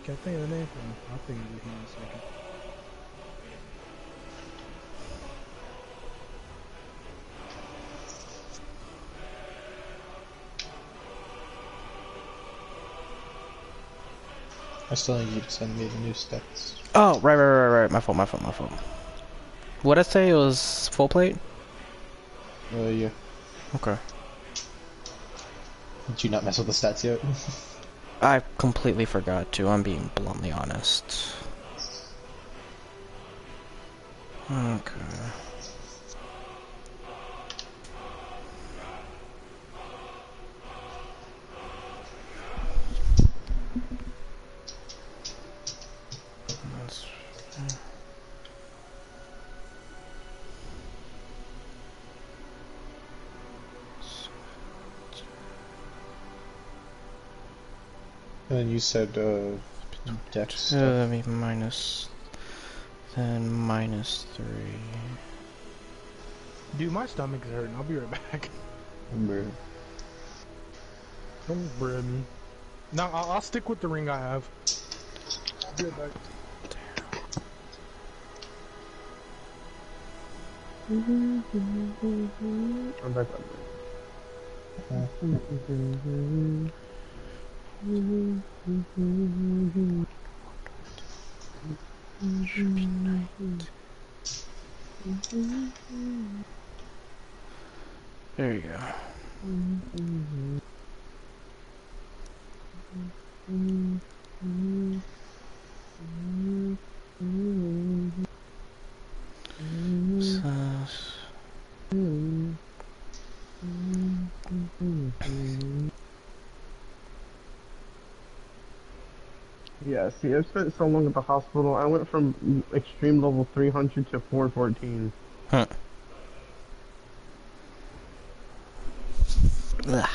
Can't think of the name for him. I'll think of it here in a second. I still need you to send me the new stats. Oh, right. My fault. What'd I say? It was full plate? Yeah. Okay. Did you not mess with the stats yet? I completely forgot to. I'm being bluntly honest. Okay. And then you said, dex stuff. Let me minus... Then minus 3. Dude, my stomach is hurting. I'll be right back. Bruh. Don't bread me. No, I'll stick with the ring I have. I'll be right back. I'm back. Should be night. There you go. Yeah, see, I've spent so long at the hospital, I went from extreme level 300 to 414. Huh. Ugh.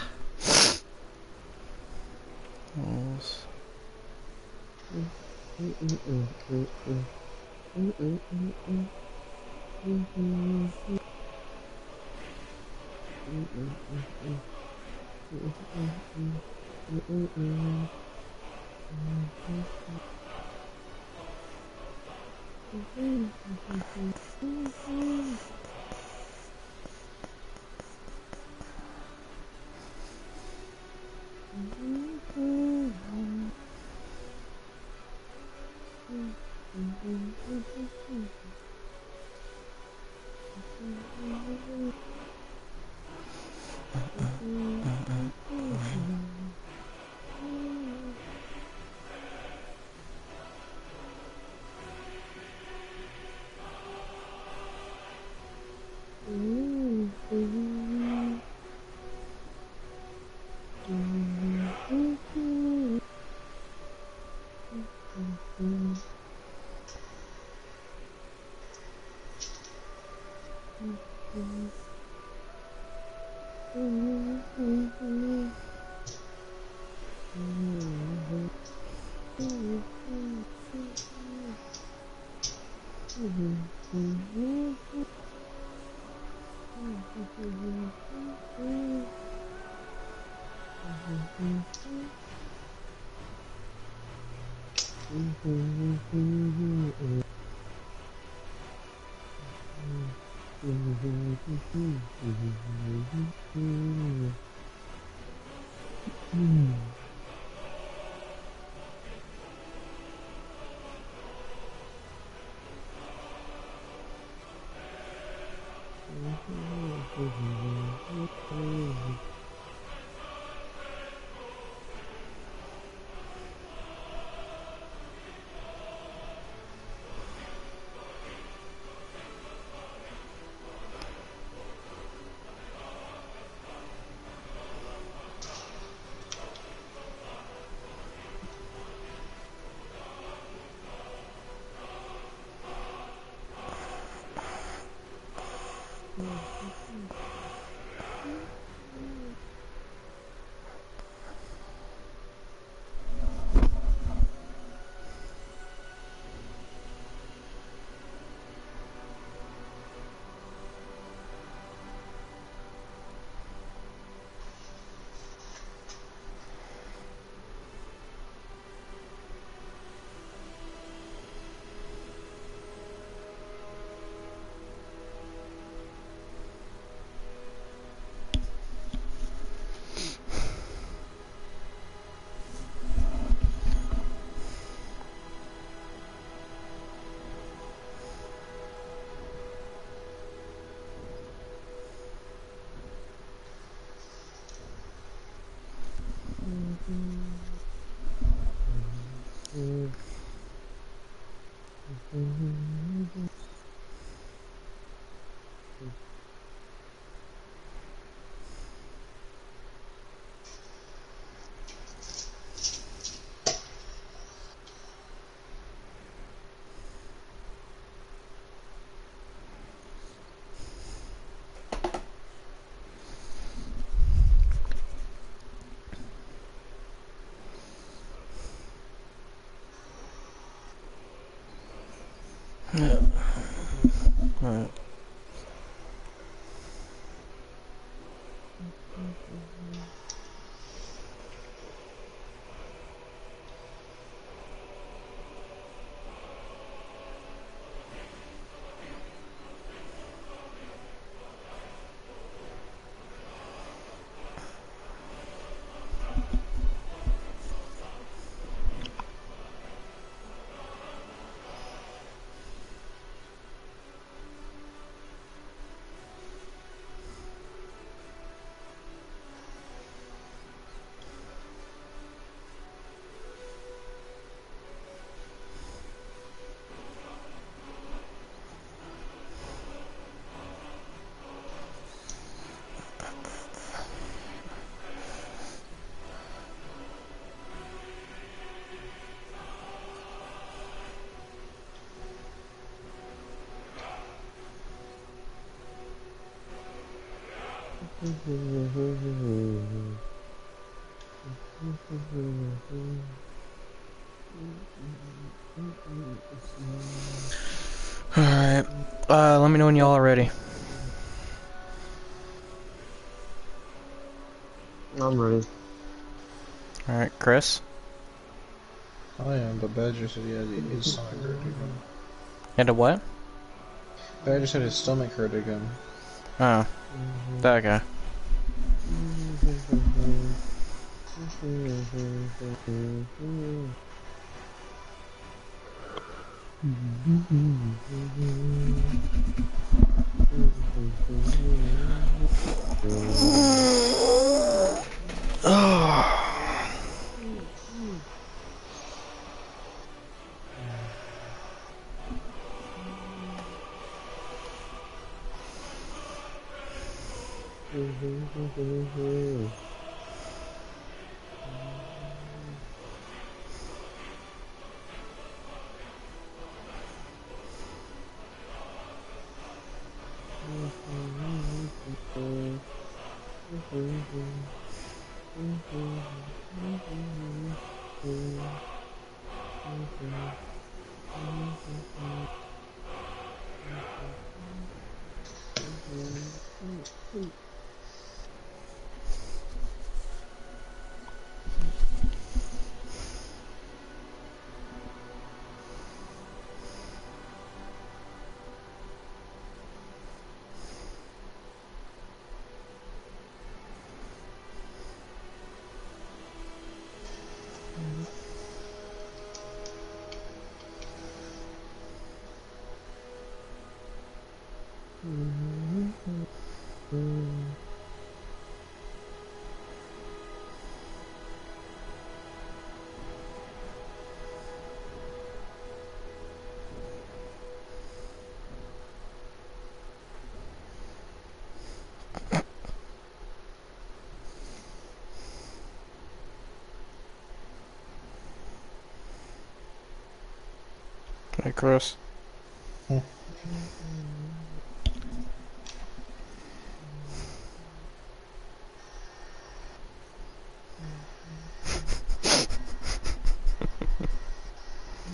Alright. Let me know when y'all are ready. I'm ready. Alright, Chris? I am, but Badger said he had his stomach hurt again. And a what? Badger said his stomach hurt again. Oh. That guy. Hey, Chris.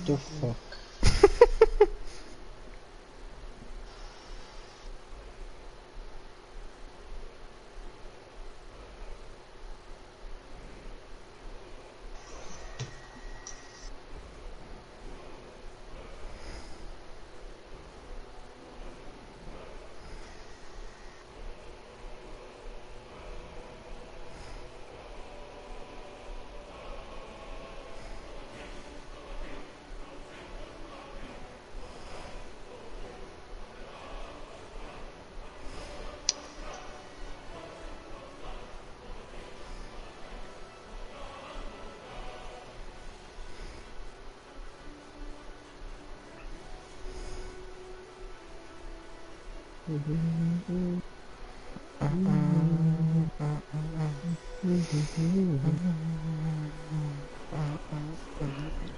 The fuck?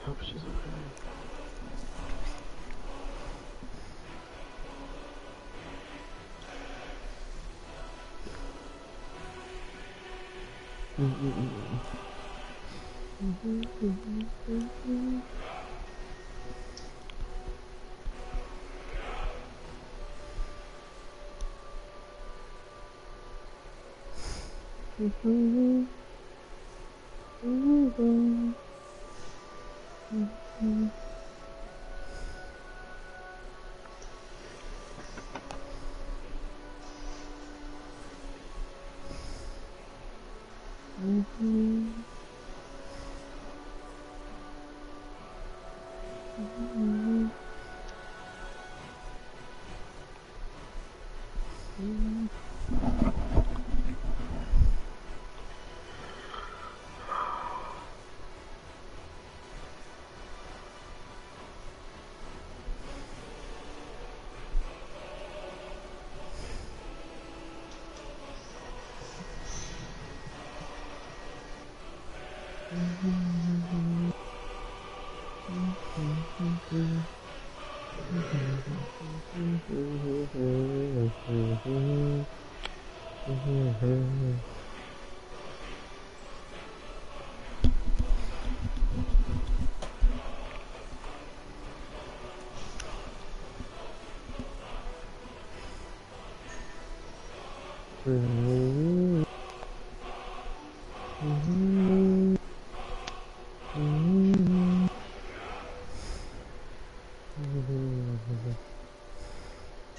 Hope she's okay.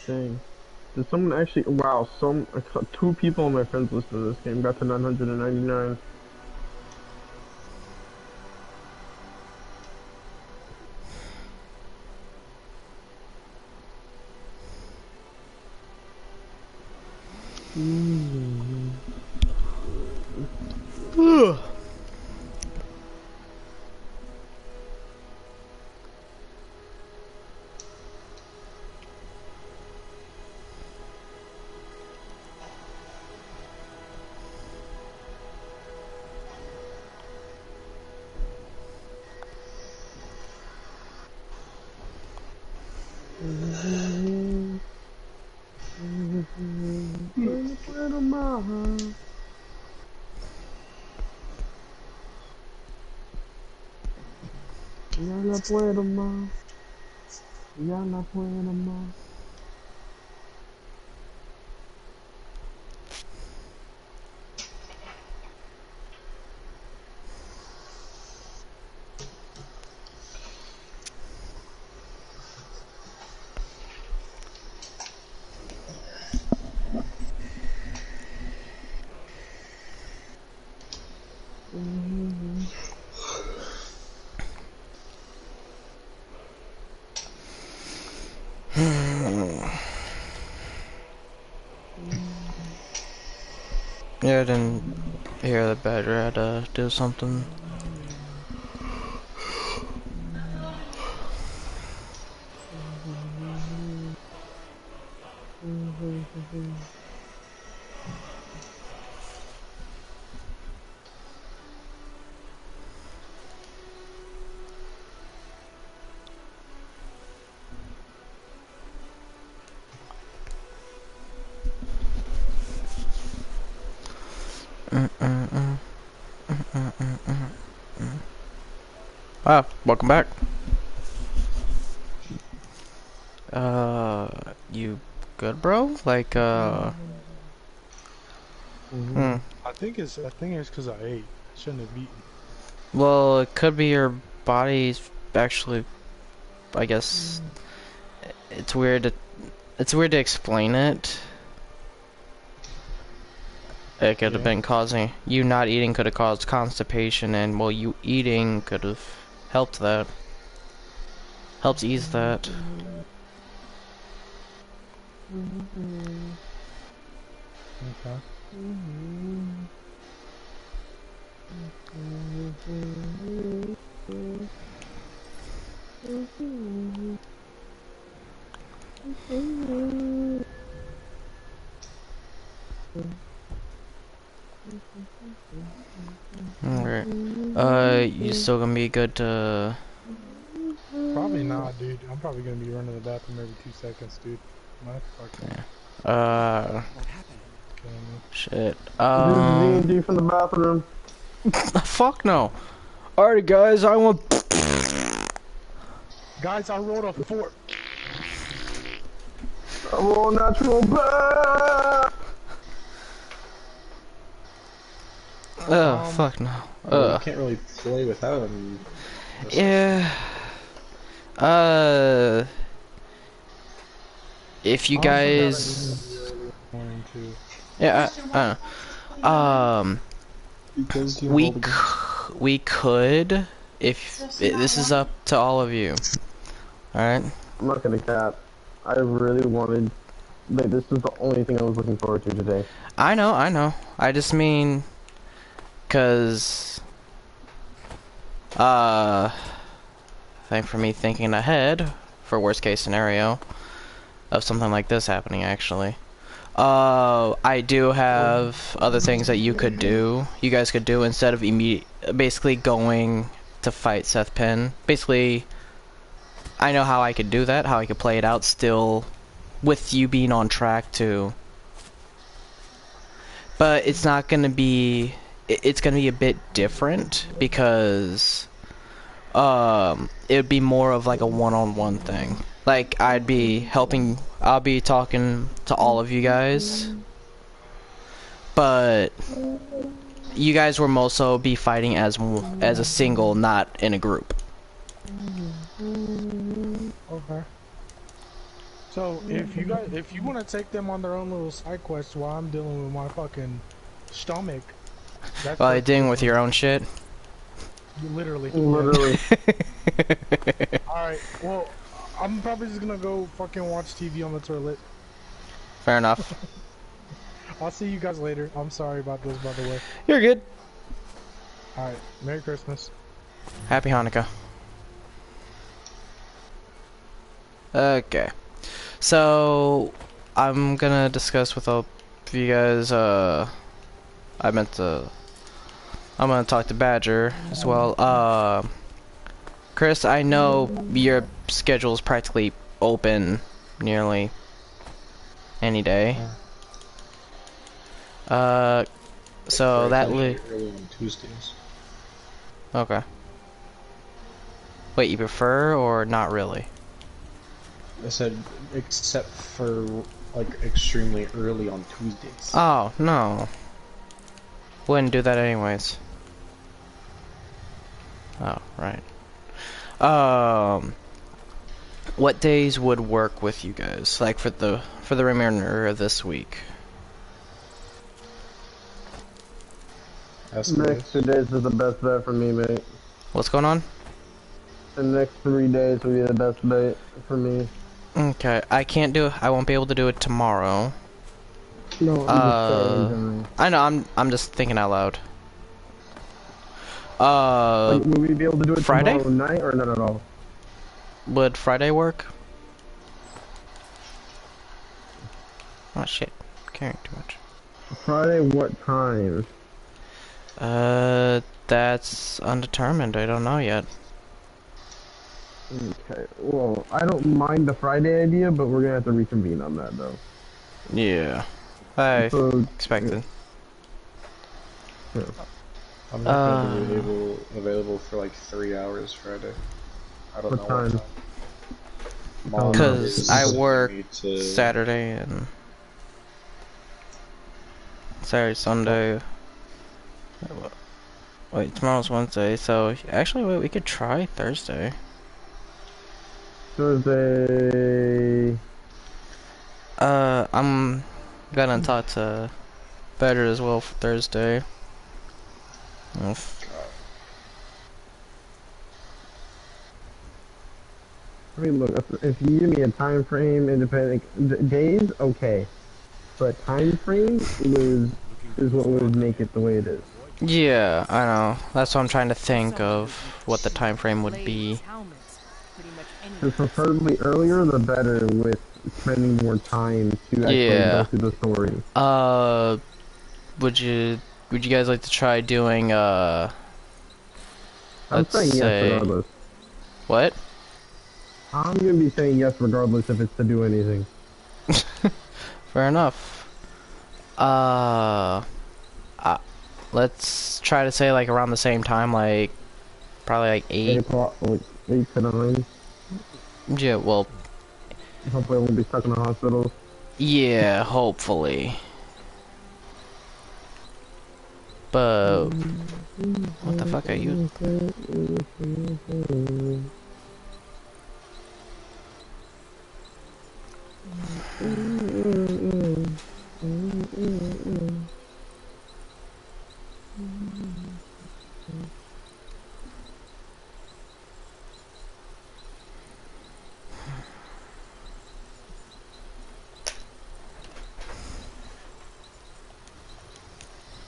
Dang. Did someone actually? Wow, two people on my friends list of this game got to 999. Ya no puedo más. Ya no puedo más. Yeah, I didn't hear the badger had to do something. Ah, welcome back. You good, bro? Like, I think it's because I ate. I shouldn't have eaten. Well, it could be your body's actually, I guess, it's weird to explain it. It could have been causing, you not eating could have caused constipation, and well, you eating could have helped that. Helped ease that. Okay. Alright. You still gonna be good to... Probably not, dude. I'm probably gonna be running to the bathroom every 2 seconds, dude. My fucking. What happened? Shit. This is D&D from the bathroom. Fuck no. Alrighty, guys, I want... Guys, I rolled a 4. I roll natural back. Oh, fuck no. Well, you can't really play without him. Yeah. If you guys... Morning too. Yeah, Because we could, if this is up to all of you. Alright? I'm not gonna cap. I really wanted. Like, this was the only thing I was looking forward to today. I know. I just mean... Cause... Thank for me thinking ahead, for worst case scenario, of something like this happening, actually. I do have other things that you guys could do instead of basically going to fight Seth Penn. Basically, I know how I could do that, how I could play it out still with you being on track too. But it's not gonna be, it's gonna be a bit different because, it would be more of like a one-on-one thing. Like, I'll be talking to all of you guys, but you guys will also be fighting as a single, not in a group. Okay. So if you want to take them on their own little side quests while I'm dealing with my fucking stomach, that's While you're dealing with your own shit. Literally. Literally. Alright, well, I'm probably just gonna go fucking watch TV on the toilet. Fair enough. I'll see you guys later. I'm sorry about this, by the way. You're good. Alright, Merry Christmas. Happy Hanukkah. Okay. So, I'm gonna discuss with all of you guys, I'm gonna talk to Badger as well. Chris, I know your schedule is practically open nearly any day. So that early on Tuesdays. Okay. Wait, you prefer or not really? I said except for like extremely early on Tuesdays. Oh, no. Wouldn't do that anyways. Oh, right. What days would work with you guys? Like for the remainder of this week? Next 2 days is the best bet for me, mate. What's going on? The next 3 days will be the best bet for me. Okay, I won't be able to do it tomorrow. No, I'm I know, I'm just thinking out loud. like, will we be able to do it Friday? tomorrow night or not at all? Would Friday work? Oh shit, caring too much. Friday, what time? That's undetermined, I don't know yet. Okay, well, I don't mind the Friday idea, but we're gonna have to reconvene on that, though. Yeah, I So, expected. yeah. I'm not gonna be available for like 3 hours Friday. I don't What know time? what time. Because I work Me to- Saturday and Saturday, Sunday. Wait, tomorrow's Wednesday, so actually, wait, we could try Thursday. Thursday. I'm gonna talk to Better as well for Thursday. I mean, look, if you give me a time frame, independent days, okay, but time frame is what would make it the way it is. Yeah, I know. That's what I'm trying to think of, what the time frame would be. So preferably earlier, the better, with spending more time to actually go through the story. Would you guys like to try doing I'm saying yes regardless. What? I'm gonna be saying yes regardless if it's to do anything. Fair enough. Let's try to say like around the same time, like probably like 8 8. o'clock, like 8 to 9. Yeah, well, Hopefully I won't be stuck in the hospital. yeah, hopefully. But what the fuck are you?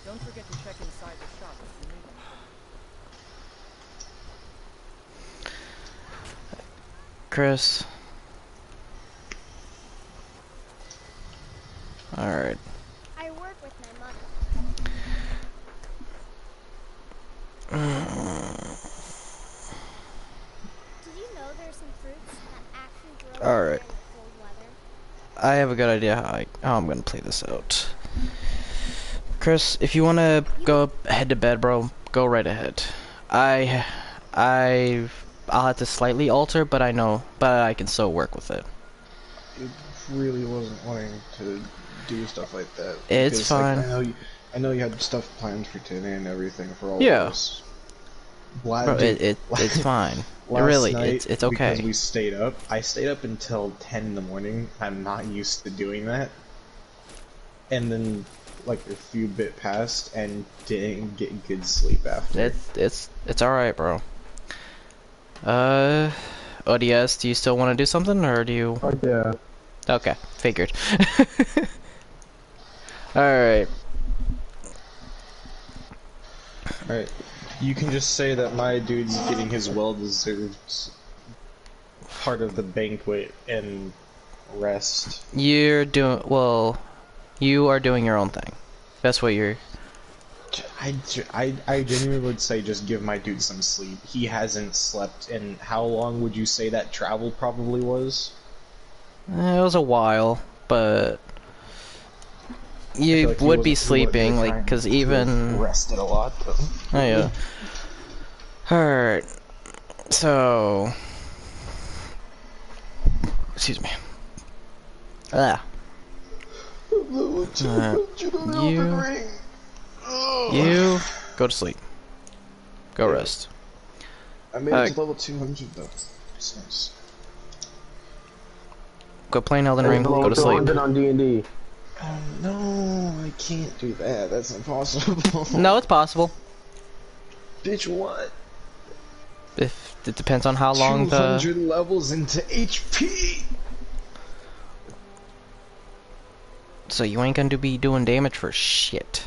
Don't forget to check inside the shop if you need them. Chris. Alright. I work with my mother. Did you know there's some fruits that actually grow All right. in the cold weather? I have a good idea how I'm gonna play this out. Chris, if you wanna go head to bed, bro, go right ahead. I'll have to slightly alter, but I can still work with it. It really wasn't wanting to do stuff like that. It's because, fine. Like, I know you had stuff planned for today and everything for all Yeah. of us. Why, Bro, dude, it's fine. last Really, night, it's okay. Because we stayed up. I stayed up until 10 in the morning. I'm not used to doing that. And then, like, a few bit passed and didn't get good sleep after. It's alright, bro. ODS, do you still want to do something, or do you? Fuck yeah. Okay, figured. Alright. Alright. You can just say that my dude's getting his well-deserved part of the banquet and rest. You are doing your own thing. That's what you're... I genuinely would say just give my dude some sleep. He hasn't slept in how long would you say that travel probably was? It was a while, but... You feel like he would be wasn't- sleeping, wasn't like, trying because to even... rested a lot though. Oh, yeah. Alright. So... Excuse me. Ah. You go to sleep. Go rest. I made it to level 200 though. That's nice. Go play Elden Ring. Go to sleep. On D&D. Oh no, I can't do that. That's impossible. No, it's possible. Bitch, what? If it depends on how long 200 levels into HP. So you ain't gonna be doing damage for shit.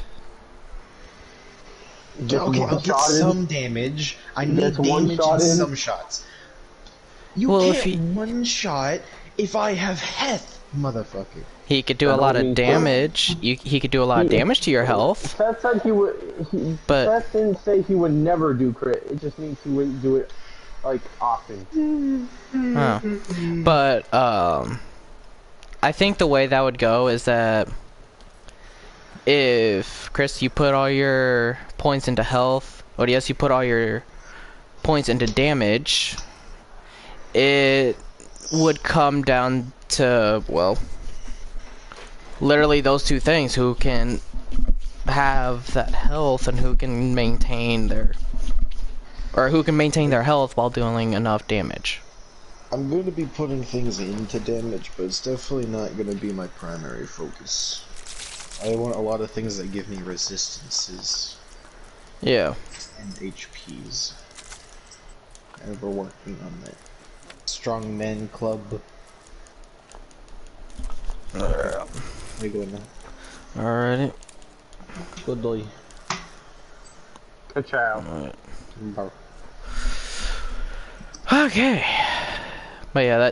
Yeah, okay, I'll get one-shotted. some damage. I need That's damage in one-shotted. some shots. You Well, if can't he- one shot if I have Heth, motherfucker. He could do I a don't lot of mean- damage. He could do a lot of damage to your health. Seth said he would. But- Seth didn't say he would never do crit. It just means he wouldn't do it like often. Huh. But I think the way that would go is that if Chris, you put all your points into health, or yes, you put all your points into damage, it would come down to, well, literally those two things: who can have that health and who can maintain their health while dealing enough damage. I'm going to be putting things into damage, but it's definitely not going to be my primary focus. I want a lot of things that give me resistances Yeah. and HPs. And we're working on that. Strong Men Club. Where you going now? Alrighty. Good day. Good child. Alright. Bar. Okay. But yeah,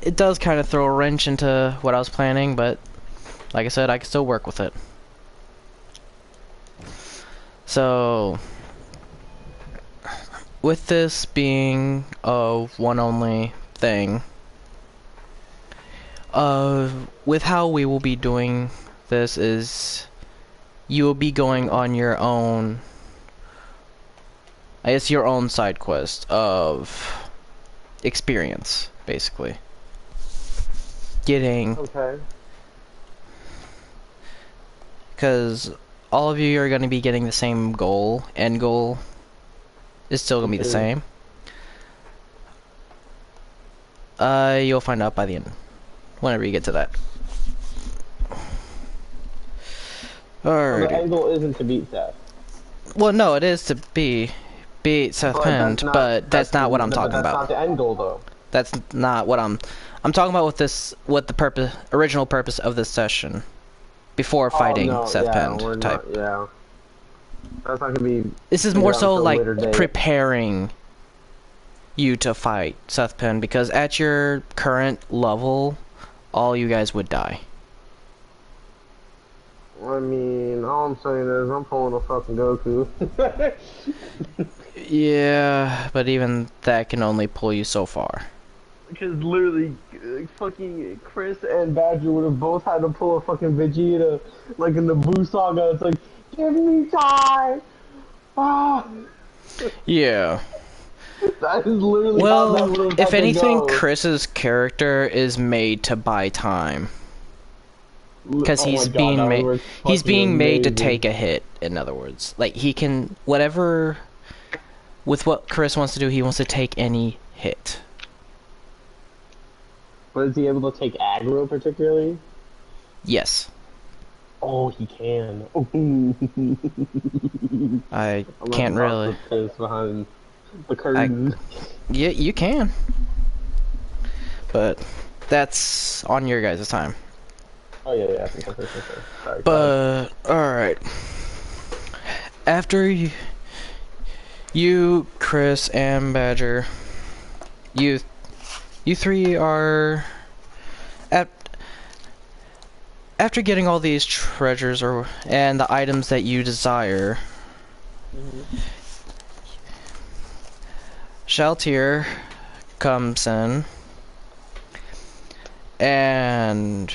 it does kind of throw a wrench into what I was planning, but like I said, I can still work with it. So, with this being a one only thing, with how we will be doing this is you will be going on your own, I guess, your own side quest of experience, basically. Getting, Okay. because all of you are going to be getting the same goal. End goal is still going to be the same. You'll find out by the end, whenever you get to that. Well, the Alrighty. end goal isn't to beat Seth. Well, no, it is to beat Seth Pend, but that's not what I'm talking That's about. not the end goal, though. That's not what I'm talking about with this, what the original purpose of this session, before fighting Seth Pend type. Yeah. That's not gonna be. This is more so until a like later date. preparing you to fight Seth Pend, because at your current level, all you guys would die. I mean, all I'm saying is I'm pulling a fucking Goku. Yeah, but even that can only pull you so far. Because literally, fucking Chris and Badger would have both had to pull a fucking Vegeta, like in the Buu Saga. It's like, give me time! Ah! Yeah. That is literally how that Well, would have if had to anything, go. Chris's character is made to buy time. Because Oh my he's God, being that made, was he's fucking being made to amazing. take a hit. In other words, like he can whatever. With what Chris wants to do, he wants to take any hit. But is he able to take aggro particularly? Yes, Oh, he can. I I'm can't about really. to piss behind the curtain. Yeah, you can. But that's on your guys' time. Oh yeah. Sorry. But alright. After you, Chris, and Badger, you three are after getting all these treasures and the items that you desire. Shaltir comes in and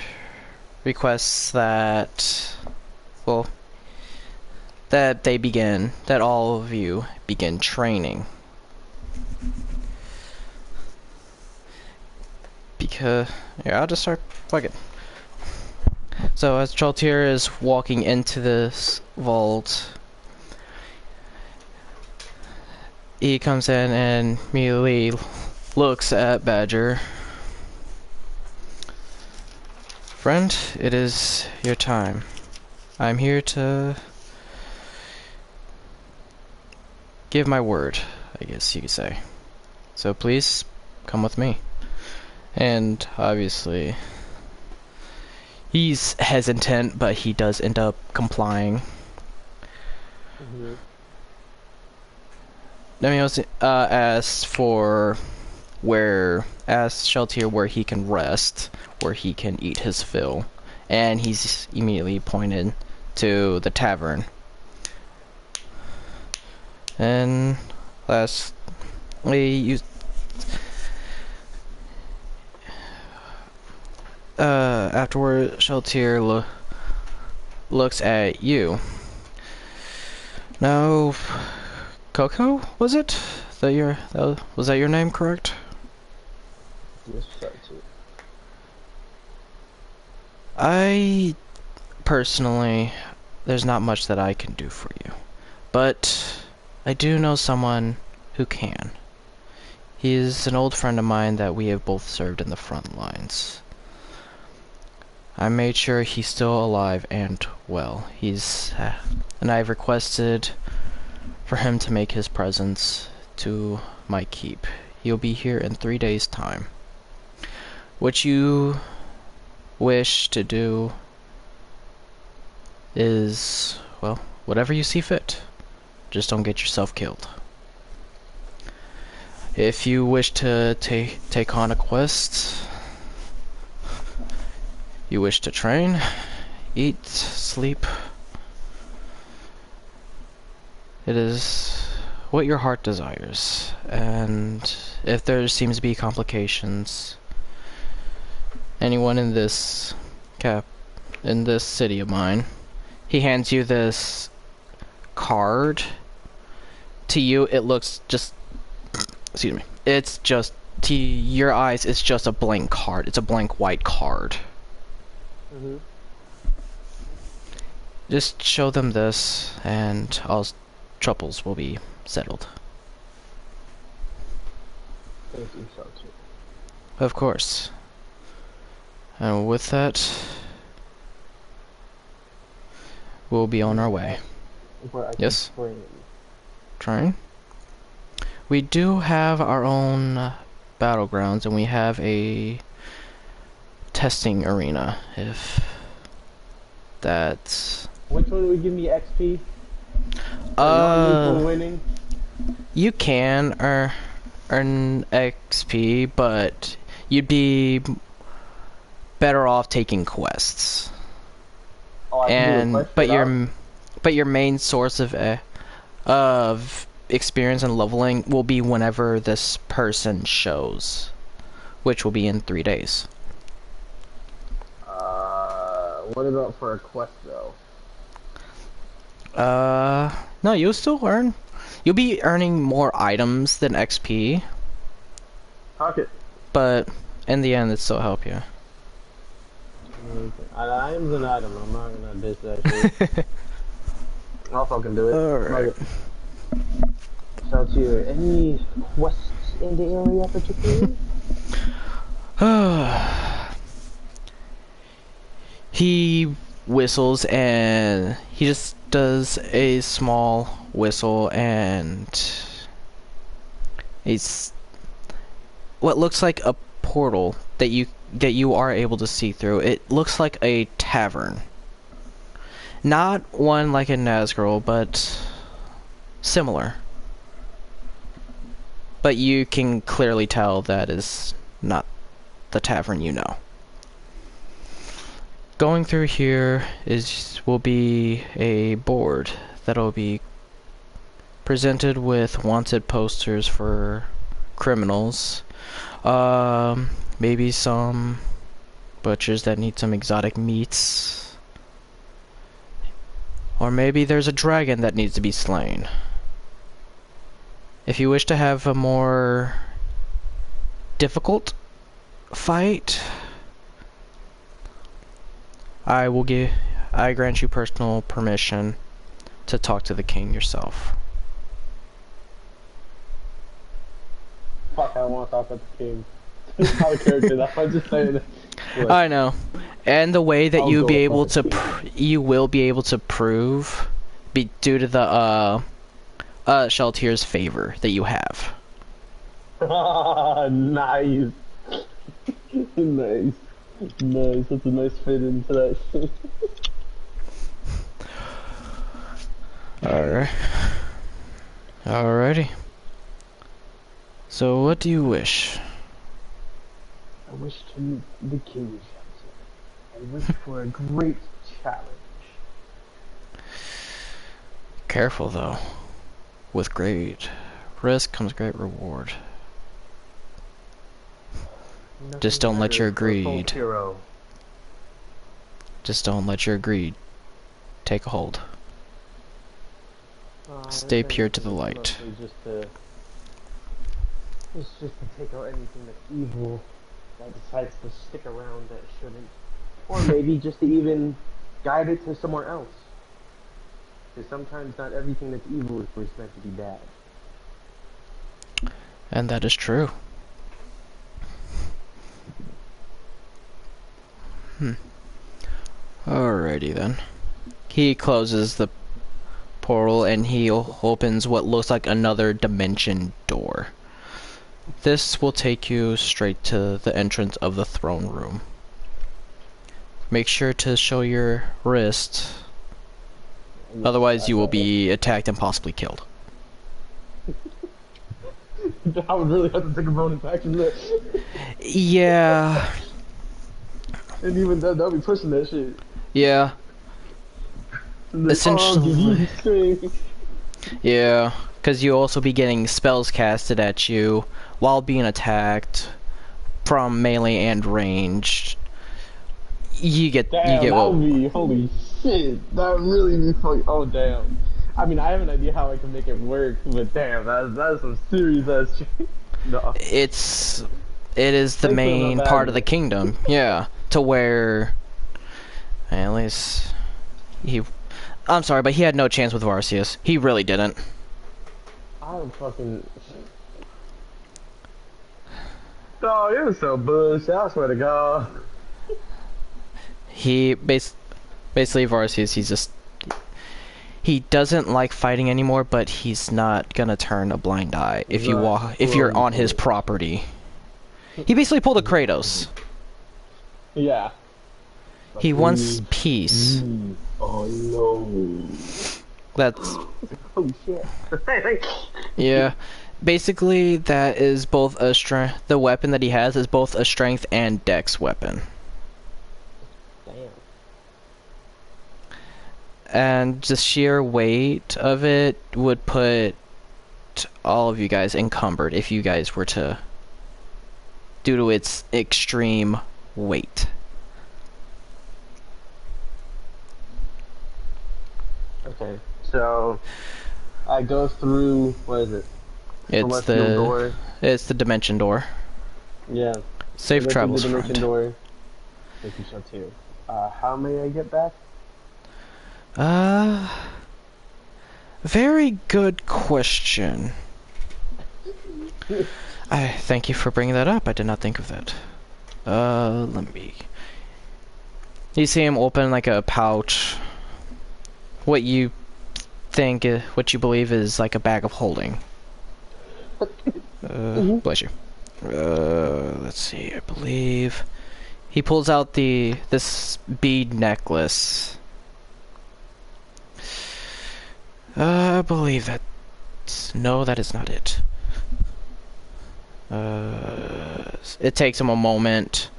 requests that, well, that all of you begin training. Because, yeah, I'll just start, fuck it. So as Shaltir is walking into this vault, he comes in and immediately looks at Badger. Friend, it is your time. I'm here to give my word, I guess you could say. So please, come with me. And obviously, he's hesitant, but he does end up complying. Nemios asks Shaltir where he can rest, where he can eat his fill, and he's immediately pointed to the tavern. And lastly, afterward, Shaltir looks at you. Now, Coco, was it? Was that your name, correct? I personally, there's not much that I can do for you, but I do know someone who can. He is an old friend of mine that we have both served in the front lines. I made sure he's still alive and well. And I've requested for him to make his presence to my keep. He'll be here in 3 days' time. What you wish to do is, well, whatever you see fit. Just don't get yourself killed. If you wish to take on a quest, you wish to train, eat, sleep, it is what your heart desires. And if there seems to be complications, anyone in this city of mine, he hands you this card. To you, it looks just, excuse me, it's just, to your eyes, it's just a blank card. It's a blank white card. Just show them this, and all troubles will be settled. Thank you, Shelter. Of course. And with that, we'll be on our way. Where I can Yes? train. Trying. We do have our own battlegrounds, and we have a testing arena, if that's... Which one would give me XP? For winning? You can earn XP, but you'd be better off taking quests. Oh, I can do a quest for that? But your main source of experience and leveling will be whenever this person shows, which will be in 3 days. What about for a quest though? No, you'll still earn. You'll be earning more items than XP, Fuck it. but in the end, it still help you. Item's an item. I'm not gonna diss that shit. I'll fucking do it. Alright. So, to any quests in the area particularly? He whistles and he just does a small whistle, and it's what looks like a portal that you are able to see through. It looks like a tavern. Not one like in Nazgul, but similar. But you can clearly tell that is not the tavern you know. Going through here will be a board that'll be presented with wanted posters for criminals. Maybe some butchers that need some exotic meats. Or maybe there's a dragon that needs to be slain. If you wish to have a more difficult fight, I grant you personal permission to talk to the king yourself. Fuck, I don't want to talk about the king. It's not a character, that's why I'm just saying it. Like, I know, and the way that I'll you go be able for to, you will be able to prove, due to the Sheltier's favor that you have. nice. Nice. Nice, that's a nice fit into that shit. Alright. Alrighty. So what do you wish? I wish to meet the king, Shelter. I wish for a great challenge. Careful though. With great risk comes great reward. Just don't let your greed. Just don't let your greed take a hold. Stay pure to the light. It's just to take out anything that's evil that decides to stick around that shouldn't. Or maybe just to even guide it to somewhere else. Because sometimes not everything that's evil is meant to be bad. And that is true. Alrighty then. He closes the portal and he opens what looks like another dimension door. This will take you straight to the entrance of the throne room. Make sure to show your wrist, otherwise you will be attacked and possibly killed. I would really have to take a bonus action there. Yeah. And even that, they'll be pushing that shit. Yeah. Essentially. Yeah, because you also be getting spells casted at you while being attacked from melee and ranged. You get Damn, what? would be, holy shit, that would really be fucking, oh damn. I mean, I have an idea how I can make it work, but damn, that's some serious ass shit. No. It is the main part of the kingdom, yeah, to where, at least, I'm sorry, but he had no chance with Varsius. He really didn't. I'm fucking. Oh, you're so bullshit. I swear to God. He basically Varsius. He's just he doesn't like fighting anymore, but he's not gonna turn a blind eye if you if you're on his property. He basically pulled a Kratos. Yeah. He wants peace. Oh no. That's Oh shit. yeah. Basically, that is both a strength. The weapon that he has is both a strength and dex weapon. Damn. And the sheer weight of it would put all of you guys encumbered if you guys were to, due to its extreme weight. Okay, so I go through, what is it? It's door. It's the dimension door. Yeah. Safe I go through travels, the dimension friend. door. Thank you, so too. How may I get back? Very good question. I thank you for bringing that up. I did not think of that. Let me. You see him open like a pouch. What you what you believe is like a bag of holding. Bless you. Let's see. I believe he pulls out this bead necklace. I believe that. No, that is not it. It takes him a moment,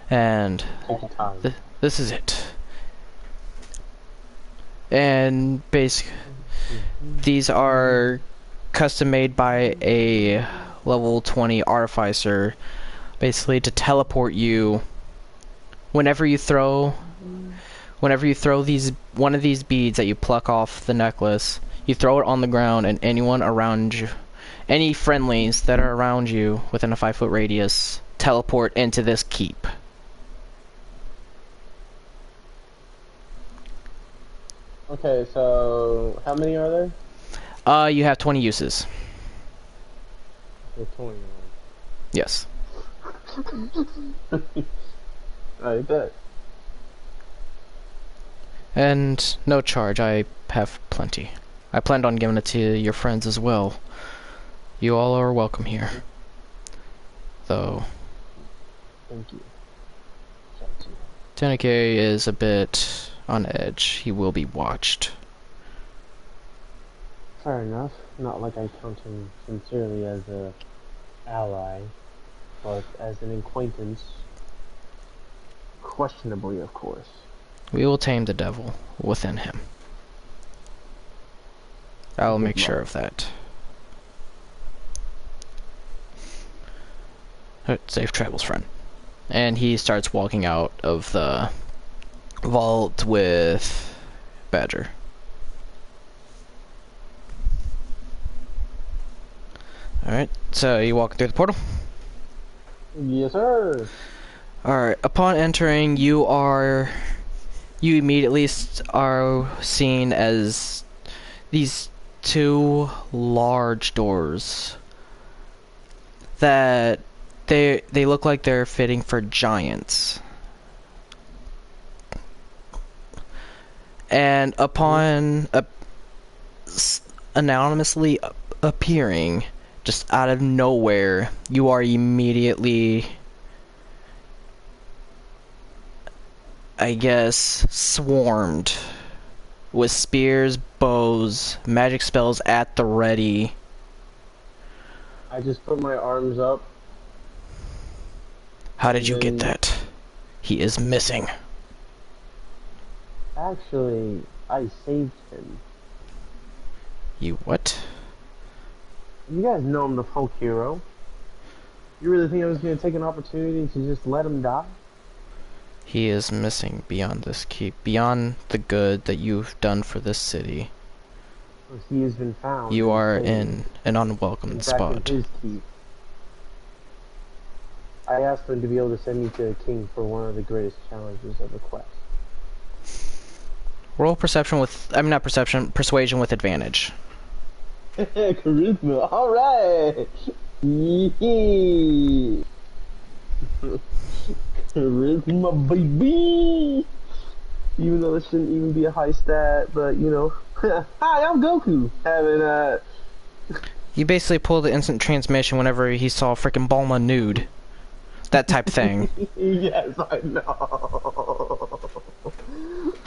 and this is it. And basically, these are custom made by a level 20 artificer, basically to teleport you. Whenever you throw one of these beads that you pluck off the necklace, you throw it on the ground, and anyone around you, any friendlies that are around you within a 5-foot radius, teleport into this keep. Okay, so how many are there? You have 20 uses. There's 20. Yes. I bet. And no charge, I have plenty. I planned on giving it to your friends as well. You all are welcome here. Though Thank you. Tenike is a bit on edge. He will be watched. Fair enough. Not like I count him sincerely as a ally, but as an acquaintance. Questionably, of course. We will tame the devil within him. I will make sure of that. Safe travels, friend. And he starts walking out of the vault with Badger. Alright, so you walk through the portal? Yes, sir. Alright, upon entering, you immediately are seen as these two large doors that they look like they're fitting for giants. And upon anonymously appearing just out of nowhere, you are immediately, I guess, swarmed with spears, bows, magic spells at the ready. I just put my arms up. How did you get that? He is missing. Actually, I saved him. You what? You guys know I'm the folk hero. You really think I was going to take an opportunity to just let him die? He is missing beyond this keep, beyond the good that you've done for this city. He has been found. You are in an unwelcome spot. In his keep. I asked for him to be able to send me to a king for one of the greatest challenges of the quest. Roll perception with, I mean not perception, persuasion with advantage. Charisma. All right. Yee. Charisma, baby. Even though it shouldn't even be a high stat, but you know. Hi, I'm Goku. Having You basically pulled the instant transmission whenever he saw frickin' Bulma nude. That type thing. Yes, I know.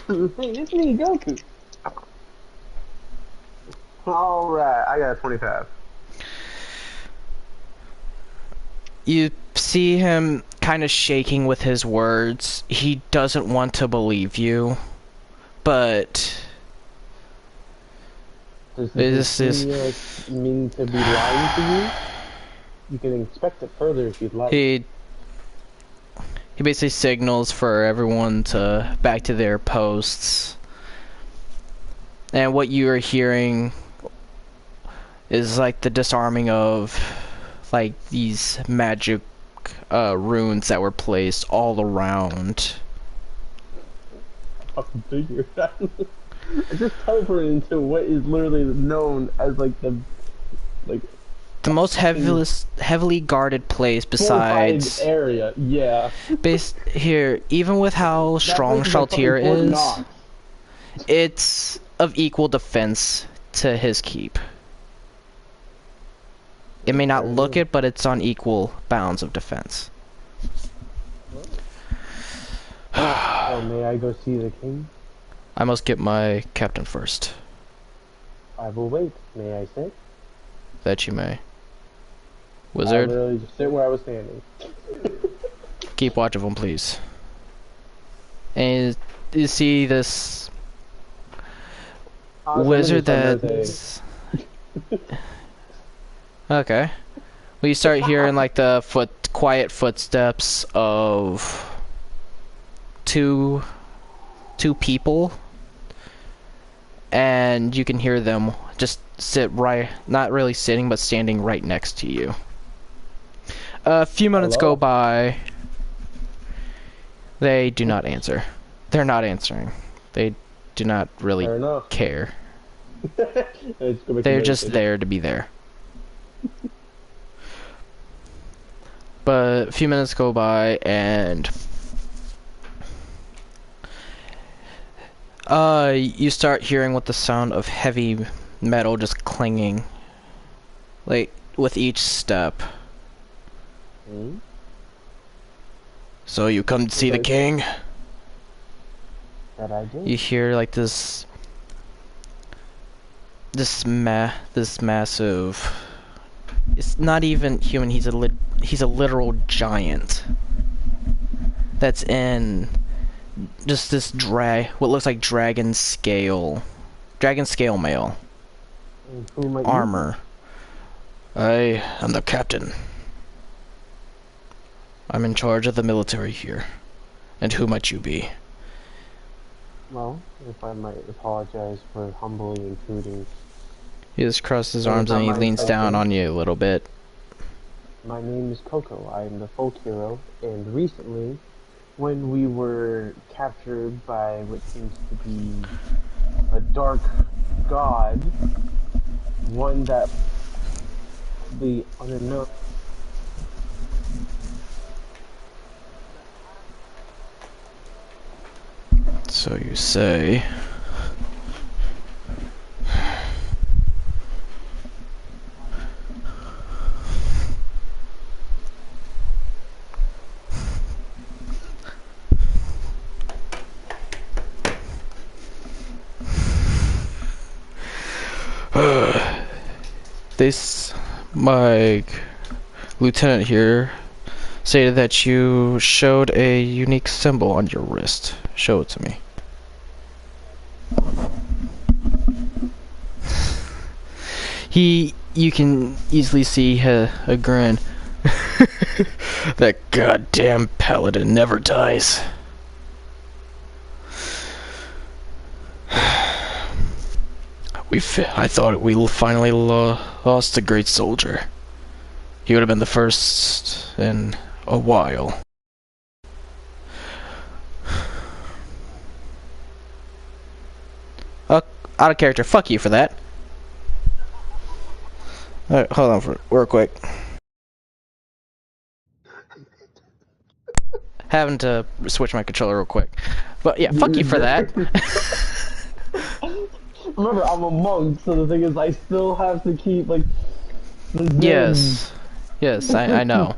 Hey, it's me, Goku. Alright, I got a 25. You see him kind of shaking with his words. He doesn't want to believe you, but Does this is mean to be lying to you? You can expect it further if you'd like. he basically signals for everyone to back to their posts. And what you are hearing is like the disarming of like these magic runes that were placed all around. Fucking figure. I just teleported into what is literally known as like the most heavily guarded place besides area. Yeah. based here, even with how strong Shaltir is, it's of equal defense to his keep. It may not look it, but it's on equal bounds of defense. Oh, may I go see the king? I must get my captain first. I will wait. May I sit? That you may. I Wizard, literally just sit where I was standing. keep watch of him, please. And you see this wizard that's... Okay. Well, you start hearing like the quiet footsteps of two people, and you can hear them just not really sitting, but standing right next to you. A few minutes go by. They do not answer. They're not answering. They do not really care. They're just there to be there. But a few minutes go by, and you start hearing what the sound of heavy metal just clanging, like with each step. So you come to see the king? That I do. You hear like this massive. It's not even human. He's a literal giant. That's in just this what looks like dragon scale mail armor. I am the captain. I'm in charge of the military here. And who might you be? Well, if I might apologize for humbly intruding. He just crosses his arms and he leans down on you a little bit. My name is Coco. I am the folk hero, and recently, when we were captured by what seems to be a dark god, one that the unknown. So you say. My lieutenant here stated that you showed a unique symbol on your wrist. Show it to me. You can easily see a grin. That goddamn paladin never dies. I thought we finally lost a great soldier. He would have been the first in a while. Out of character. Fuck you for that. Alright, hold on for real quick. Having to switch my controller real quick. But yeah, fuck you for that. Remember, I'm a monk, so the thing is, I still have to keep, like, the zen. Yes. Yes, I know.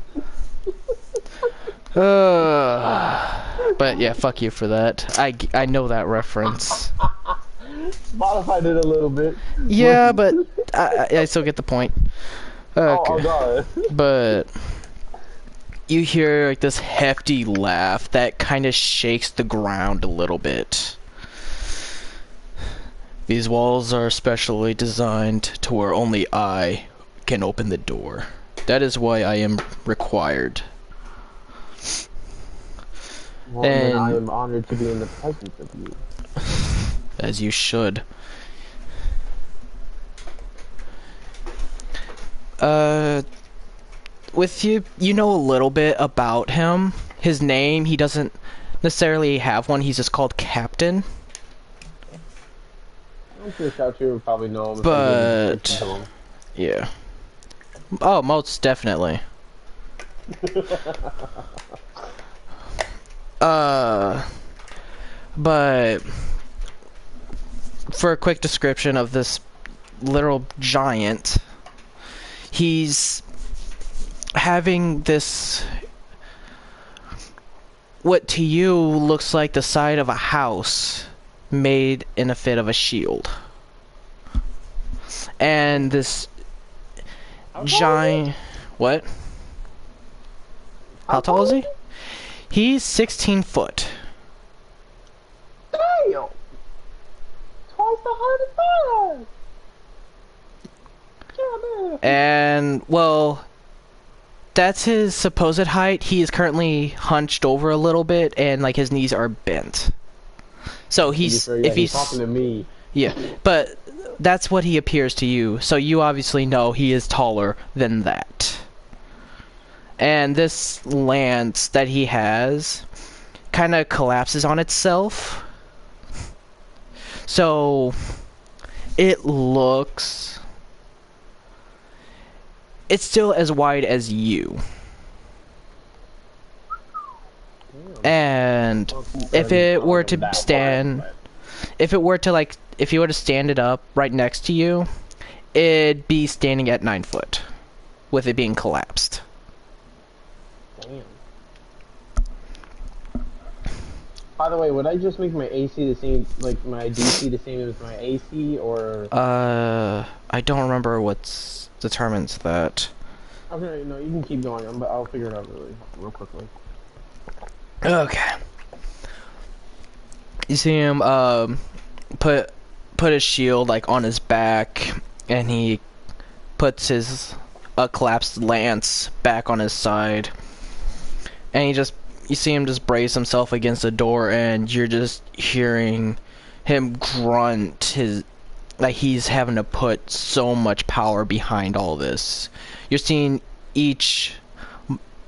But yeah, fuck you for that. I know that reference. Modified it a little bit. Yeah, but I still get the point. Okay. Oh god. But you hear like this hefty laugh that kind of shakes the ground a little bit. These walls are specially designed to where only I can open the door. That is why I am required. Well, then I And am honored to be in the presence of you. as you should. With you know a little bit about him. His name, he doesn't necessarily have one, he's just called Captain. I'm sure Shouty would probably know him. But yeah. Oh, most definitely. But for a quick description of this literal giant, he's having this, what to you looks like the side of a house made in a fit of a shield. And this giant... What? How tall is he? He's 16 foot. Damn! Twice the height of fire! Yeah, man. And, well, that's his supposed height. He is currently hunched over a little bit, and, like, his knees are bent. So he's... Sure, yeah, if he's talking to me. Yeah, but that's what he appears to you, so you obviously know he is taller than that. And this lance that he has kind of collapses on itself. So it looks... It's still as wide as you. And if it were to stand... If it were to, like, if you were to stand it up right next to you, it'd be standing at 9 foot, with it being collapsed. Damn. By the way, would I just make my AC the same, like my DC the same as my AC, or? I don't remember what determines that. Okay, no, you can keep going, but I'll figure it out real quickly. Okay. You see him, put his shield, like, on his back, and he puts his collapsed lance back on his side. And you see him just brace himself against the door, and you're just hearing him grunt like he's having to put so much power behind all this. You're seeing each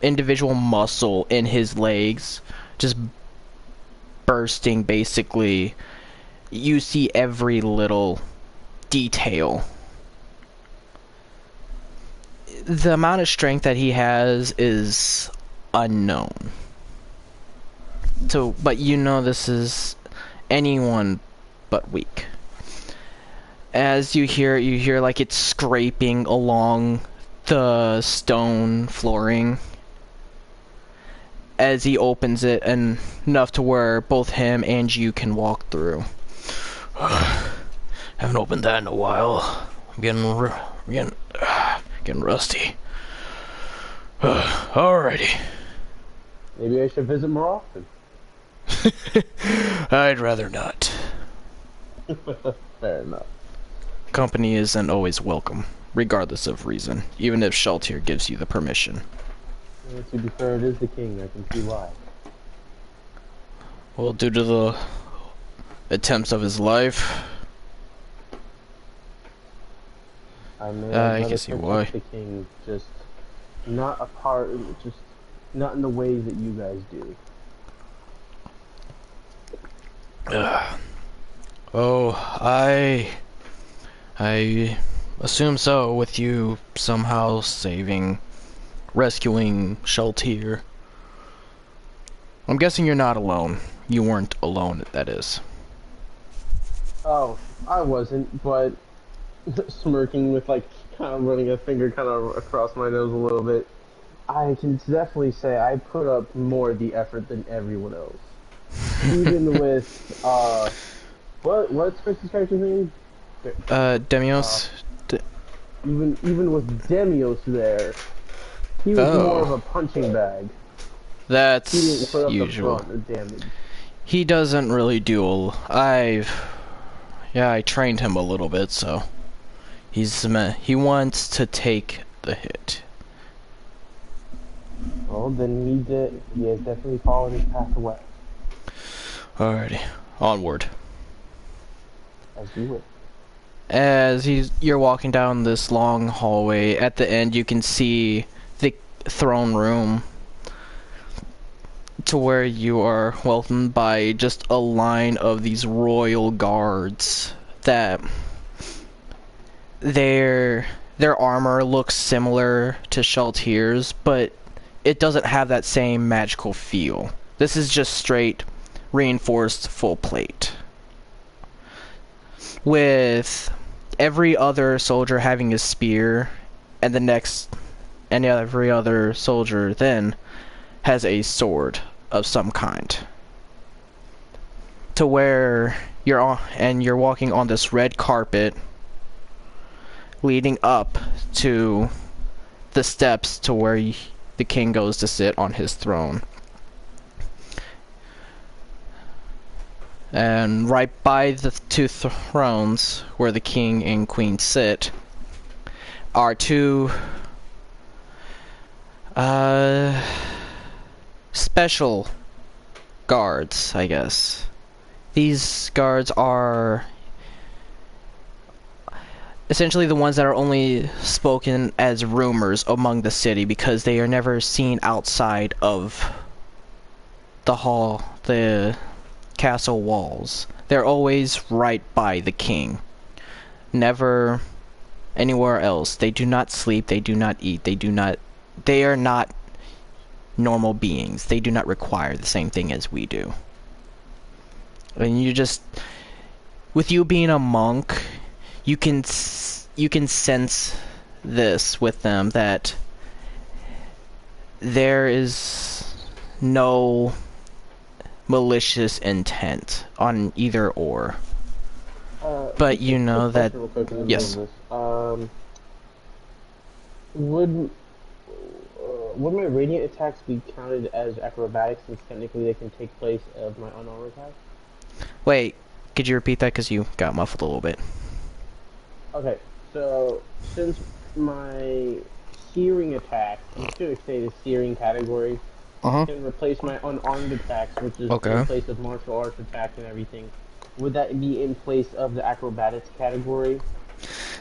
individual muscle in his legs just bursting, basically. You see every little detail. The amount of strength that he has is unknown. So, but you know this is anyone but weak. As you hear like it's scraping along the stone flooring as he opens it, and enough to where both him and you can walk through. Haven't opened that in a while. I'm getting rusty. Alrighty. Maybe I should visit more often. I'd rather not. Fair enough. Company isn't always welcome, regardless of reason, even if Shaltir gives you the permission. Well, to be fair, it is the king. I can see why. Well, due to the attempts of his life, I can see why. The king, just not a part, just not in the ways that you guys do. Oh, I assume so, with you somehow rescuing Sheltier. I'm guessing you're not alone. You weren't alone, that is. Oh, I wasn't, but smirking with like kind of running a finger kind of across my nose a little bit. I can definitely say I put up more of the effort than everyone else. Even with what's Chris's character's name? Demios? Even with Demios there, he was more of a punching bag. That's He didn't put up usual. the brunt of damage. He doesn't really do I trained him a little bit, so he wants to take the hit. Well, then he has definitely followed his path away. Alrighty, onward. As you would. As you're walking down this long hallway, at the end you can see the throne room, to where you are welcomed by just a line of these royal guards that their armor looks similar to Sheltier's, but it doesn't have that same magical feel. This is just straight reinforced full plate, with every other soldier having a spear, and every other soldier then has a sword of some kind. To where you're walking on this red carpet leading up to the steps to where the king goes to sit on his throne. And right by the two thrones where the king and queen sit are two special guards, I guess. These guards are essentially the ones that are only spoken as rumors among the city, because they are never seen outside of the castle walls. They're always right by the king, never anywhere else. They do not sleep, they do not eat, they are not normal beings. They do not require the same thing as we do. And with you being a monk, you can sense this with them, that there is no malicious intent on either or. But you know that, yes. Would my radiant attacks be counted as acrobatics, since technically they can take place of my unarmed attacks? Wait, could you repeat that, because you got muffled a little bit? Okay, so since my searing attack, I'm just going to say the searing category, can replace my unarmed attacks, which is in place of martial arts attacks and everything, would that be in place of the acrobatics category?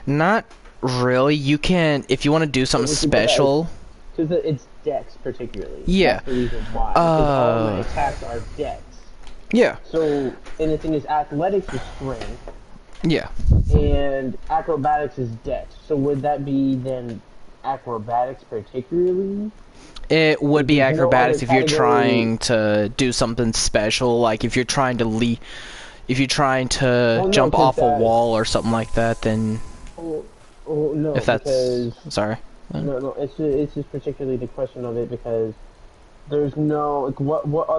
Not really. You can, if you want to do something special. Because it's dex, particularly. Yeah. That's the reason why. Because all of my attacks are dex. Yeah. So, and the thing is, athletics is strength. Yeah. And acrobatics is dex. So would that be then acrobatics particularly? It would be acrobatics if you're trying to do something special, like if you're trying to jump off a wall or something like that, then... no, if that's... because... Sorry. No, it's just particularly the question of it, because there's no, like, what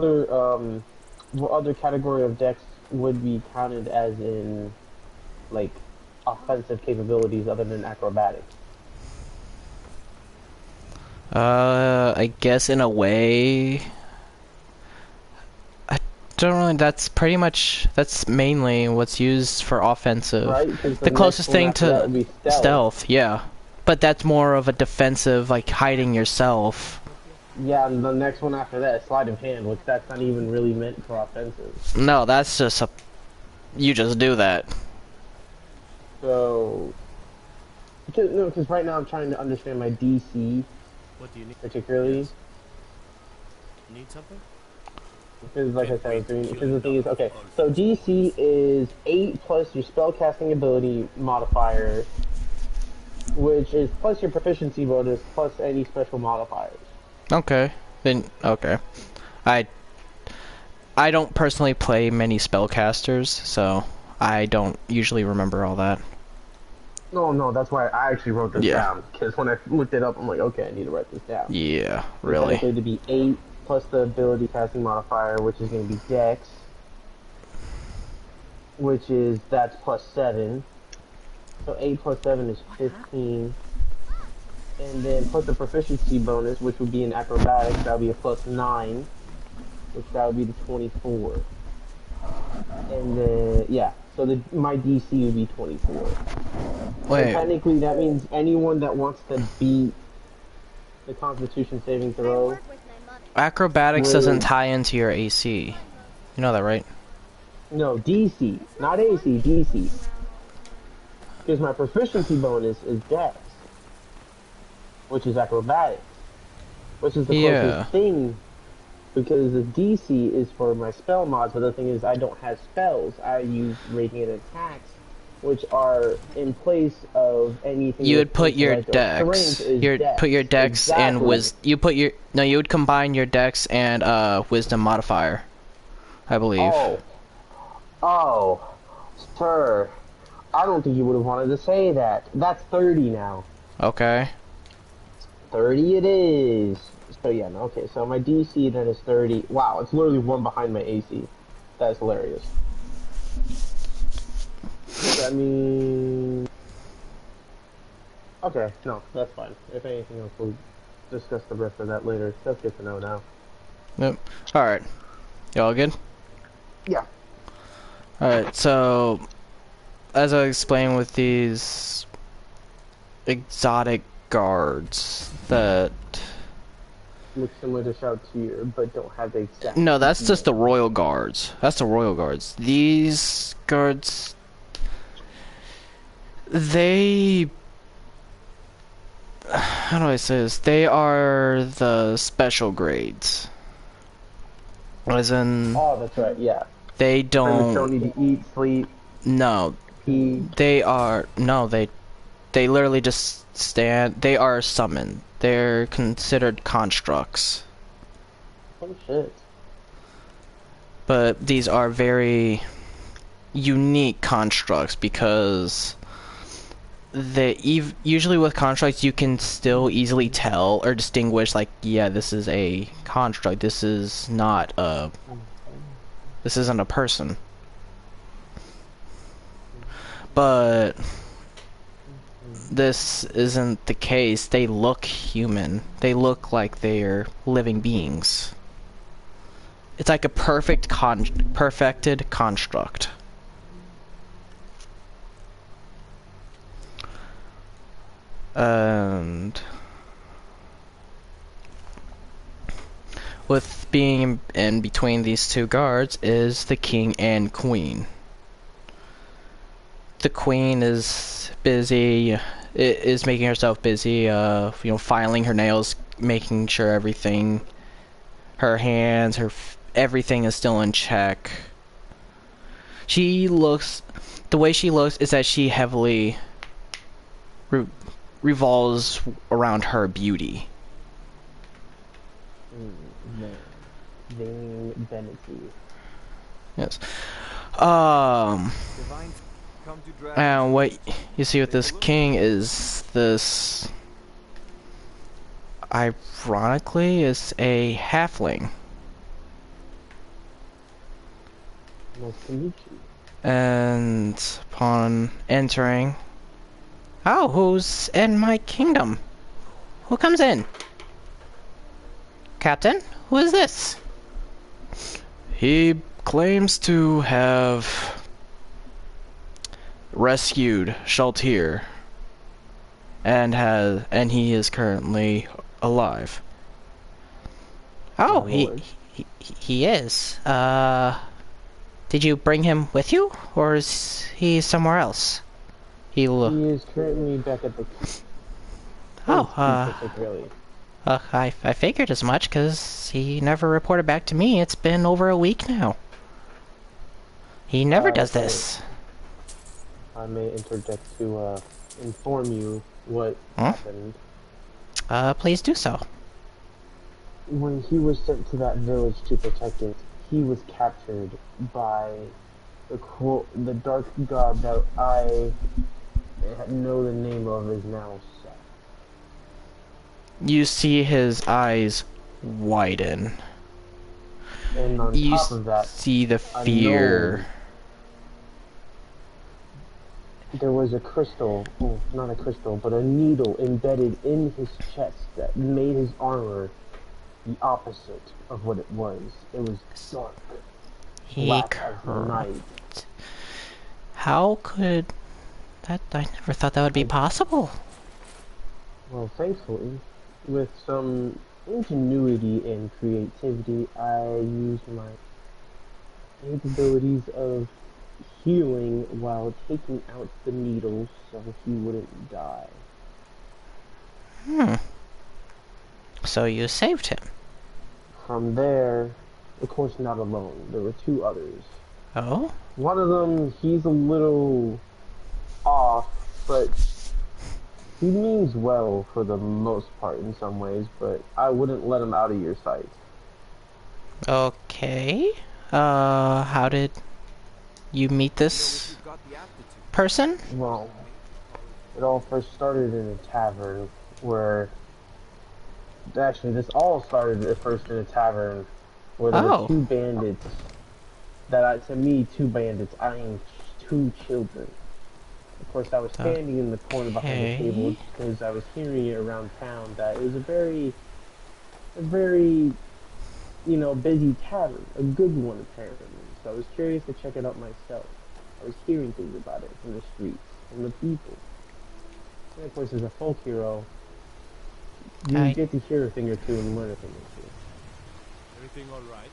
other category of dex would be counted as in, like, offensive capabilities other than acrobatics? I guess in a way, I don't really, that's mainly what's used for offensive. Right? The closest thing to stealth, yeah. But that's more of a defensive, like hiding yourself. Yeah, and the next one after that is sleight of hand, which that's not even really meant for offensive. No, that's just you just do that. So, because right now I'm trying to understand my DC. What do you need? Particularly. Need something? Because like I said, I was doing, because the thing is, okay, so DC is 8 plus your spellcasting ability modifier, which is plus your proficiency bonus plus any special modifiers. Okay. Then okay. I I don't personally play many spellcasters, so I don't usually remember all that. No, that's why I actually wrote this Yeah. down. Because when I looked it up, I'm like, okay, I need to write this down. Yeah, It's really. likely to be 8 plus the ability casting modifier, which is going to be Dex, which is, that's plus 7. So 8 plus 7 is 15. And then plus the proficiency bonus, which would be in acrobatics, that would be a plus 9, which that would be the 24. And then, yeah, so my DC would be 24. So Wait, technically, that means anyone that wants to beat the Constitution saving I throw. work with my mother. acrobatics Really? doesn't tie into your AC. You know that, right? No, DC, not AC, DC. Because my proficiency bonus is Dex, which is acrobatics, which is the Yeah. closest thing. Because the DC is for my spell mods, but the thing is, I don't have spells. I use radiant attacks, which are in place of anything. You would with put your intellect or strength dex. is Your Dex. put your dex and Exactly. you put your no. You would combine your dex and wisdom modifier, I believe. Oh, sir. I don't think you would have wanted to say that. That's 30 now. Okay. 30 it is. So yeah, no, okay, so my DC then is 30. Wow, it's literally one behind my AC. That's hilarious. That means... Okay, no, that's fine. If anything else, we'll discuss the rest of that later. That's good to know now. Yep. All right. Y'all good? Yeah. All right. So, as I explained with these exotic guards that Look similar to Shoutier, but don't have the exact... no, that's just the royal guards. That's the royal guards. These guards, they, how do I say this? They are the special grades. As in, Oh, that's right, yeah. they Pretty much don't don't. need to eat, sleep, No, pee. they are no. They literally just stand. They are summoned. They're considered constructs. Oh, shit. But these are very unique constructs because usually with constructs you can still easily tell or distinguish, like, yeah, this is a construct. This is not a. This isn't a person. But this isn't the case. They look human. They look like they're living beings. It's like a perfected construct. And with being in between these two guards is the king and queen. The queen is busy, is making herself busy, filing her nails, making sure everything, her hands, everything is still in check. The way she looks is that she heavily revolves around her beauty. Vain vanity. Yes. Divine, come to drag. And what you see with this king is this, ironically, is a halfling. Nice to meet you. And upon entering, oh, who's in my kingdom? Who comes in? Captain, who is this? He claims to have rescued Shoutier and he is currently alive. Oh, he is. Did you bring him with you, or is he somewhere else? He He is currently back at the... Oh, Really. I figured as much, because he never reported back to me. It's been over a week now. He never does this. I may interject to inform you what happened. Please do so. When he was sent to that village to protect it, he was captured by the dark god that I know the name of is now Seth. You see his eyes widen. And on You top of that, see the fear. There was a crystal, oh, not a crystal, but a needle embedded in his chest that made his armor the opposite of what it was. It was dark, black as the night. How could that? I never thought that would be possible. Well, thankfully, with some ingenuity and creativity, I used my capabilities of healing while taking out the needle so he wouldn't die. So you saved him. From there, of course not alone, there were two others. Oh? One of them, he's a little off, but he means well for the most part in some ways, but I wouldn't let him out of your sight. Okay. How did you meet this person? Well, it all first started in a tavern where... Actually, this all started at first in a tavern where there were two bandits to me, two bandits eyeing two children. Of course, I was standing in the corner behind the table because I was hearing it around town that it was a very, you know, busy tavern, a good one apparently. So I was curious to check it out myself. I was hearing things about it from the streets, from the people. And of course, as a folk hero, you get to hear a thing or two and learn a thing or two. Everything all right?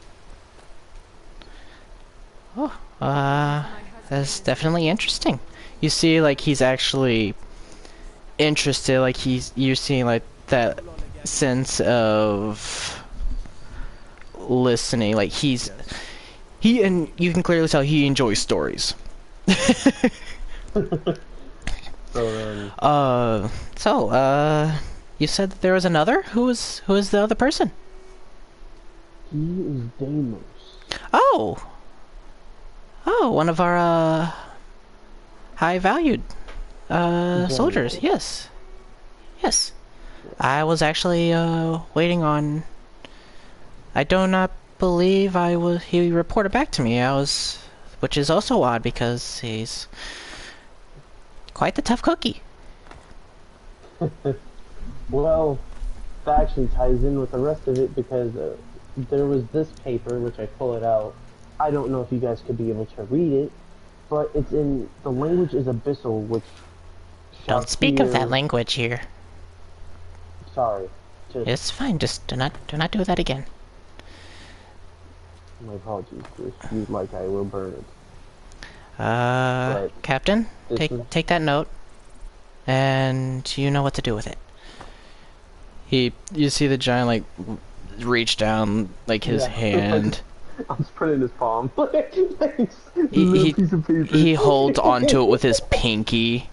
Oh, that's definitely interesting. You see, like, he's actually interested, like, you're seeing, like, that sense of listening, like, and you can clearly tell he enjoys stories. You said that there was another? Who is the other person? He is Deimos. Oh, one of our high valued soldiers. Yes. I was actually waiting on. I do not believe he reported back to me. Which is also odd because he's quite the tough cookie. Well, that actually ties in with the rest of it because there was this paper, which I pull it out. I don't know if you guys could be able to read it, but it's in, the language is Abyssal, which... Don't speak of that language here. Sorry. It's fine, just do not do that again. My apologies, if you'd like, I will burn it. Captain, take that note, and you know what to do with it. You see the giant, like, reach down, like, his hand. I'm just putting it in his palm. Thanks. He holds onto it with his pinky.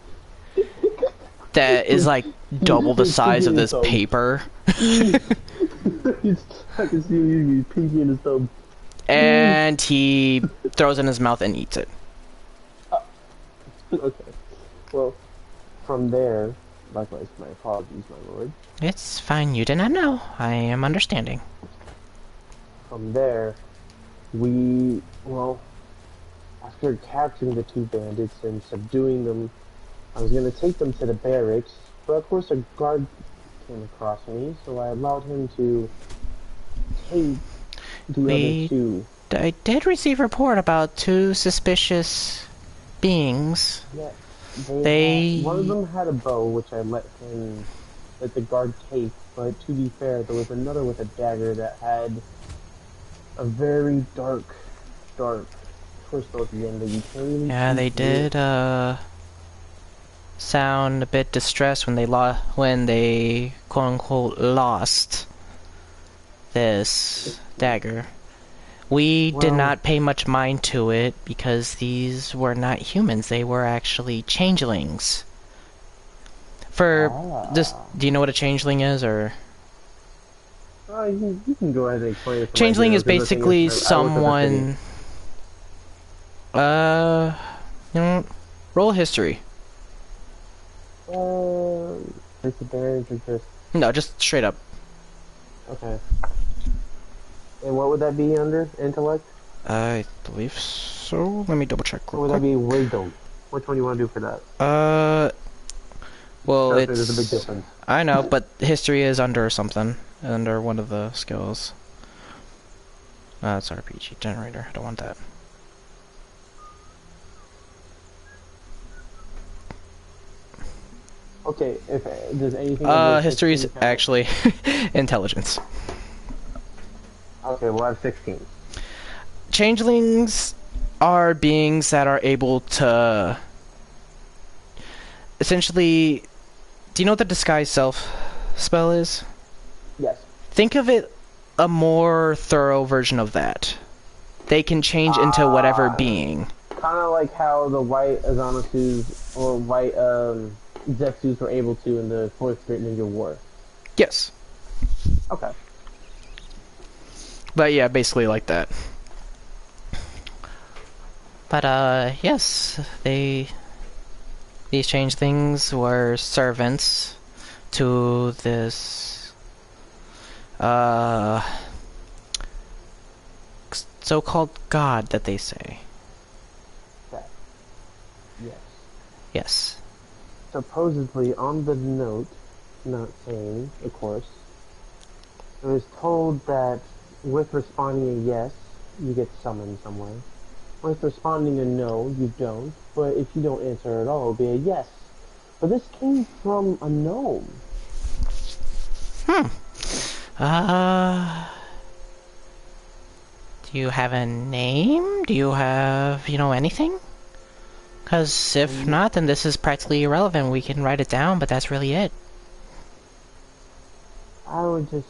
That is, like, double the size of this paper. I can see him using his pinky in his thumb. And he throws it in his mouth and eats it. Okay. Well, from there, likewise, my apologies, my lord. It's fine, you did not know. I am understanding. From there, after capturing the two bandits and subduing them, I was going to take them to the barracks, but of course a guard came across me, so I allowed him to take the other two. I did receive a report about two suspicious beings. Yeah, one of them had a bow, which I let the guard take, but to be fair, there was another with a dagger that had a very dark crystal at the end that you can't even see. Yeah, they did sound a bit distressed when they quote-unquote lost this dagger, we did Well- not pay much mind to it because these were not humans. They were actually changelings. For this, do you know what a changeling is, or? You can go ahead and explain it. For Changeling my is video, 'cause the thing basically is, I looked at the someone. You know, roll history. city. Disadvantage or just No, just straight up. okay. And what would that be under intellect? I believe so. Let me double check Or real would that quick. be wisdom? Which one do you want to do for that? Well, Trust me, it's. there's a big difference. I know, but history is under something, under one of the skills. It's RPG generator. I don't want that. Okay, if does anything. under History is 16 count? actually intelligence. Okay, well I have 16. Changelings are beings that are able to essentially. Do you know what the disguise self spell is? Yes. Think of it a more thorough version of that. They can change into whatever being. Kind of like how the white Azanasus or white Zetsus were able to in the Fourth Great Ninja War. Yes. Okay. But yeah, basically like that. But yes, these changelings were servants to this so-called god that they say. Yes. Yes. Supposedly on the note, not saying, of course, it was told that with responding a yes, you get summoned somewhere. With responding a no, you don't. But if you don't answer at all, it'll be a yes. But this came from a gnome. Do you have a name? Do you have, anything? Because if not, then this is practically irrelevant. We can write it down, but that's really it. I would just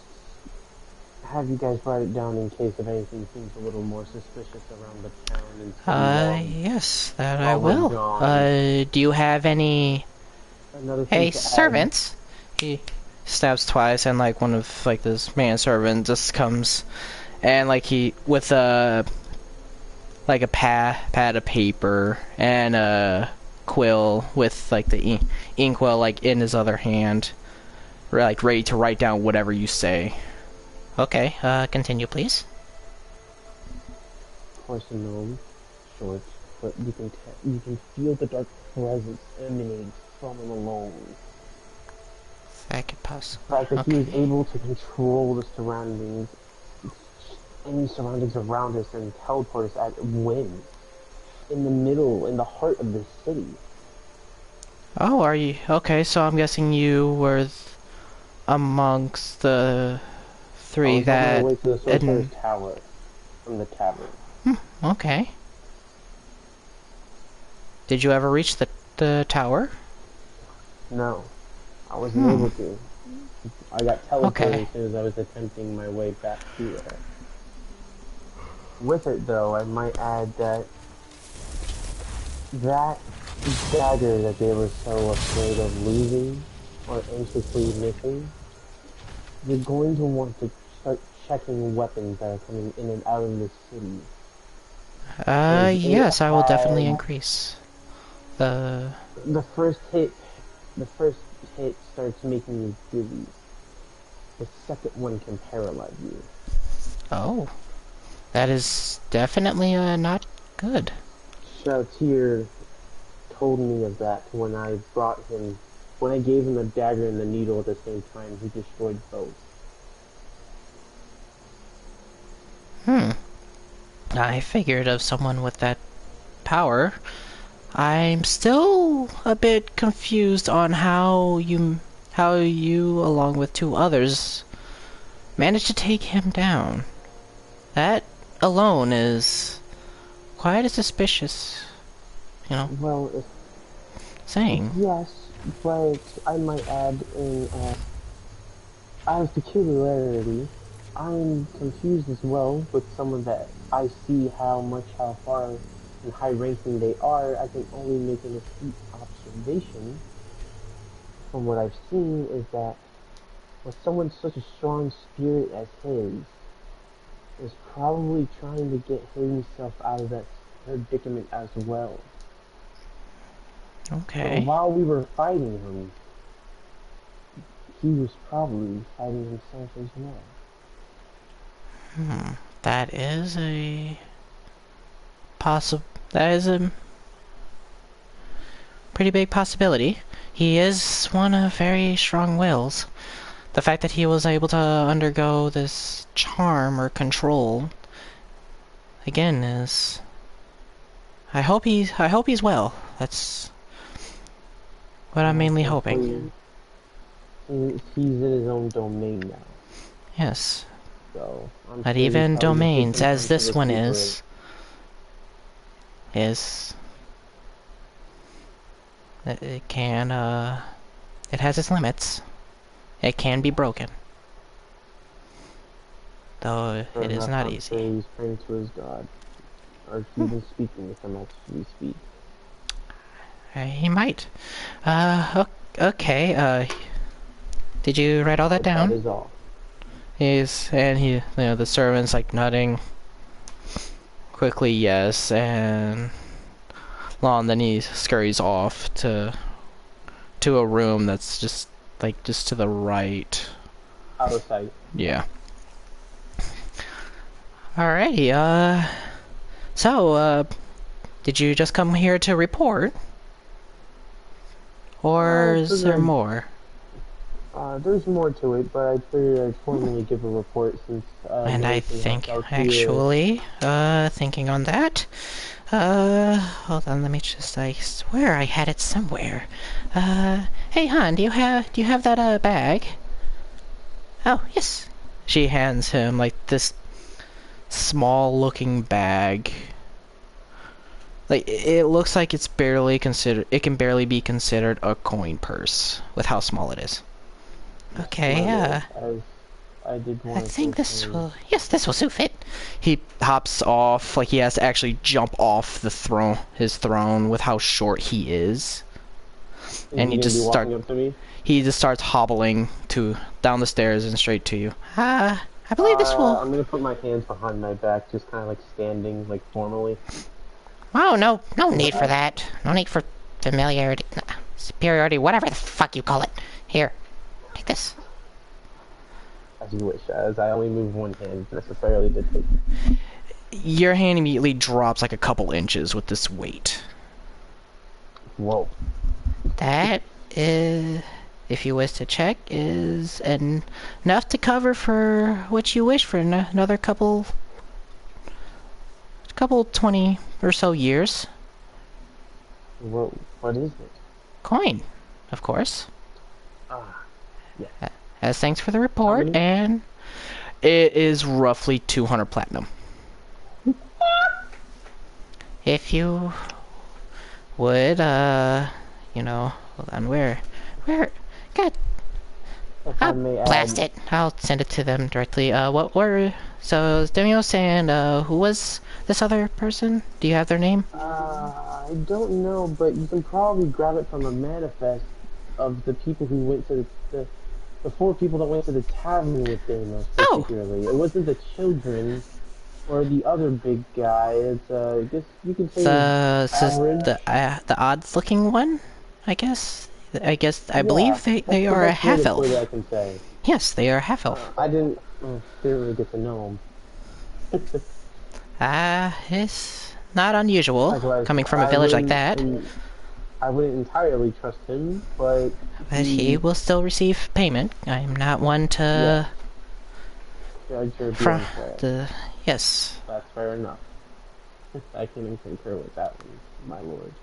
have you guys write it down in case if anything seems a little more suspicious around the town and city. Yes, that I while we're will. gone. Do you have any, Another thing hey, to add- servants? He stabs twice, and one of this manservant just comes, and he with a pad of paper and a quill with the inkwell in his other hand, ready to write down whatever you say. Okay, continue, please. Of course, a gnome, short, but you can feel the dark presence emanating from him alone. That could possibly. The fact that he was able to control the surroundings, any surroundings around us, and teleport us at whim, in the heart of the city. Oh, are you okay? So I'm guessing you were amongst the three I was on that. my way to the Sorcerer's Tower from the tavern. Okay. Did you ever reach the tower? No, I wasn't able to. I got teleported Okay. as soon as I was attempting my way back to there. With it, though, I might add that dagger that they were so afraid of losing or anxiously missing, you're going to want to start checking weapons that are coming in and out of the city. Yes, I will definitely had- increase the. The first hit starts making you dizzy. The second one can paralyze you. Oh, that is definitely not good. Shoutier told me of that when I gave him the dagger and the needle at the same time. He destroyed both. I figured of someone with that power. I'm still a bit confused on how you, along with two others, managed to take him down. That alone is quite a suspicious, Well, saying. yes, but I might add in As to Killer, I'm confused as well with someone that I see how far and high ranking they are. I can only make an astute observation from what I've seen is that with someone such a strong spirit as his, is probably trying to get himself out of that predicament as well. Okay. So while we were fighting him, he was probably fighting himself as well. That is a that is a pretty big possibility. He is one of very strong wills. The fact that he was able to undergo this charm or control, again, is... I hope he's well. That's what I'm mainly hoping. He's in his own domain now. Yes. So, But sure even he's probably domains, taking as time this to one recuperate. is... It can, it has its limits. It can be broken. Though Fair it is enough, not I'm easy. sure he's praying to his God. Or he's been speaking with him as we speak. He might. Okay, did you write all that But down? that is all. The servant's like nodding quickly, yes, and then he scurries off to a room that's just to the right. Out of sight. Yeah. Alrighty, so, did you just come here to report? Or is there more? There's more to it, but I figured I'd formally give a report since, And I everything think, helped out here. actually, thinking on that, hold on, let me just, I swear I had it somewhere. Hey, hon, do you have that, bag? Oh, yes. She hands him, like, this small-looking bag. Like, it looks like it can barely be considered a coin purse, with how small it is. Okay, As I did want I to think say this something. will... Yes, this will suit fit. He hops off, like he has to actually jump off his throne with how short he is. And Is he gonna be just walking up to me? He just starts hobbling down the stairs and straight to you. I believe this will... I'm gonna put my hands behind my back, just kind of like standing, like formally. Oh, no need for that. No need for familiarity, superiority, whatever the fuck you call it. Here, take this. As you wish, as I only move one hand necessarily to take. Your hand immediately drops like a couple inches with this weight. Whoa. That is, if you wish to check, is enough to cover for what you wish for another couple 20 or so years. Whoa, what is it? Coin, of course. Yeah. As thanks for the report, How many? And it is roughly 200 platinum. If you would, hold on, where, God, If I I'll may blast add, it. I'll send it to them directly. So Demios and, who was this other person? Do you have their name? I don't know, but you can probably grab it from a manifest of the people who went to the 4 people that went to the tavern with Deimos, Oh. particularly. It wasn't the children or the other big guy. It's, I guess you can say average. The odd-looking one, I guess. I believe they That's are the a best way to half-elf. put it, I can say. Yes, they are a half-elf. I didn't really get to know him. It's not unusual Likewise, coming from a I village like wouldn't- that. I wouldn't entirely trust him, but But he will still receive payment. I'm not one to... judge or be From unfair. Yes. That's fair enough. I can concur with that one, my lord.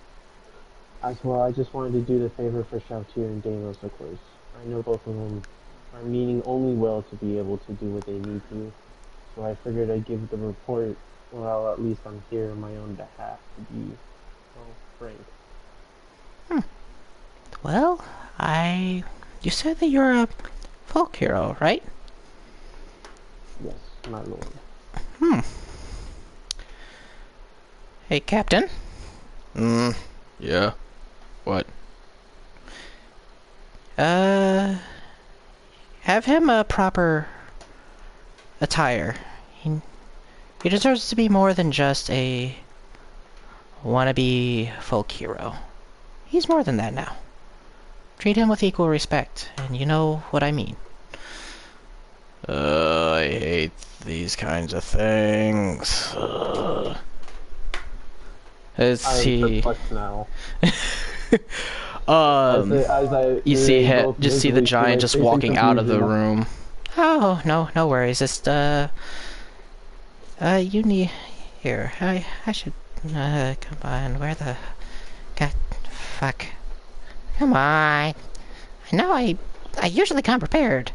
As well, I just wanted to do the favor for Shoutier and Deimos, of course. I know both of them are meaning only well to be able to do what they need to, so I figured I'd give the report, well, at least I'm here on my own behalf, to be, well, frank. Well, you said that you're a folk hero, right? Yes, my lord. Hey, Captain. Yeah. What? Have him a proper attire. He deserves to be more than just a wannabe folk hero. He's more than that now. Treat him with equal respect, and you know what I mean. I hate these kinds of things. Let's I'm see. perplexed now. You see him, just see the giant just walking out of the room. Oh, no worries. Just, you need... Here, I should, come on, where the... God, fuck. Come on. I know I usually come prepared.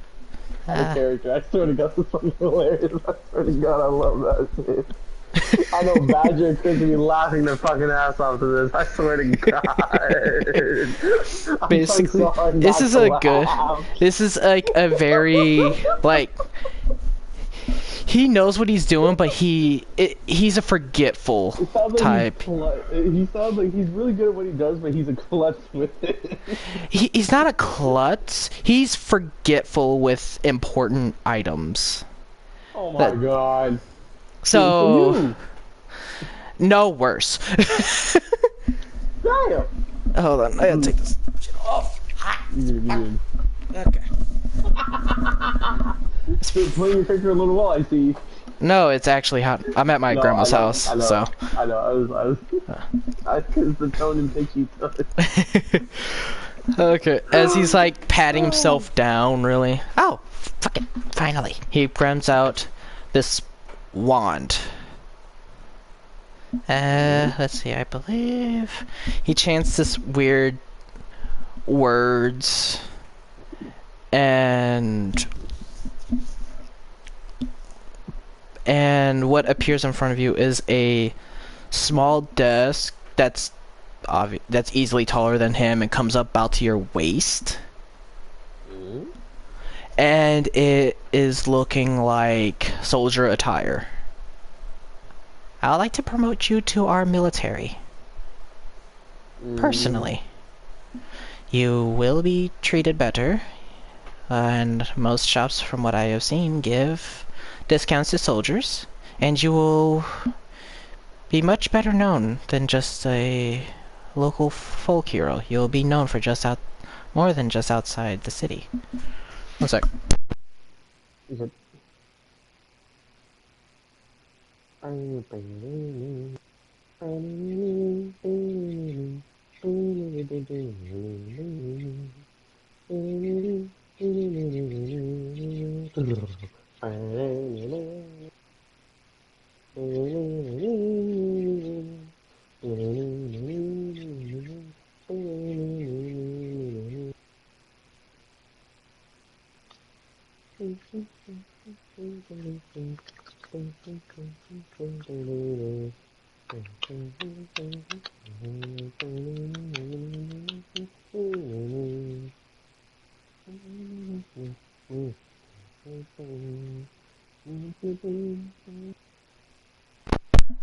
The character, I swear to God, this is fucking hilarious. I swear to God, I love that shit. I know Badger and Chris will be laughing their fucking ass off to this. I swear to God. Basically, this is this is like a very, like, he knows what he's doing, but he's a forgetful type. He sounds like he's really good at what he does, but he's a klutz with it. He's not a klutz. He's forgetful with important items. Oh my God. So, no worse. Damn. Hold on, I gotta take this shit off. Okay. Playing your picture a little while, I see. No, it's actually hot. I'm at my grandma's house, so. I know. Because the tone and pitch you took. Okay, as he's like patting himself down, really. Oh, fuck it, finally. He grabs out this wand. Let's see, I believe... He chants this weird words, and what appears in front of you is a small desk that's easily taller than him and comes up about to your waist. And it is looking like soldier attire. I'd like to promote you to our military. Personally. You will be treated better. And most shops, from what I have seen, give discounts to soldiers. And you will be much better known than just a local folk hero. You'll be known for more than just outside the city. One sec.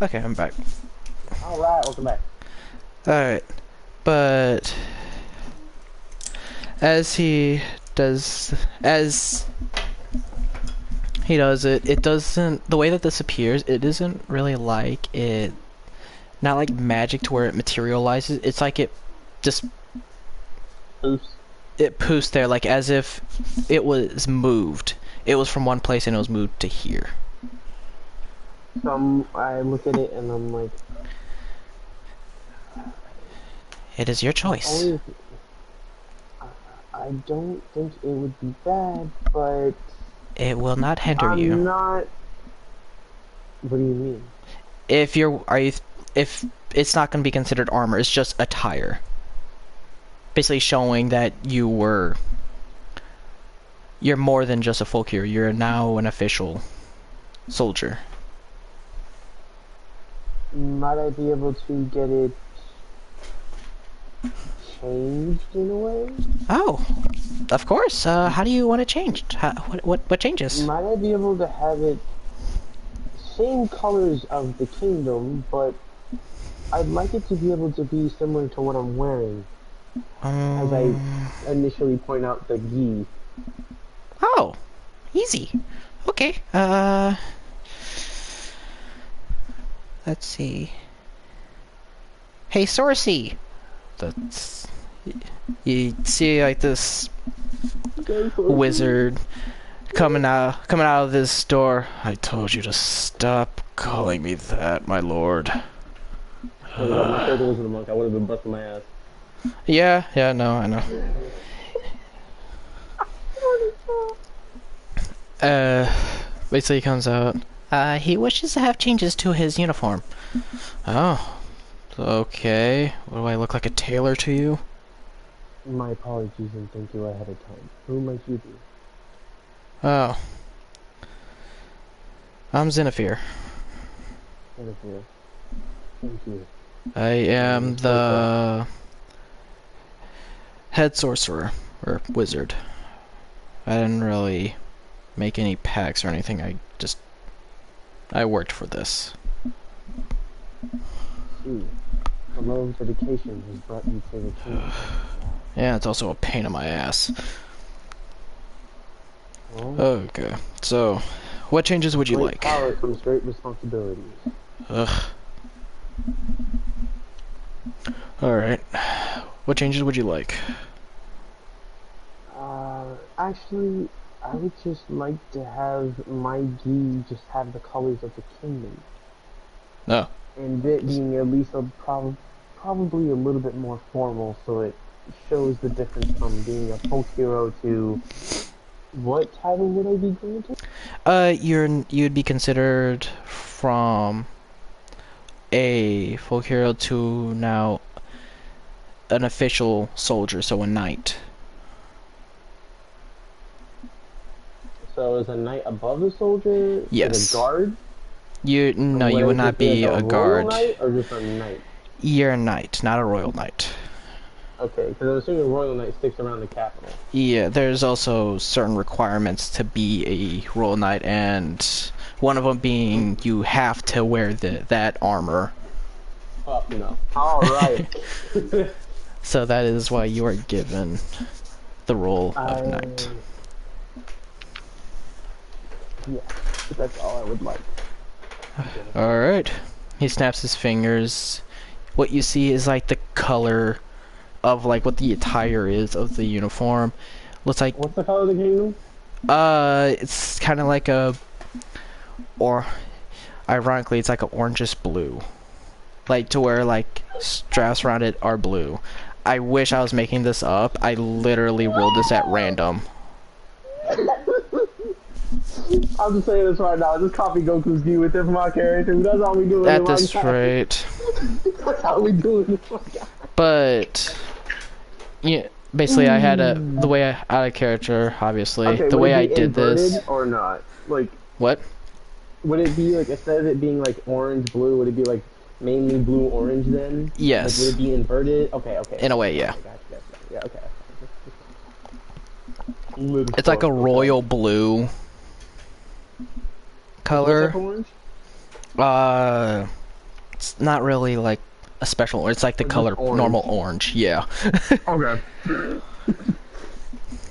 Okay, I'm back. Alright, welcome back. Alright, but as he does it, it doesn't, the way that this appears, it isn't really like it, not like magic to where it materializes, it's like it just Poofs. It poofs there, like as if it was moved. It was from one place and it was moved to here. I look at it and I'm like... It is your choice. I don't think it would be bad, but... It will not hinder you. I'm not... What do you mean? If it's not going to be considered armor, it's just attire. Basically showing that you're more than just a folk hero. You're now an official soldier. Might I be able to get it changed in a way? Oh, Of course. How do you want it changed? What changes? Might I be able to have it same colors of the kingdom, but I'd like it to be able to be similar to what I'm wearing. As I initially point out the gi. Oh, easy. Okay. Let's see. Hey, Sorcy. That's you see like this wizard coming out of this door. I told you to stop calling me that, my lord. My character wasn't a monk. I would have been busting my ass. Yeah, no, I know. Basically he comes out. He wishes to have changes to his uniform. Oh. Okay. What do I look like, a tailor to you? My apologies and thank you ahead of time. Who might you be? Oh. I'm Xenophir. Xenophir. Thank you. I am the head sorcerer, or wizard. I didn't really make any packs or anything, I worked for this. Ooh. The love of dedication has brought you to the kingdom. Yeah, it's also a pain in my ass. Well, Okay, so, what changes would you great like? power comes great responsibilities. Ugh. Alright. What changes would you like? Actually, I would just like to have my gi just have the colors of the kingdom. No. And it being at least probably a little bit more formal, so it shows the difference from being a folk hero to... What title would I be granted? You'd be considered from a folk hero to now an official soldier, so a knight. So is a knight above the soldier? Yes. Is a guard? No, you would not be like a guard. Royal knight or just a knight? You're a knight, not a royal knight. Okay, because I'm assuming a royal knight sticks around the capital. Yeah, there's also certain requirements to be a royal knight, and one of them being you have to wear that armor. Fuck no. Alright. So that is why you are given the role of knight. Yeah, that's all I would like. Alright. He snaps his fingers. What you see is like the color of like what the attire is of the uniform. Looks like... What's the color of the kingdom? It's kind of like ironically, it's like an orangish blue. Like to where like straps around it are blue. I wish I was making this up. I literally rolled this at random. I'm just saying this right now. Just copy Goku's gi with it for my character. That's how we do it. At this rate. That's how we do it. But yeah, basically I had the way I out of character, obviously. Okay, the way I did this or not? Like what? Would it be like, instead of it being like orange blue, would it be like mainly blue orange then? Yes. Like, would it be inverted? Okay. In a way, yeah. Gotcha. Yeah, okay. It's like a royal blue color. It's not really like a special. It's like the color normal orange. Yeah. Okay. You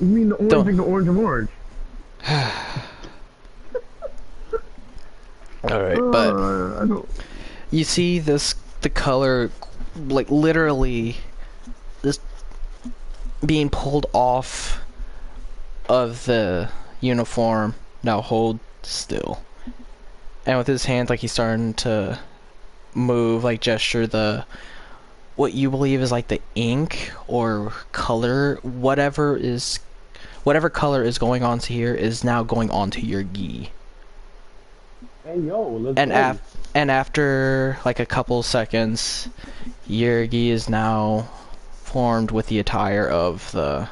mean the orange like the orange of orange? Alright, but you see the color, like literally, this being pulled off of the uniform. Now hold still. And with his hands, like he's starting to move, like gesture what you believe is like the ink or color, whatever color is going on to here is now going on to your gi. Hey yo, let's go. And after like a couple seconds, your gi is now formed with the attire of the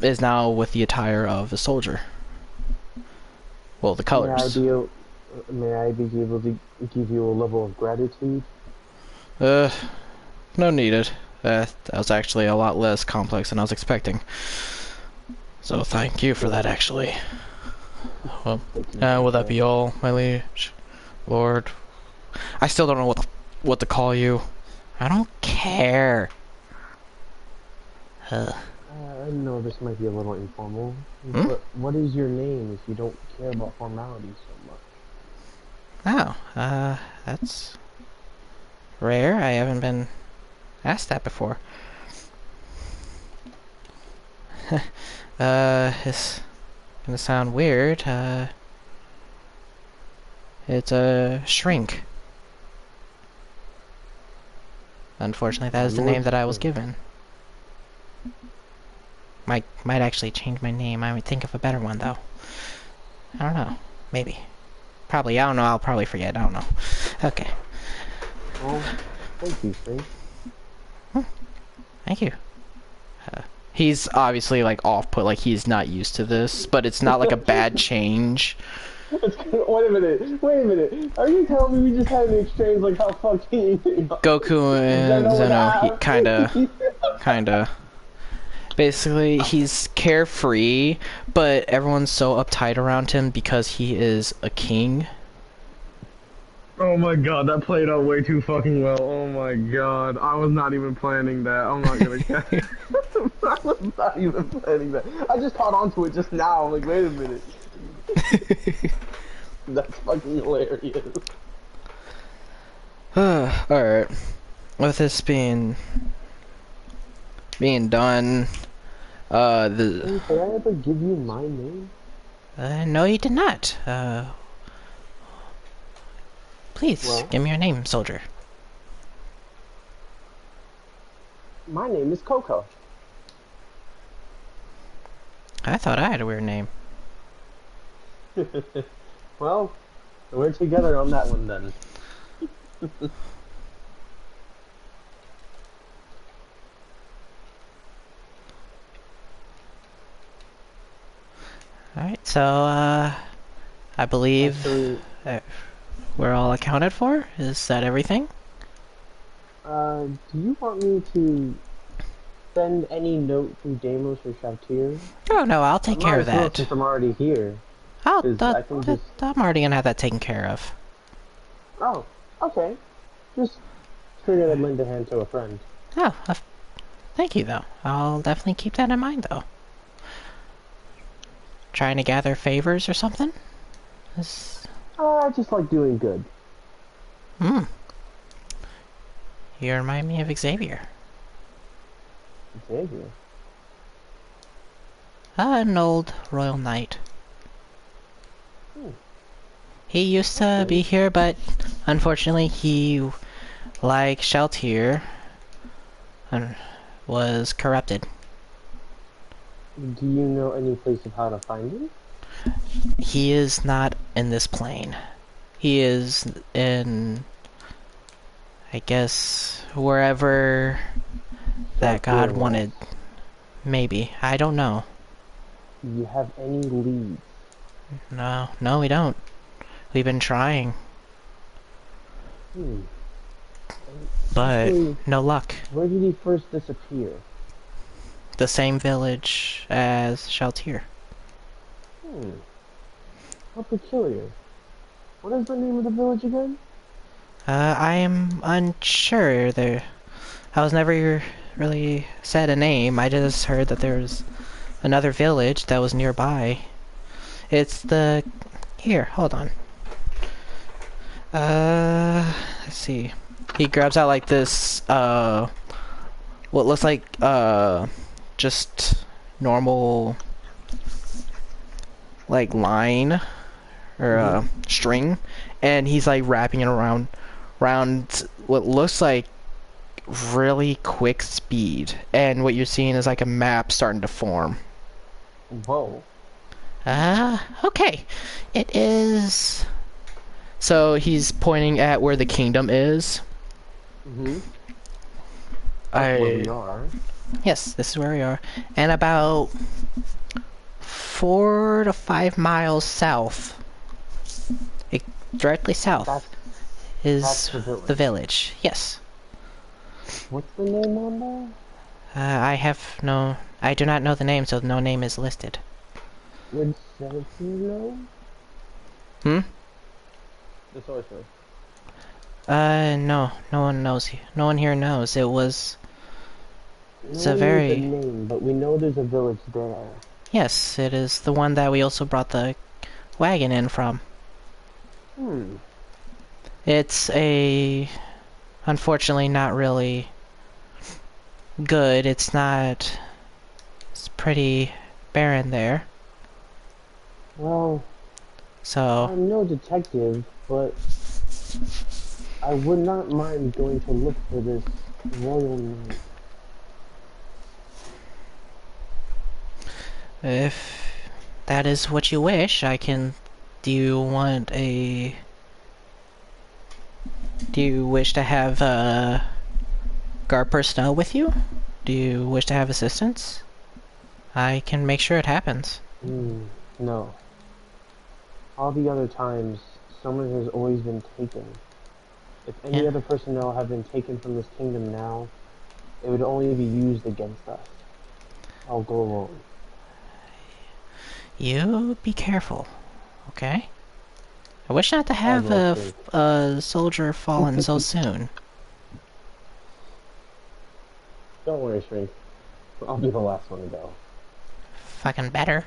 is now with the attire of the soldier. Well, the colors. May I be able to give you a level of gratitude? No needed. That was actually a lot less complex than I was expecting. So thank you for that, actually. Well, will that be all, my liege? Lord? I still don't know what to call you. I don't care. I know this might be a little informal, but what is your name if you don't care about formalities so much? Oh, that's rare. I haven't been asked that before. It's gonna sound weird. It's a shrink. Unfortunately, that is the name that I was given. Might actually change my name. I would think of a better one, though. I don't know. Maybe. Probably. I don't know. I'll probably forget. I don't know. Okay. Well, thank you, Faith. Thank you. He's obviously like off-put, like he's not used to this, but it's not like a bad change. Wait a minute. Are you telling me we just had an exchange like how fucking Goku and Zeno, kinda. Basically, he's carefree, but everyone's so uptight around him because he is a king. Oh my god, that played out way too fucking well. Oh my god, I was not even planning that. I'm not gonna catch. I was not even planning that. I just caught onto it just now. I'm like, wait a minute. That's fucking hilarious. Alright. With this being done, Did I ever give you my name? No, you did not. Please, give me your name, soldier. My name is Coco. I thought I had a weird name. Well, we're together on that one then. Alright, so, I believe we're all accounted for. Is that everything? Do you want me to send any note through Deimos or Shaftir? Oh, no, I'll take care of that. Since I'm already here. I'm 'Cause I can just... already gonna have that taken care of. Oh, okay. Just figured I'd lend a hand to a friend. Oh, thank you, though. I'll definitely keep that in mind, though. Trying to gather favors or something? I just like doing good. You remind me of Xavier. Xavier? An old royal knight. He used to be here, but unfortunately he, like Sheltier, was corrupted. Do you know any place of how to find him? He is not in this plane. He is in, I guess, wherever that God wanted. Maybe. I don't know. Do you have any leads? No, we don't. We've been trying. But no luck. Where did he first disappear? The same village as Sheltier. How peculiar. What is the name of the village again? I am unsure. I was never really said a name. I just heard that there was another village that was nearby. It's the... Here, hold on. Let's see. He grabs out like this, what looks like, just normal, like, line, or, string, and he's, like, wrapping it around what looks like really quick speed, and what you're seeing is, like, a map starting to form. Whoa. Okay. It is... So he's pointing at where the kingdom is. That's where we are. Yes, this is where we are. And about 4 to 5 miles south, directly south, is that's the the village. Yes. What's the name on there? I do not know the name, so no name is listed. Would 17 know? Hmm? The sorcerer. No. No one knows. No one here knows. It's No a one knows very... the name, but we know there's a village there. Yes, it is the one that we also brought the wagon in from. Hmm. It's unfortunately not really good. It's pretty barren there. Well, So, I'm no detective, but I would not mind going to look for this royal knight. if that is what you wish, I can... Do you wish to have, guard personnel with you? Do you wish to have assistance? I can make sure it happens. No. All the other times, someone has always been taken. If any Yeah. other personnel have been taken from this kingdom now, it would only be used against us. I'll go alone. You be careful, okay? I wish not to have will, a soldier fallen so soon. Don't worry, Shrink. I'll be the last one to go. Fucking better.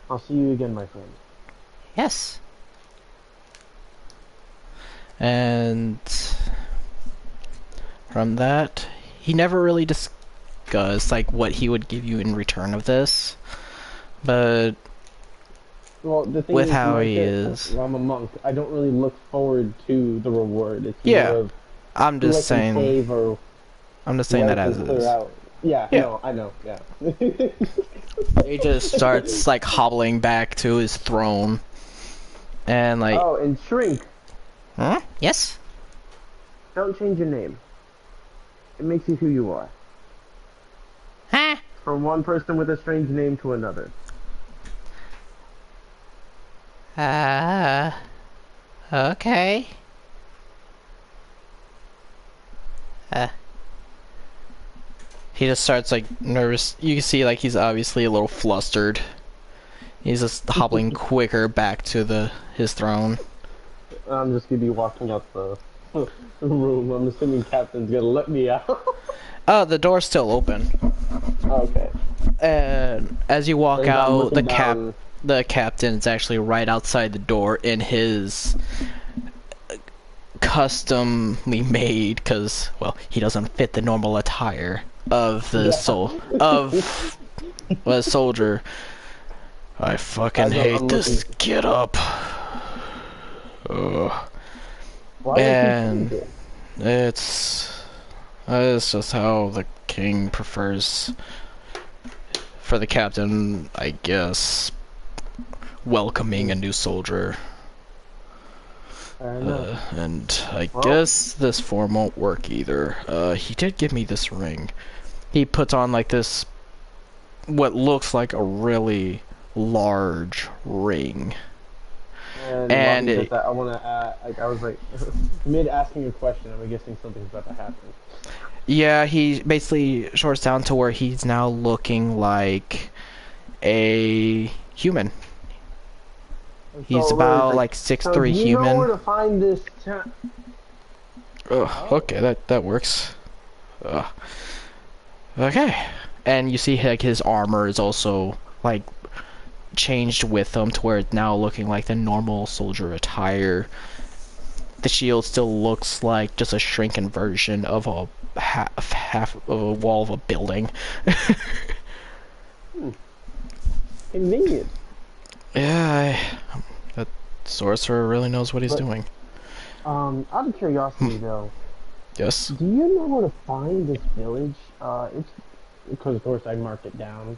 I'll see you again, my friend. Yes. And from that, he never really discussed like what he would give you in return of this, but Well, the thing with is, how like he this, is, I'm a monk. I don't really look forward to the reward. It's Yeah, more of I'm who I just can saying. save or I'm just who saying I that can as clear is. out. Yeah, Yeah. no, I know, yeah. He just starts like hobbling back to his throne, and like, Oh, and Shrink, huh? Yes. don't change your name. It makes you who you are. Huh? From one person with a strange name to another. Okay. He just starts like nervous. You can see like he's obviously a little flustered. He's just hobbling quicker back to his throne. I'm just gonna be walking out the room. I'm assuming Captain's gonna let me out. The door's still open. Okay. And as you walk And I'm out, looking down. the captain's actually right outside the door in his customly made, because well, he doesn't fit the normal attire of the of a soldier. I fucking hate this. Get up. Ugh. Why do you keep And doing this? it's just how the king prefers for the captain, I guess, welcoming a new soldier. Fair enough. And I guess this form won't work either. He did give me this ring. He puts on like this, what looks like a really large ring. And while I want to I was like, mid asking a question, I'm guessing something's about to happen. Yeah, he basically shorts down to where he's now looking like a human. He's So, about like 6'3" do you know where human. to find this? Okay, that works. Okay, and you see like his armor is also like changed with him to where it's now looking like the normal soldier attire. The shield still looks like just a shrunken version of a half of a wall of a building. Convenient. Yeah, that sorcerer really knows what he's doing. Out of curiosity though, Yes. do you know where to find this village? It's because of course I marked it down.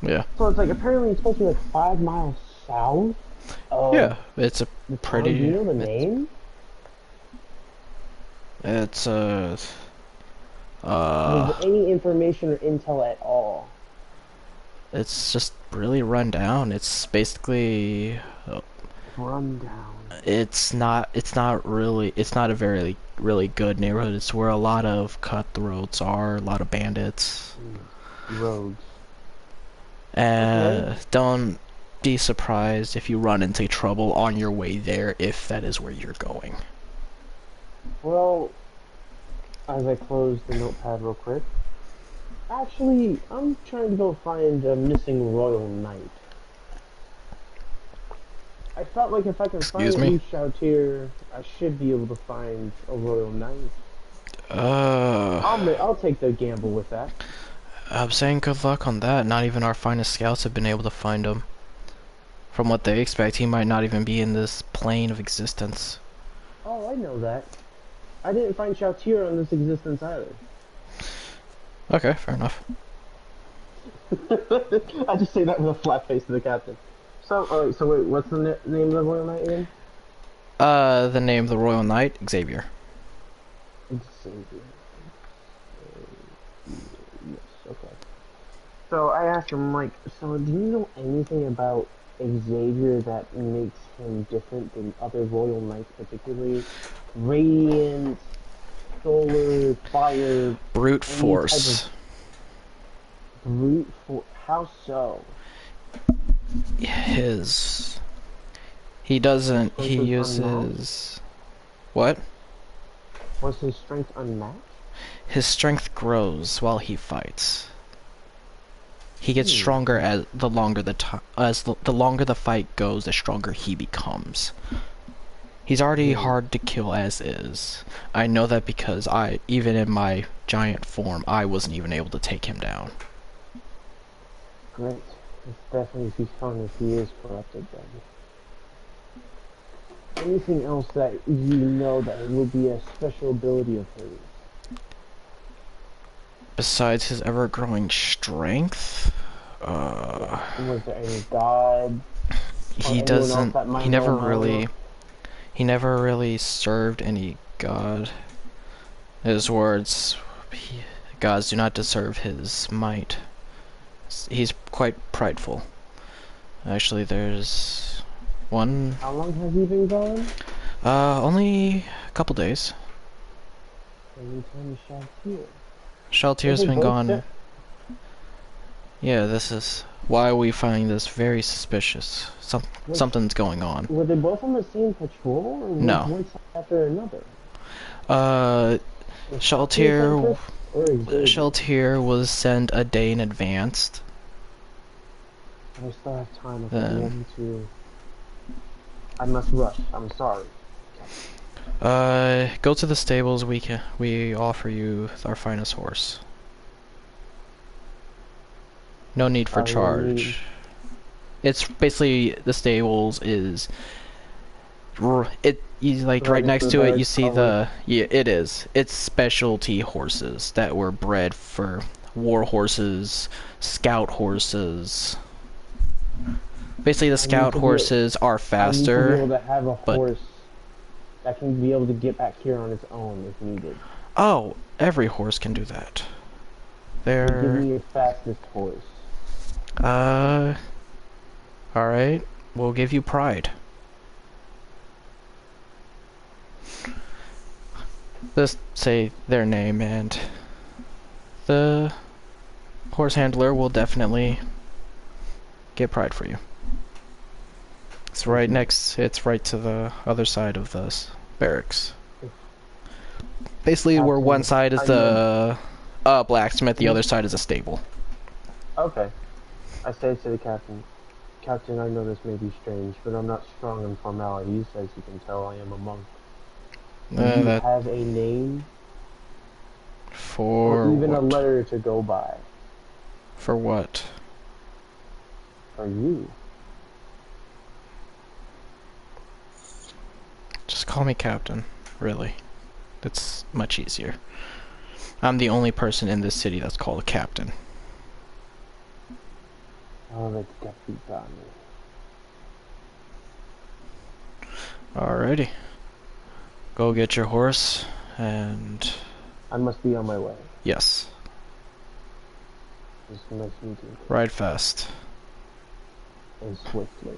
Yeah. So it's like apparently it's supposed to be like 5 miles south. Yeah, it's a The town. pretty. Do you know the name? It's Is there any information or intel at all? It's just really run down. It's basically rundown. It's not really, it's not a very really good neighborhood. It's where a lot of cutthroats are, a lot of bandits. Roads. Don't be surprised if you run into trouble on your way there, if that is where you're going. Well, as I close the notepad real quick, actually, I'm trying to go find a missing royal knight. I felt like if I can find Excuse me? you, Shoutier, I should be able to find a royal knight. I'll take the gamble with that. I'm saying good luck on that. Not even our finest scouts have been able to find him. From what they expect, he might not even be in this plane of existence. Oh, I know that. I didn't find Shoutier on this existence either. Okay, fair enough. I just say that with a flat face to the captain. So, alright, so wait, what's the name of the royal knight again? The name of the Royal Knight, Xavier. Xavier. Yes, okay. So I asked him, like, so do you know anything about Xavier that makes him different than other royal knights, particularly radiant, solar, fire, Brute force. Brute force. How so? He doesn't. He Was uses. What? Was his strength unmatched? His strength grows while he fights. He gets stronger as the longer the longer the fight goes, the stronger he becomes. He's already hard to kill as is. I know that because even in my giant form, I wasn't even able to take him down. Great. It's definitely if he's fun if he is corrupted then. Anything else that you know that would be a special ability of his? Besides his ever-growing strength, Was there any god? he never really served any god. His words, gods do not deserve his might. He's quite prideful. Actually, there's one. How long has he been gone? Only a couple days. Can you tell me Shoutier? Shoutier's been gone. Yeah, this is why we find this very suspicious. Something's going on. Were they both on the same patrol, or No. one after another? Shoutier was sent a day in advance. I still have time if I want to. I must rush. I'm sorry. Go to the stables. We offer you our finest horse. No need for charge. It's basically the stables is right next to it. You see it is. It's specialty horses that were bred for war horses, scout horses. Basically, the scout horses are faster. I need to be able to have a horse that can be able to get back here on its own if needed. Oh, every horse can do that. Give me your fastest horse. Alright. We'll give you Pride. Just say their name and the horse handler will definitely get Pride for you. It's right to the other side of this barracks. Basically, where one side is the blacksmith, the other side is a stable. Okay. I say to the captain, Captain, I know this may be strange, but I'm not strong in formalities. As you can tell, I am a monk. Do you have a name? For or even what? a letter to go by? For what? For you. Just call me Captain, really. It's much easier. I'm the only person in this city that's called a captain. Oh, let's get you done. Alrighty. Go get your horse, and... I must be on my way. Yes. It's a nice meeting. Ride fast. And swiftly.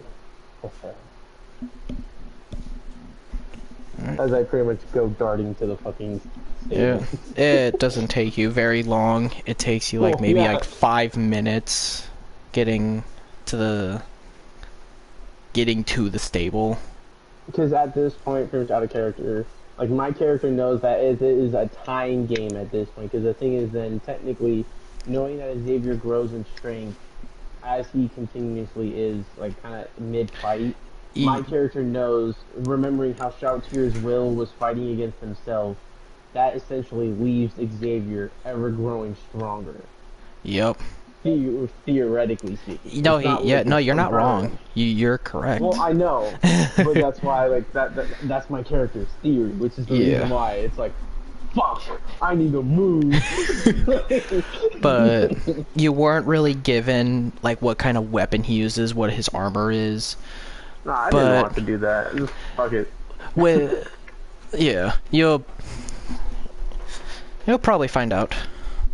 As I pretty much go darting to the fucking Yeah, stable. it doesn't take you very long. It takes you like Well, maybe yeah. like 5 minutes getting to the stable. Because at this point, pretty much out of character, like my character knows that it is a time game at this point. Because the thing is, then technically, knowing that Xavier grows in strength as he continuously is, like kind of mid fight, my E character knows, remembering how Shoutier's Will was fighting against himself, that essentially leaves Xavier ever growing stronger. Yep. Theoretically speaking, No, it's not yeah, like no, it's you're not wrong. confirmed. You're correct. Well, I know, but that's why, like, that's my character's theory, which is the Yeah. reason why it's like, fuck, I need to move. But you weren't really given like what kind of weapon he uses, what his armor is. Nah, I didn't But- want to do that. Just fuck it. With yeah, you'll probably find out.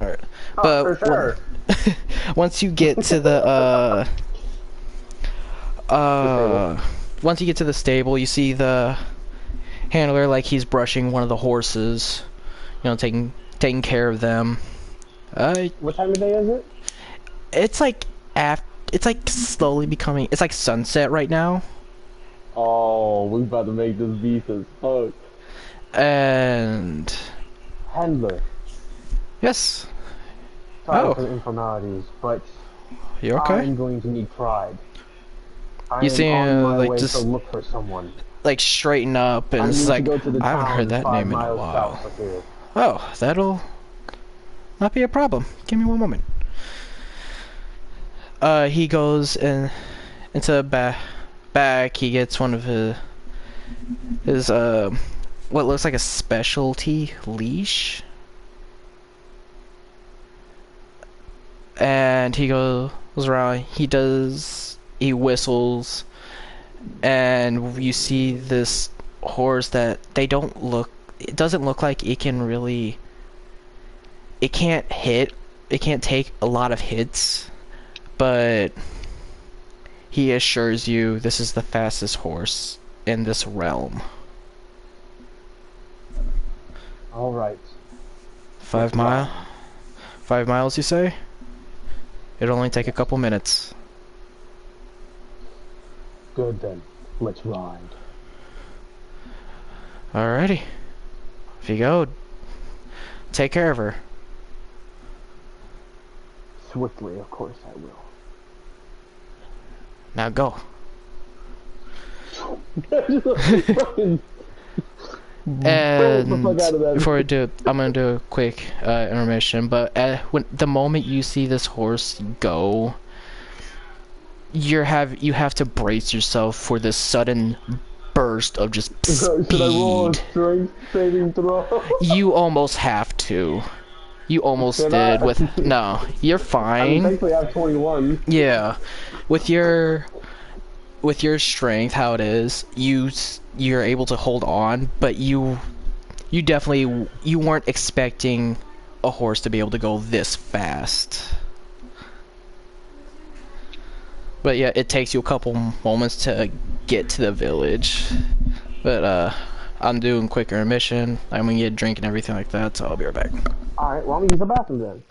Alright. Oh, for sure. Once you get to the once you get to the stable, you see the handler like he's brushing one of the horses, you know, taking care of them. What time of day is it? It's like it's like slowly becoming, it's like sunset right now. Oh, we about to make this beef as fuck. And Handler. yes, Sorry Oh. for the informalities, but you're okay. I'm going to need pride. I You am see, on my like, way just- to look for someone. Like straighten up, and I it's need like to go to the I haven't town heard that 5 name in a miles while. south of here. Oh, that'll not be a problem. Give me one moment. He goes into the back. He gets one of his what looks like a specialty leash, and he goes around. He whistles, and you see this horse that it doesn't look like it can really, it can't take a lot of hits, but he assures you this is the fastest horse in this realm. Alright. 5 miles, you say? It'll only take a couple minutes. Good then. Let's ride. Alrighty. If you go, take care of her. Swiftly, of course I will. Now go. Fucking And the fuck out of that. before I do it, I'm gonna do a quick intermission. But when the moment you see this horse go, you have to brace yourself for this sudden burst of just Should I roll a speed. strength saving throw? You almost have to. You almost Can did I? with no. You're I mean, fine. thankfully I have 21. Yeah, with your strength, how it is, you're able to hold on, but you definitely weren't expecting a horse to be able to go this fast. But yeah, it takes you a couple moments to get to the village. But I'm doing quick intermission. I'm gonna get a drink and everything like that, so I'll be right back. Alright, well, I'm gonna use the bathroom then.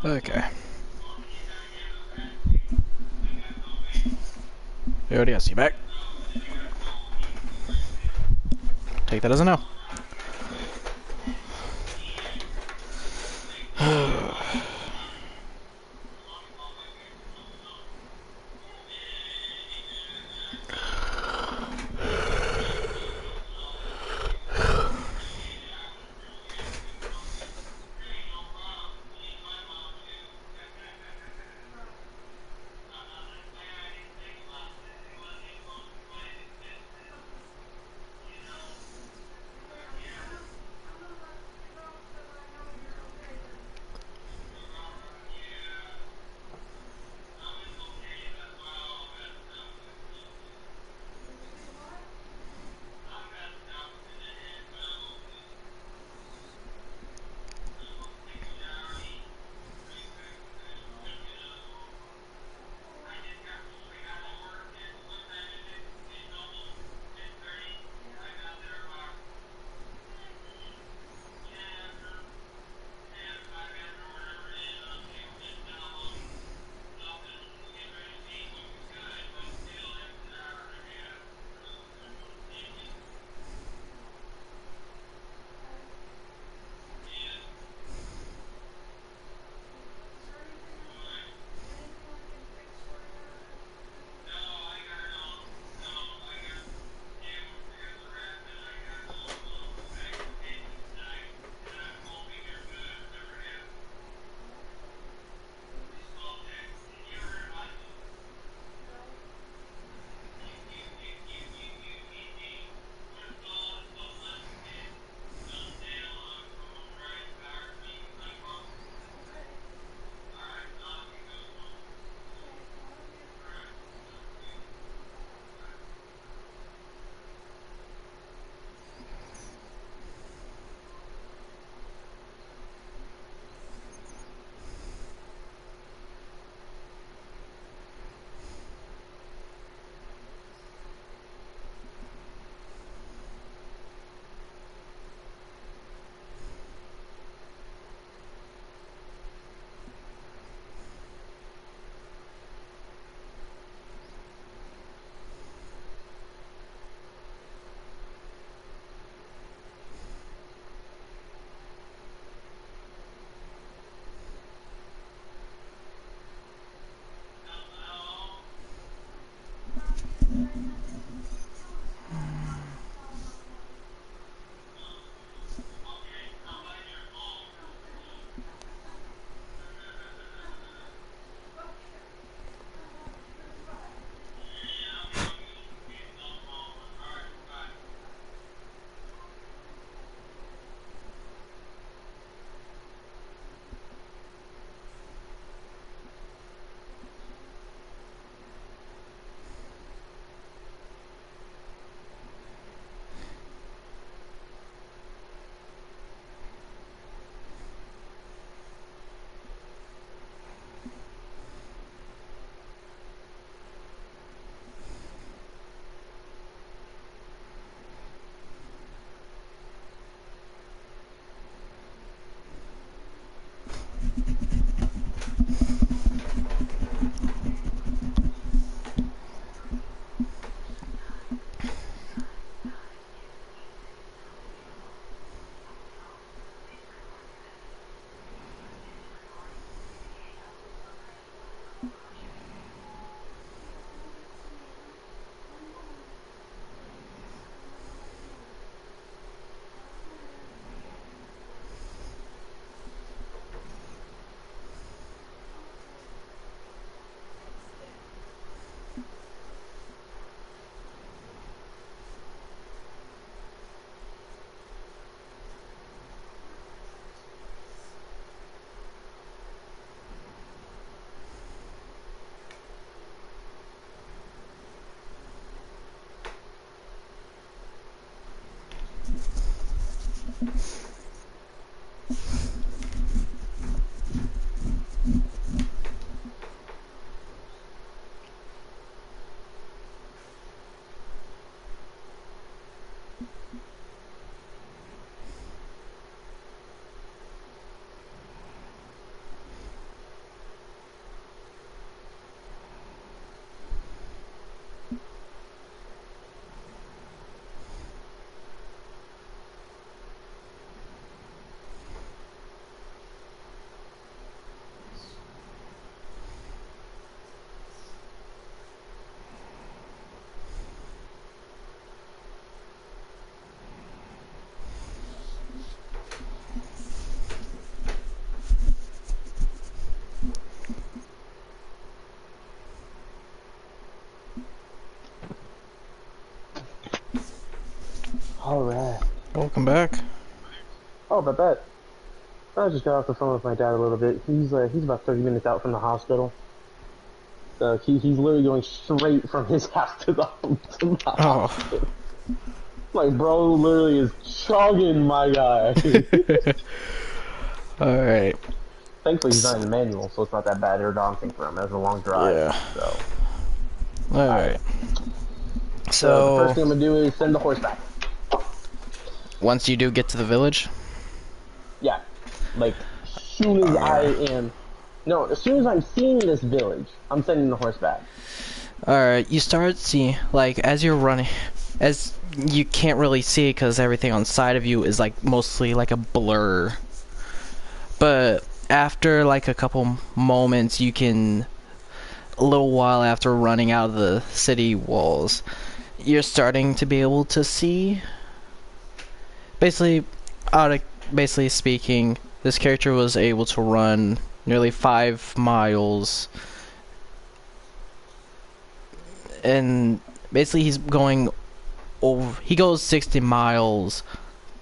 Okay. Hey, ODS, you back? Take that as a no. Alright. Welcome back. Oh, about that. I just got off the phone with my dad a little bit. He's about 30 minutes out from the hospital. He's literally going straight from his house to the hospital. Like, bro literally is chugging, my guy. Alright. Thankfully, he's not in the manual, so it's not that bad or daunting for him. That's a long drive. Yeah. So. Alright. The So, first thing I'm gonna do is send the horse back. once you do get to the village? Yeah. Like, as soon as as soon as I'm seeing this village, I'm sending the horse back. Alright, you start seeing, like, as you're running, as you can't really see it because everything on the side of you is, like, mostly like a blur. But after, like, a couple moments, you can, a little while after running out of the city walls, you're starting to be able to see. Basically speaking, this character was able to run nearly 5 miles, and basically he goes 60 miles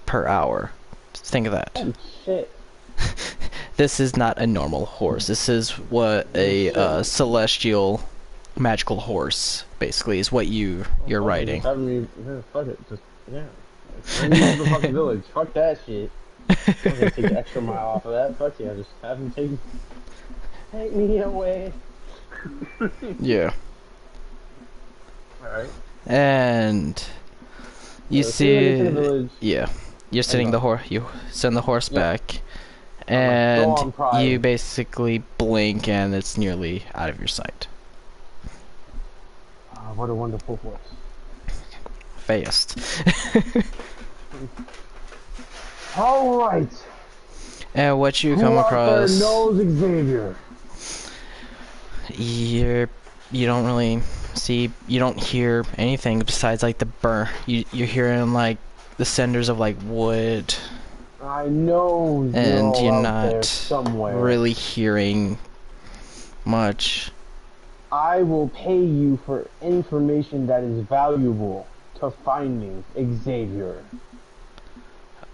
per hour. Think of that. Holy shit. This is not a normal horse. This is what a celestial magical horse basically is what you're riding. Fuck it, just yeah. Bring me to the fucking village. Fuck that shit. I'm gonna take the extra mile off of that. Fuck yeah, just have him take me away. Yeah. Alright. And you So as soon as I get to the see, village, yeah, you're sitting you send the horse Yeah. back, I'm and like, go on, Pride. you basically blink and it's nearly out of your sight. what a wonderful horse. Fast. Alright. And what you Who come out there across, knows Xavier? you don't really see, you don't hear anything besides like the burn. You're hearing like the cinders of like wood, I know and you're you're out there not somewhere. really hearing much. I will pay you for information that is valuable to find me, Xavier.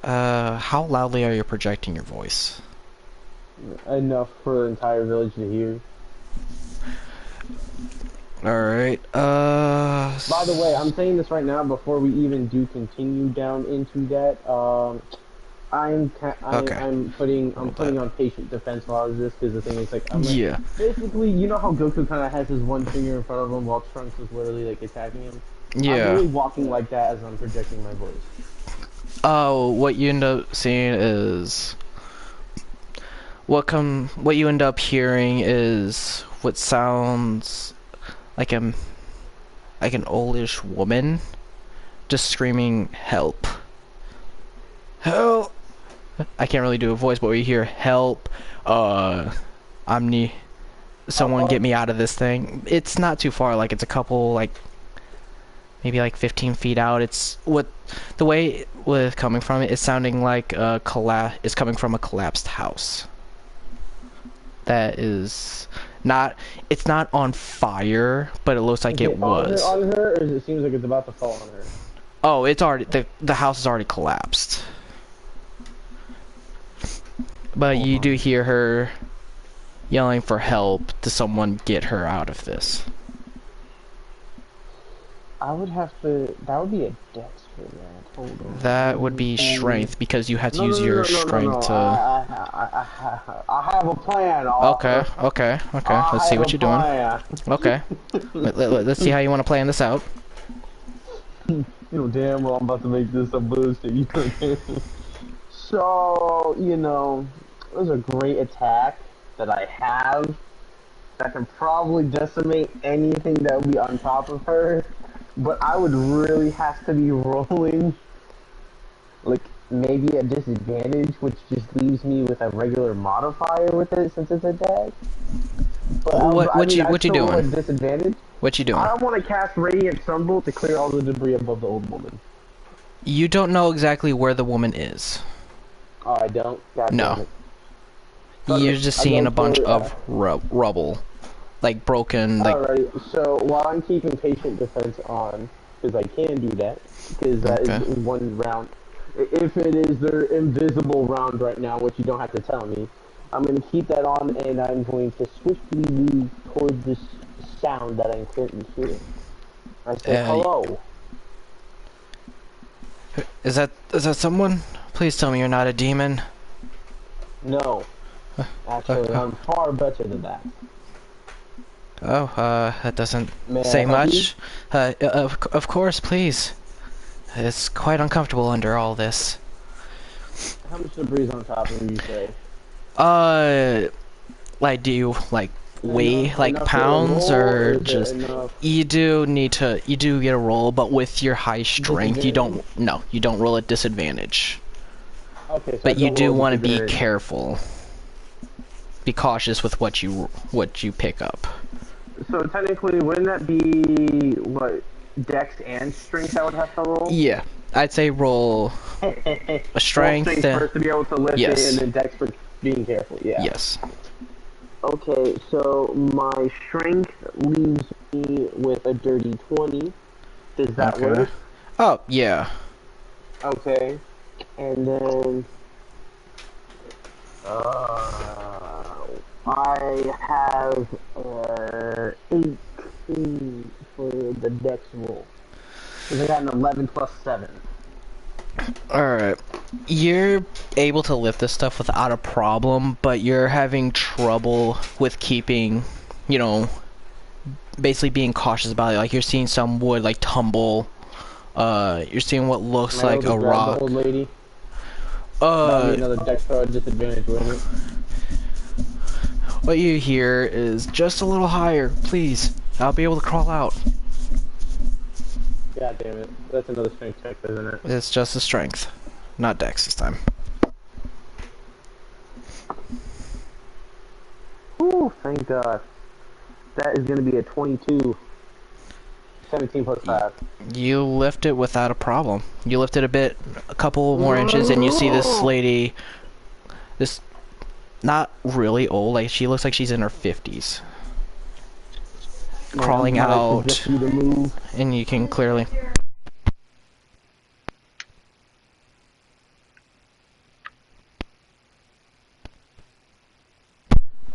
How loudly are you projecting your voice? Enough for the entire village to hear. Alright, By the way, I'm saying this right now before we even do continue down into that. I'm putting on patient defense while I was this because the thing is like yeah. basically, you know how Goku kind of has his one finger in front of him while Trunks is literally like attacking him. Yeah. I'm really walking like that as I'm projecting my voice. Oh, what you end up seeing is what you end up hearing is what sounds like an oldish woman just screaming help. Help. I can't really do a voice, but we hear help. Someone get me out of this thing. It's not too far, like it's a couple, like maybe like 15 feet out. It's the way with coming from it is sounding like it's coming from a collapsed house. That is not, it's not on fire, but it looks like it was. On her, or it seems like it's about to fall on her? Oh, it's already, the house is already collapsed. But you do hear her yelling for help to someone get her out of this. I would have to. That would be a dex for that. Hold on. That would be strength because you have to use your strength to. I have a plan. Okay. Let's see what you're doing. Okay. Let's see how you want to plan this out. You know damn well I'm about to make this some bullshit. So, there's a great attack that I have that can probably decimate anything that would be on top of her, but I would really have to be rolling like maybe a disadvantage, which just leaves me with a regular modifier with it since it's a dex. What you doing? Disadvantage. What you doing? I want to cast Radiant Sunbolt to clear all the debris above the old woman. You don't know exactly where the woman is. Oh, I don't? God No. You're just seeing a bunch of rubble. Like broken, like... Alright, so while I'm keeping patient defense on, because I can do that, because that Okay. is one round. If it is their invisible round right now, which you don't have to tell me, I'm going to keep that on, and I'm going to swiftly move towards this sound that I'm currently hearing. I say, Uh, hello. is that someone? Please tell me you're not a demon. No. Actually, I'm far better than that. Oh, that doesn't May I say help much. Of course, please. It's quite uncomfortable under all this. How much debris on top of you, you say? Like, do you, like, weigh, Enough- like, enough for a pounds, roll, or is it just... enough You do get a roll, but with your high strength, you don't roll at disadvantage. Okay, so I But you don't do roll want to be disadvantage. careful. Be cautious with what you pick up. So technically, wouldn't that be what Dex and Strength I would have to roll? Yeah, I'd say roll A strength, first to be able to lift yes. it, and then Dex for being careful. Yeah. yes. Okay, so my Strength leaves me with a dirty 20. Does that Okay. work? Oh yeah. Okay, and then I have 18 for the Dex roll. Because I got an 11 plus 7. Alright. You're able to lift this stuff without a problem, but you're having trouble with keeping, you know, basically being cautious about it. Like, you're seeing some wood, like, tumble. You're seeing what looks Am I like able a to grab rock. the old lady? That'll be another Dex throw disadvantage, wouldn't it? What you hear is just a little higher, please. I'll be able to crawl out. God damn it. That's another strength check, isn't it? It's just a strength, not dex this time. Whew, thank God. That is going to be a 22. 17 plus 5. You lift it without a problem. You lift it a couple more inches, and you see this lady, this not really old, like she looks like she's in her 50s, crawling out, Just you to move. and you can clearly.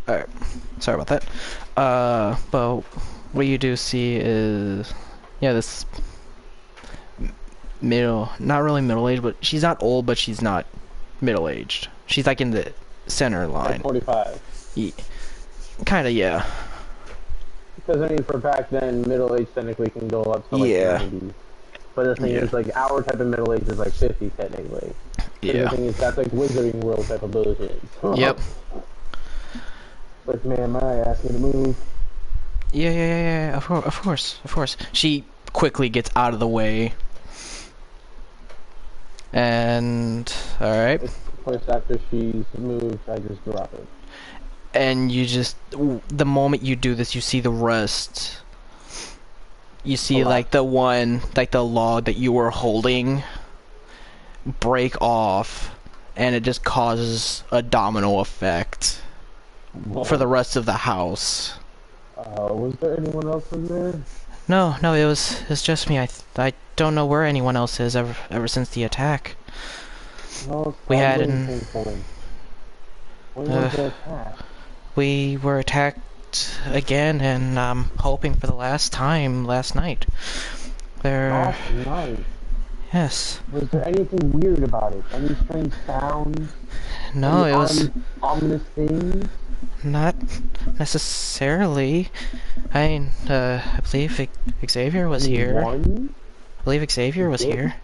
Alright, sorry about that. But what you do see is, yeah, this not really middle-aged, but she's not old, but she's not middle-aged. She's like in the center line. Like 45. Kinda, yeah. Because, I mean, for back then, middle age technically can go up to like Yeah. 90. But the thing Yeah. is, like, our type of middle age is like 50 technically. And Yeah. the thing is, that's like Wizarding World type of bullshit. Yep. Like, man, my ass me to move. Yeah, of course. She quickly gets out of the way. And, alright. Of course, after she's moved, I just drop it. And you just, the moment you do this, you see the rust. You see, like, the log that you were holding break off, and it just causes a domino effect for the rest of the house. Was there anyone else in there? No, it's just me. I don't know where anyone else is ever since the attack. No, We had when Uh, was the attack? We were attacked again, and I'm hoping for the last time last night. Last night. Yes. Was there anything weird about it? Any strange sounds? No, Any it was ominous things? not necessarily. I mean, I believe Xavier was here. One? I believe Xavier was did? here.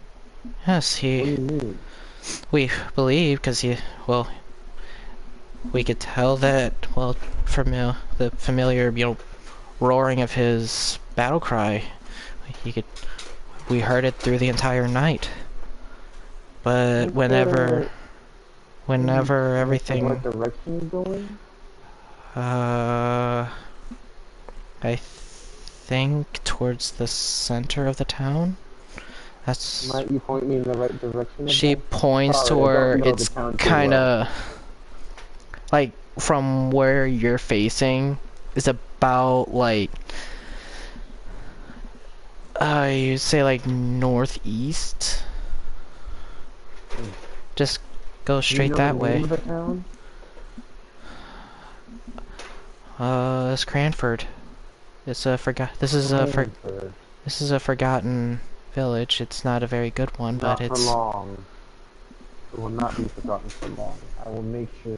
Yes, What do you mean? we believe, because we could tell that, well, from the familiar, roaring of his battle cry. We heard it through the entire night. But whenever everything, What direction is going? I think towards the center of the town. That's. Might you point me in the right direction? She points to Sorry, I where don't know it's the town too kind well. of like from where you're facing is about like You say like northeast? Just go straight that the way. name of the town? It's Cranford. It's a This is a Cranford. This is a forgotten village. It's not a very good one, but Not for it's. long. It will not be forgotten for long. I will make sure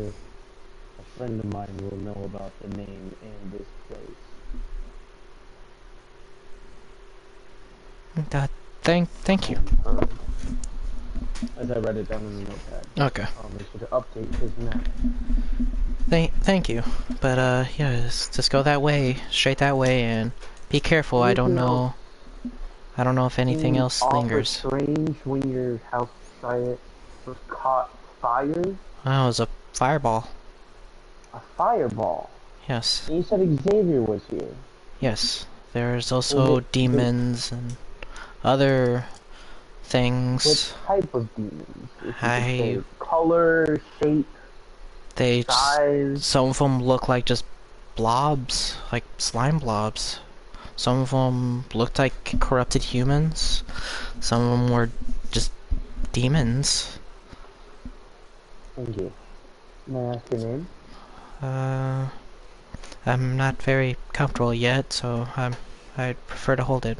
a friend of mine will know about the name and this place. Thank you. Cranford. As I write it down in the notepad. Okay. I'll make sure to update his map. Thank you. But yeah, just go that way, straight that way, and be careful. I don't know if anything else lingers. Strange when your house was caught fire. Oh, it was a fireball. A fireball. Yes. And you said Xavier was here. Yes. There's also demons and other things. What type of demons? If you could I- say color, shape, They size. Some of them look like just blobs, like slime blobs. Some of them looked like corrupted humans. Some of them were just demons. Thank you. May I ask your name? I'm not very comfortable yet, so I'd prefer to hold it.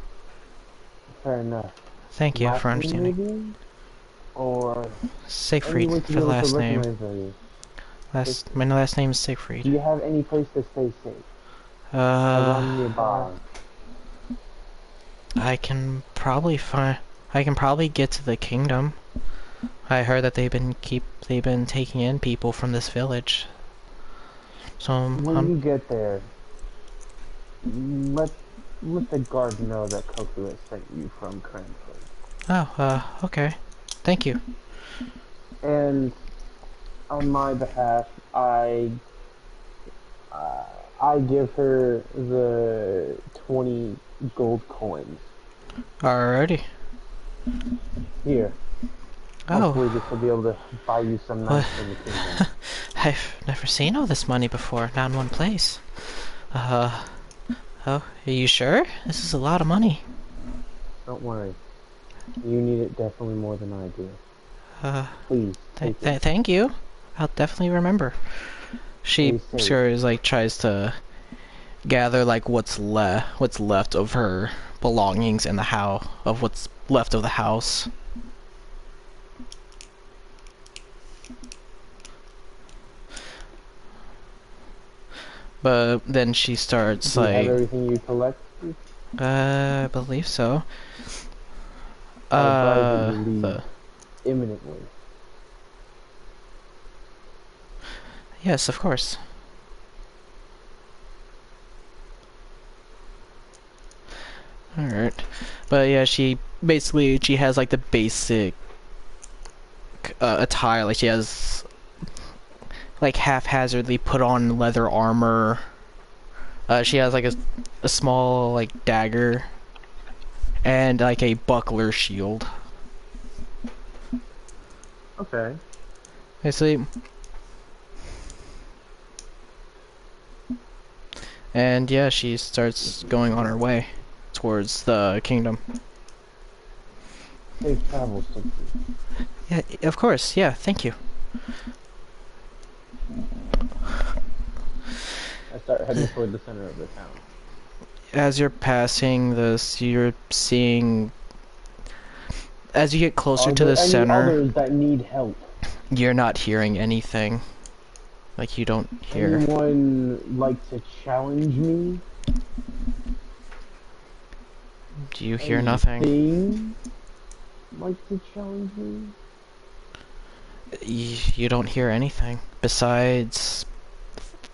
Fair enough. Thank you Last for name, understanding. maybe? Or any way Siegfried to for be able to last name. recognize you? My last name is Do Siegfried. you have any place to stay safe? Around nearby. I can probably get to the kingdom. I heard that they've been taking in people from this village. So When you get there, let the guard know that Koku has sent you from Cranford. Okay. Thank you. And on my behalf, I give her the 20 gold coins. Alrighty. Here. Oh, Hopefully this will be able to buy you some nights in the kingdom. I've never seen all this money before, not in one place. Oh, are you sure? This is a lot of money. Don't worry. You need it definitely more than I do. Please, take it. Thank you. I'll definitely remember. She Please take it. sure is like tries to gather like what's left of her belongings in the what's left of the house. But then she starts Do you have like, everything you collect? I believe so. I advise you to leave the- imminently. Yes, of course. Alright. But yeah, she has like the basic attire. Like she has like haphazardly put on leather armor. She has like a small like dagger and like a buckler shield. Okay. Basically. And yeah, she starts going on her way towards the kingdom. Safe travels, Simpson. Yeah, of course. Yeah, thank you. I start heading toward the center of the town. As you're passing this, you're seeing... As you get closer to the center, others that need help? you're not hearing anything. Like, you don't hear... Anyone like to challenge me? Do you hear nothing? Anything like to challenge me? You don't hear anything. Besides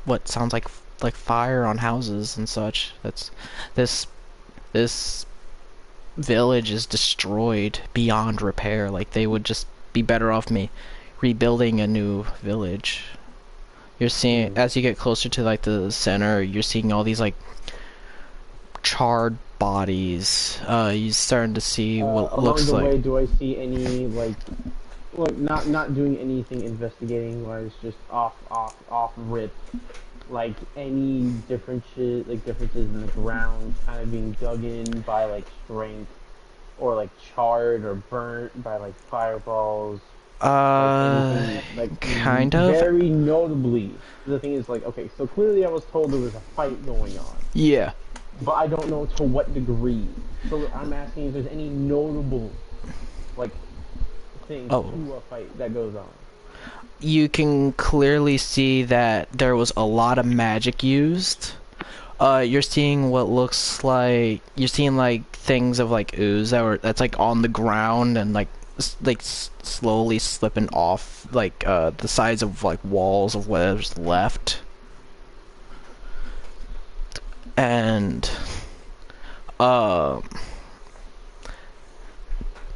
what sounds like fire on houses and such. That's... This village is destroyed beyond repair. Like, they would just be better off me rebuilding a new village. You're seeing, as you get closer to like the center, you're seeing all these like charred bodies. You're starting to see what looks along the like... way, do I see any like not doing anything investigating, where it's just off rip? like any differences in the ground kind of being dug in by like strength, or like charred or burnt by like fireballs? Like kind of. very notably. The thing is, like, okay, so clearly I was told there was a fight going on, Yeah. but I don't know to what degree. So I'm asking if there's any notable, like, things to a fight that goes on. You can clearly see that there was a lot of magic used. You're seeing what looks like things of like ooze that's like on the ground and like slowly slipping off like the sides of like walls of whatever's left. And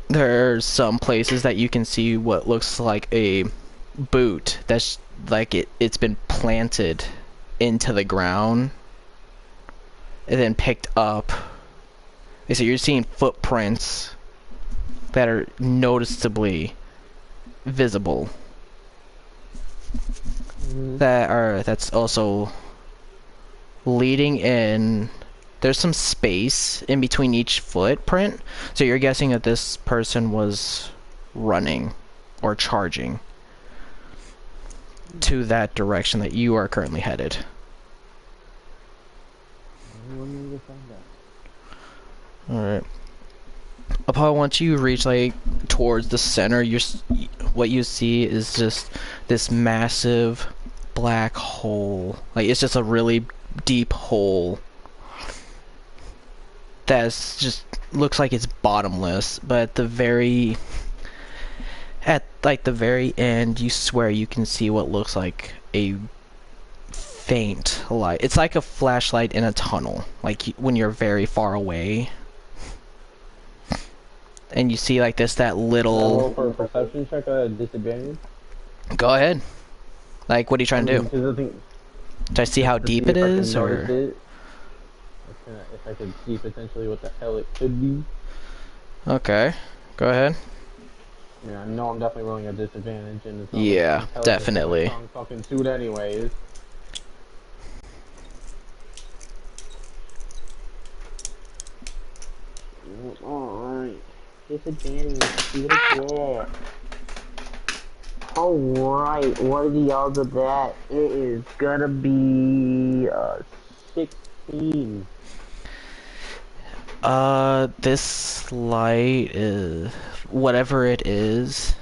there's some places that you can see what looks like a boot that's like it's been planted into the ground and then picked up. So you're seeing footprints that are noticeably visible. That's also leading in. There's some space in between each footprint, so you're guessing that this person was running or charging to that direction that you are currently headed. Alright. Upon once you reach like towards the center, what you see is just this massive black hole. Like it's just a really deep hole that's just looks like it's bottomless, but at the very end you swear you can see what looks like a faint light. It's like a flashlight in a tunnel, like when you're very far away and you see like that little. For a perception check at a disadvantage? Go ahead. Like, what are you trying to do? Do I see how deep it is, or? If I could see potentially what the hell it could be. Okay, go ahead. Yeah, I know I'm definitely rolling a disadvantage, and it's not yeah, like definitely. Strong fucking suit, anyways. Alright, disadvantage. See what I get. Alright, what are the odds of that? It is gonna be 16. This light is whatever it is.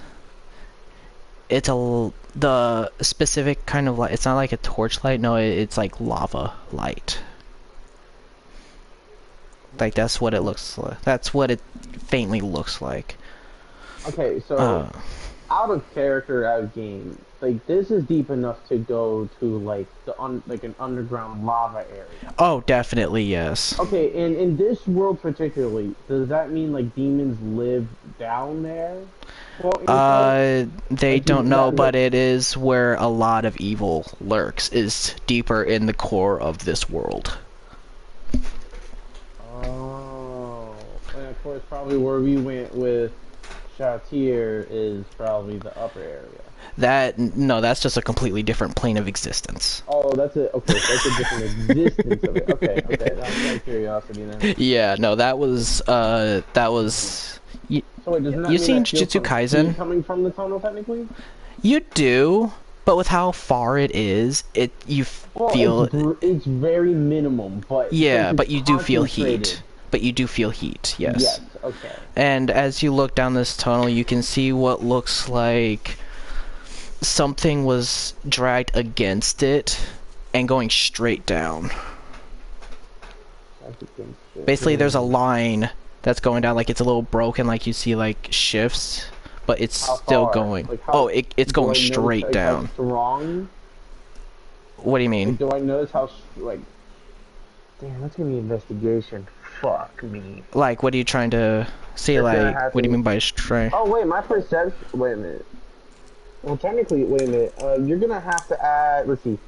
It's the specific kind of light. It's not like a torch light. No, it's like lava light. Like that's what it looks like. That's what it faintly looks like. Okay, so out of character, out of game, like this is deep enough to go to like like an underground lava area. Oh, definitely yes. Okay, and in this world particularly, does that mean like demons live down there? They don't know, but it is where a lot of evil lurks. Is deeper in the core of this world. Oh, and of course, probably where we went with Shatier is probably the upper area. No, that's just a completely different plane of existence. Oh, that's it. Okay, so that's a different existence of it. Okay, that's my curiosity then. Yeah, no, that was. So wait, doesn't that you mean seen I feel Jujutsu some Kaisen? heat coming from the tunnel, technically? You do, but with how far it is, you feel. It's very minimum, but yeah, but you do feel concentrated. heat. But you do feel heat, yes. Yes, okay. And as you look down this tunnel, you can see what looks like something was dragged against it and going straight down. Basically, there's a line that's going down, like it's a little broken, like you see like shifts, but it's still going. Like how, it's going straight down. How strong? What do you mean? Like, do I notice how like? Damn, that's gonna be investigation. Fuck me. Like, what are you trying to see? Like, what do you mean by strength? Oh wait, my perception. Wait a minute. Well, technically, wait a minute. You're gonna have to add. Let's see.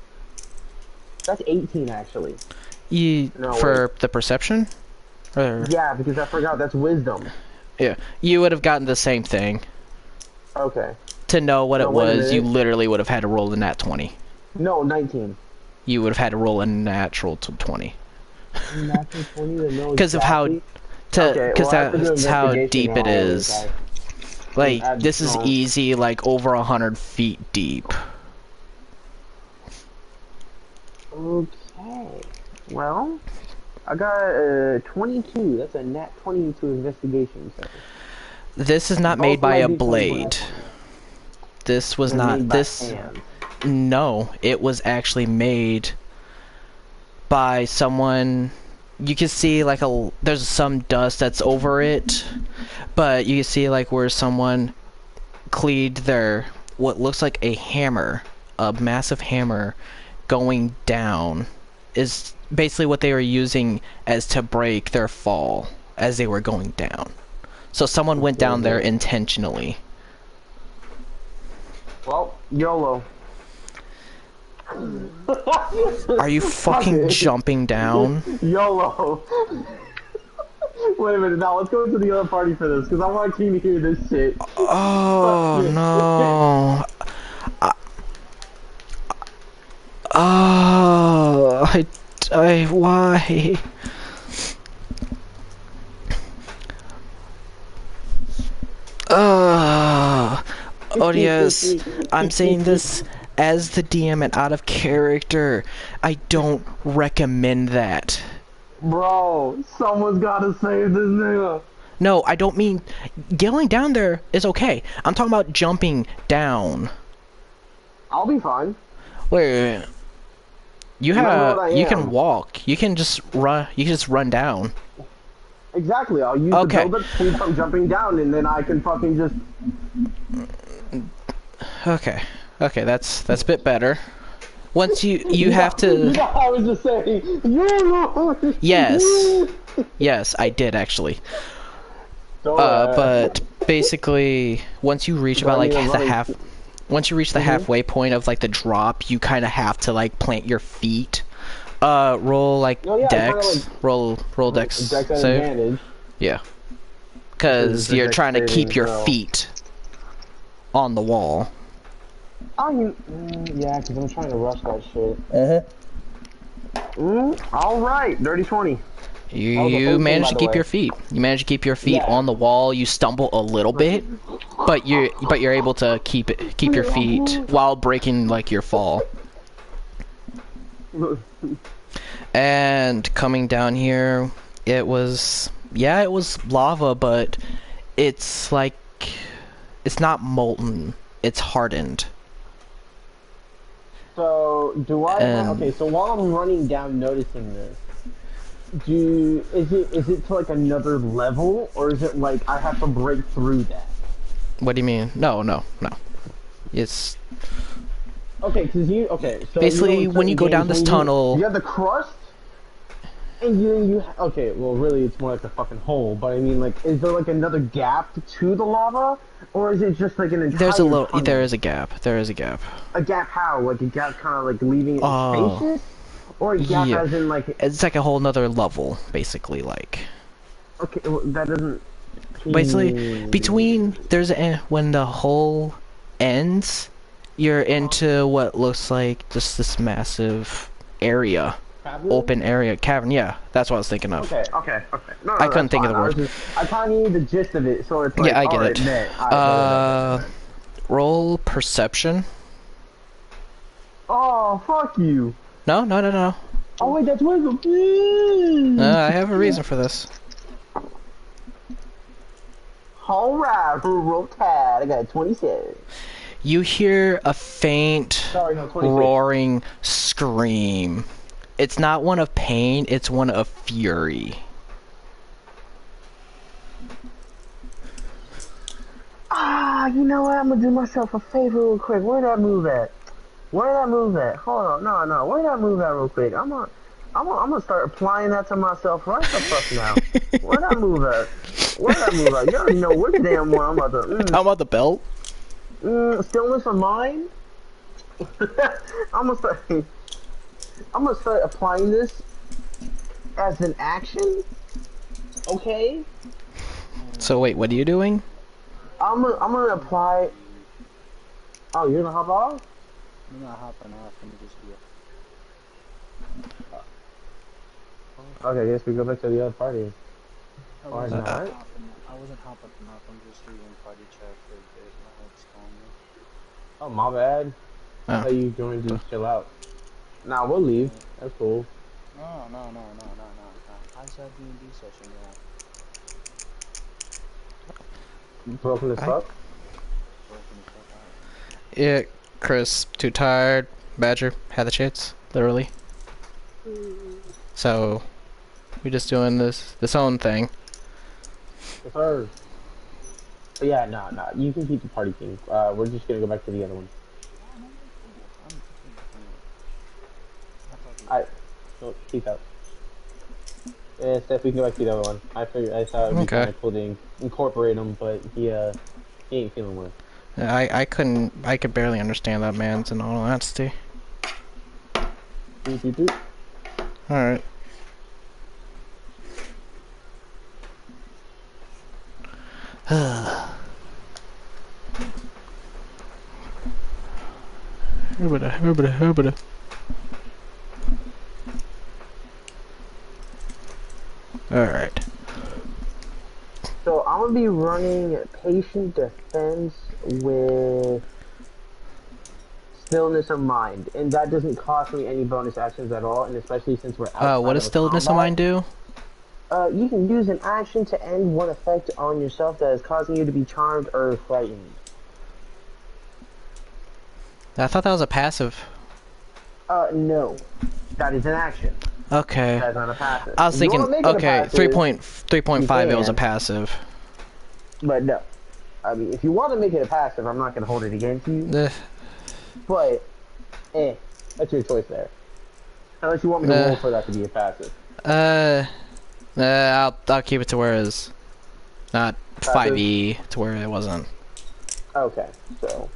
That's 18 actually. For the perception? Or... Yeah, because I forgot that's wisdom. Yeah, you would have gotten the same thing. Okay. To know what it was, you literally would have had to roll the nat 20. No, 19. you would have had to roll a natural to 20. Natural 20 to know Because of how, exactly? because well, I have to do that's how investigation deep it now, is. okay. Like, Add this is strong. easy, like over 100 feet deep. Okay. Well, I got 22. That's a nat 20 to investigation. So. This is not Both made by of a my D20s blade. This was They're not made by this. hand. No, it was actually made by someone. You can see like there's some dust that's over it, but you can see like where someone cleaned their what looks like a hammer, a massive hammer, going down, is basically what they were using as to break their fall as they were going down. So someone went down there intentionally. Well, YOLO. Are you fucking jumping down? YOLO. Wait a minute, now let's go to the other party for this, because I want King to hear this shit. Oh no. Why? Odious, I'm saying this as the DM and out of character. I don't recommend that. Bro, someone's gotta save this nigga. No, I don't mean going down there is okay. I'm talking about jumping down. I'll be fine. Wait. You Remember what I you can am. walk. You can just run. You can just run down. Exactly, I'll use Okay. the build-up speed from jumping down, and then I can fucking just... Okay. Okay, that's a bit better. Once you have to. Yeah, I was just saying. YOLO. Yes. Yes, I did actually. But basically, once you reach about like the half, once you reach the halfway point of like the drop, you kind of have to like plant your feet. Roll like Oh, yeah, dex, kinda roll dex Dex at save. advantage. Yeah, because The you're dex trying to saving keep your throw. feet on the wall. Yeah, because I'm trying to rush that shit. Uh-huh. Alright, dirty 20. You managed to by the keep way. your feet. You managed to keep your feet Yeah. on the wall. You stumble a little bit, but you're able to keep your feet while breaking like your fall. And coming down here, it was lava, but it's like it's not molten. It's hardened. So, do I okay, so while I'm running down noticing this, is it to like another level, or is it like I have to break through that? What do you mean? No. It's Okay, so basically in when you go certain down games, this tunnel. you have the crust, and you okay, well really it's more like a fucking hole, but I mean like, is there like another gap to the lava, or is it just like an entire tunnel? There is a gap. A gap how? Like a gap kind of like leaving it spacious? Or a gap Yeah. as in like... It's like a whole nother level, basically, like. Okay, well, that doesn't... Basically, between when the hole ends, you're into what looks like just this massive area, open area, cavern. Yeah, that's what I was thinking of. Okay. No, I couldn't think of the word. I kind of need the gist of it, so it's like, Yeah, I get alright, it. bet. Roll perception. Oh, fuck you. No. Oh wait, that's wisdom. I have a reason for this. Alright, roll tide. I got 27. You hear a faint Sorry, no, 26. roaring scream. It's not one of pain, it's one of fury. You know what? I'm gonna do myself a favor real quick. Where did that move at? Hold on, no. Where did that move at real quick? I'm gonna start applying that to myself right the fuck now. Where did that move at? You already know which damn one I'm about to... Talking about the belt? Stillness of mind? I'm gonna start applying this as an action. Okay? So wait, what are you doing? I'm gonna apply... Oh, you're gonna hop off? I'm not hopping off, I'm just here. Okay, I guess we go back to the other party. I Or wasn't not. hopping up. I'm just reading party chat for a bit. My head's calling me. Oh, my bad. I Oh. thought you joined to chill out. Nah, we'll leave. That's cool. No. I said D&D session, yeah. Broken as fuck? Broken the fuck out. Yeah, Chris, too tired. Badger, had the shits, literally. So, we're just doing this own thing. Yes, sir. But yeah, nah. You can keep the party thing. We're just gonna go back to the other one. Alright. No, peace out. Yeah, Steph, we can go back to the other one. I thought it'd be Okay. kind of cool to incorporate him, but he ain't feeling well. I could barely understand that man's in all honesty. Doot. Alright. Herbada. Alright. So I'm gonna be running patient defense with stillness of mind, and that doesn't cost me any bonus actions at all, and especially since we're outside What does of a stillness of combat, mind do? You can use an action to end one effect on yourself that is causing you to be charmed or frightened. I thought that was a passive. No. That is an action. Okay. That's not a passive. I was If you thinking, wanna make it a okay, passive, 3.5 it was a can. passive. But no. I mean, if you want to make it a passive, I'm not going to hold it against you. Eh, But, that's your choice there. Unless you want me to roll for that to be a passive. I'll keep it to where it is. Not 5e to where it wasn't. Okay, so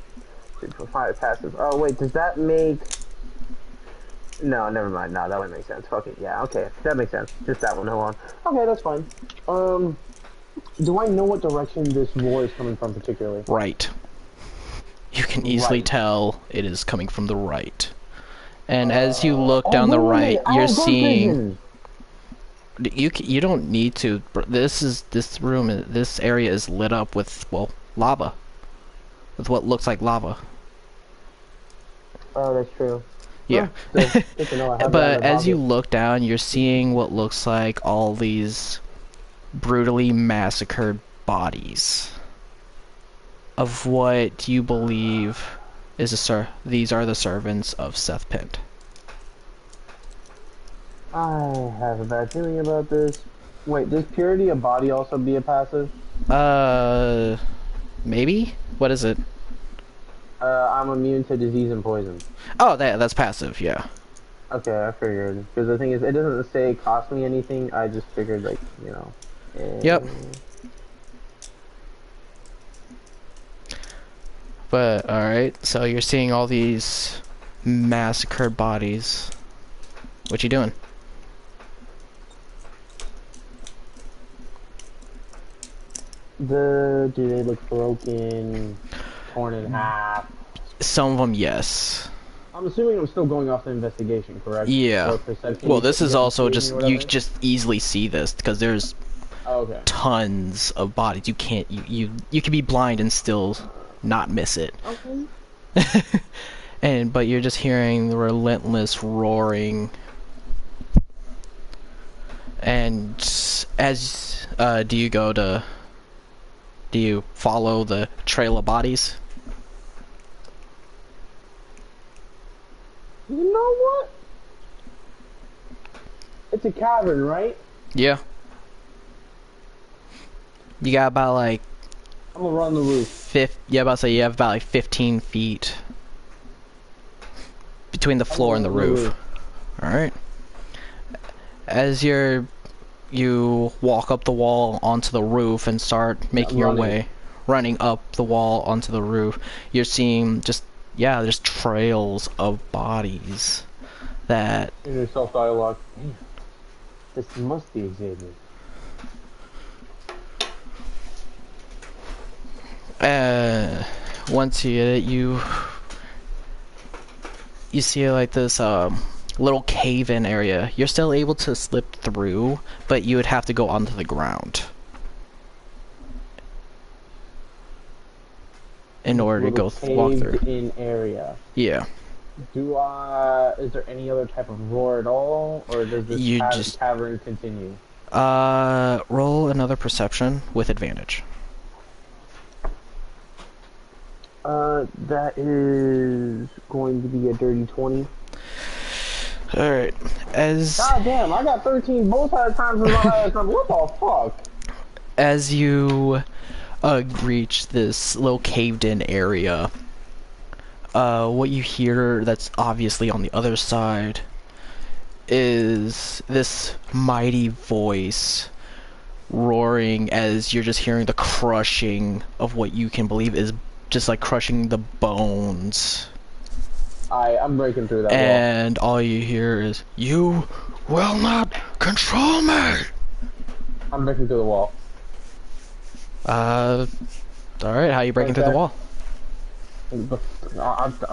3.5 passive. Oh wait, does that make? No, never mind. No, that wouldn't make sense. Fuck it. Yeah, okay, that makes sense. Just that one. Hold on. Okay, that's fine. Do I know what direction this roar is coming from particularly? Right. You can easily Right. tell it is coming from the right. And as you look down the right, you're seeing. You don't need to. This area is lit up with, well, lava. With what looks like lava. Oh, that's true. Yeah. Well, good to know I have that But in my as you pocket. look down, you're seeing what looks like all these brutally massacred bodies of what you believe is these are the servants of Seth Pent. I have a bad feeling about this. Wait, does purity of body also be a passive? Maybe? What is it? I'm immune to disease and poison. Oh, that's passive, yeah. Okay, I figured. Because the thing is, it doesn't say it cost me anything. I just figured, like, you know. Yep. But, alright, so you're seeing all these massacred bodies. What you doing? Do they look broken, torn in half? Some of them, yes. I'm assuming I'm still going off the investigation, correct? Yeah. Or perception. Well, this is also investigation just, or you whatever? just easily see this, because there's Oh, okay. tons of bodies. You can't, you can be blind and still not miss it. Okay. But you're just hearing the relentless roaring. And as, do you follow the trail of bodies? You know what? It's a cavern, right? Yeah. You got about like I'm gonna run the roof. yeah, about to say you have about like 15 feet between the floor and the roof. Alright. As you walk up the wall onto the roof and start making your way, running up the wall onto the roof, you're seeing just trails of bodies that In your self-dialogue. This must be Xavier. once you get it, you see like this little cave-in area. You're still able to slip through, but you would have to go onto the ground in order to go walk through. In area. Yeah. Is there any other type of roar at all, or does this cavern continue? Roll another perception with advantage. That is going to be a dirty 20. Alright, God damn, I got 13 both times in my life. What the fuck? As you reach this little caved-in area, what you hear that's obviously on the other side is this mighty voice roaring as you're just hearing the crushing of what you can believe is just like crushing the bones. I'm breaking through that wall. And all you hear is, "You will not control me!" I'm breaking through the wall. Alright, how are you breaking through the wall?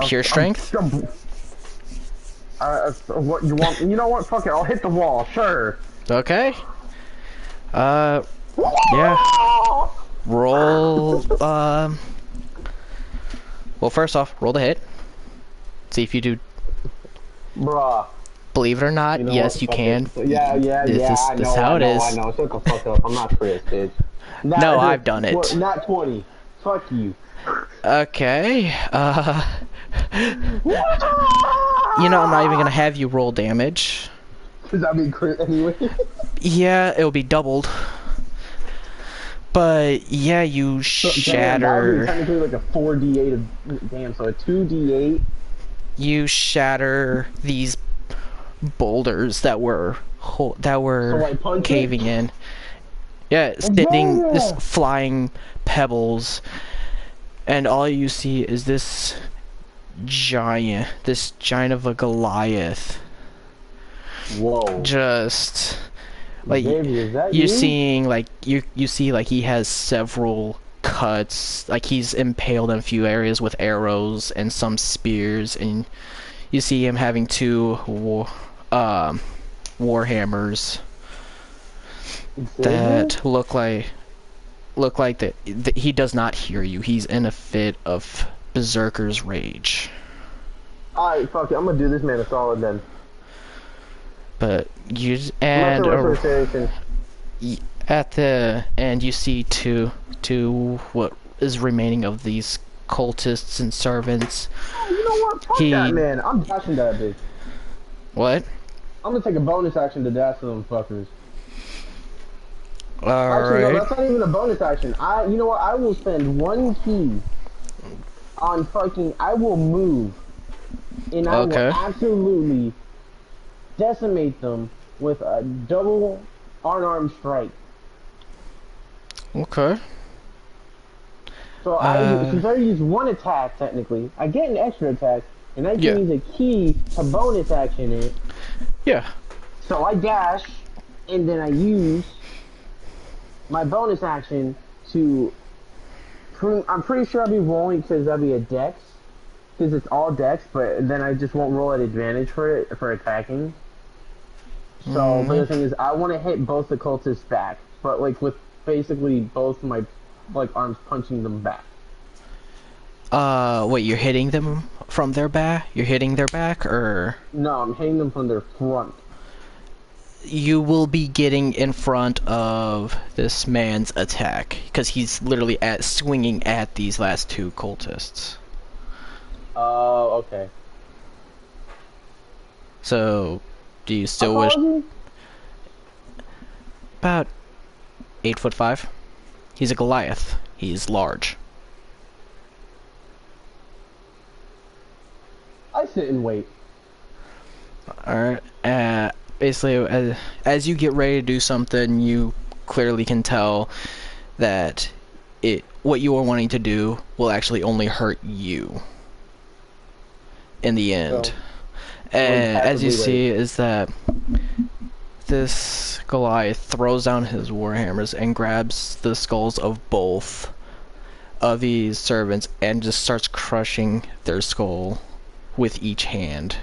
Pure strength? What you want? You know what? Fuck it, I'll hit the wall, sure. Okay. Yeah. Roll, well, first off, roll the hit. See if you do. Bruh. Believe it or not, You know yes, what? you Fuck can. it. Yeah, This is how it is. I know. Shut the fuck up. I'm not Chris, bitch. No, I've done it. Not 20. Fuck you. Okay, you know, I'm not even gonna have you roll damage. Does that mean crit anyway? Yeah, it'll be doubled. But, yeah, you shatter... Damn, that would be technically like a 4d8 of... Damn, so a 2d8... You shatter these boulders that were caving in. Yeah, sending this flying pebbles, and all you see is this giant of a Goliath. Whoa! Just like Baby, is that you're you? seeing, like you see like he has several cuts, like he's impaled in a few areas with arrows and some spears, and you see him having two warhammers that look like that he does not hear you. He's in a fit of berserker's rage. Alright, fuck it. I'm gonna do this man a solid then. But you and at the end you see two what is remaining of these cultists and servants. Oh, you know what? Fuck that man. I'm dashing that bitch. What? I'm gonna take a bonus action to dash them fuckers. Alright. No, that's not even a bonus action. You know what? I will spend one key on fucking. I will move, and I will absolutely decimate them with a double unarmed strike. Okay. So since I use one attack technically, I get an extra attack, and I can use a key to bonus action it. Yeah. So I dash, and then I use my bonus action to... I'm pretty sure I'll be rolling because that'll be a dex. Because it's all dex, but then I just won't roll at advantage for attacking. So, but the thing is, I want to hit both the cultists back. But, like, with basically both my, like, arms punching them back. Wait, you're hitting them from their back? You're hitting their back, or...? No, I'm hitting them from their front. You will be getting in front of this man's attack, because he's literally swinging at these last two cultists. Oh, okay. So, do you still wish... About 8'5". He's a Goliath. He's large. I sit and wait. Alright, basically, as you get ready to do something, you clearly can tell that what you are wanting to do will actually only hurt you in the end. So, and as you see is that this Goliath throws down his warhammers and grabs the skulls of both of these servants and just starts crushing their skull with each hand.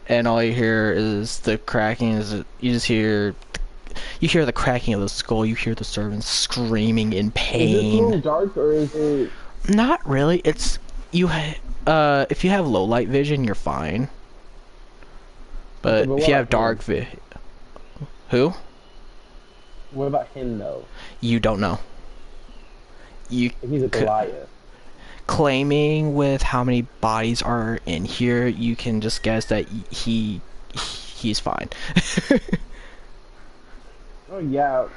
and all you hear is the cracking. You hear the cracking of the skull. You hear the servants screaming in Is this pain. room dark or is it? Not really. It's if you have low light vision, you're fine. But But if what you have about dark who? What about him though? You don't know. You If he's a could- Goliath. claiming with how many bodies are in here, you can just guess that he's fine. Oh yeah.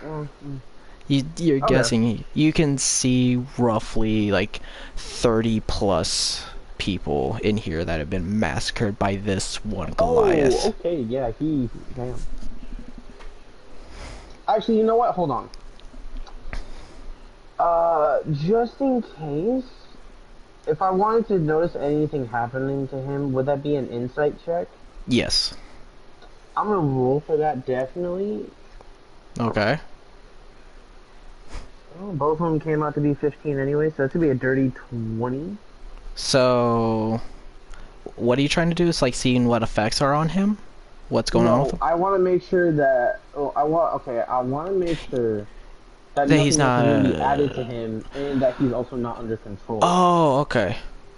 You're Okay. guessing. You can see roughly like 30 plus people in here that have been massacred by this one Goliath. Oh, okay, yeah, damn. Actually, you know what? Hold on. Just in case, if I wanted to notice anything happening to him, would that be an insight check? Yes. I'm gonna roll for that, definitely. Okay. Oh, both of them came out to be 15 anyway, so that should be a dirty 20. So, what are you trying to do? Is like seeing what effects are on him? What's going on with him? I want to make sure that. I want to make sure that That he's nothing else not, really added to him, and that he's also not under control. Oh, okay.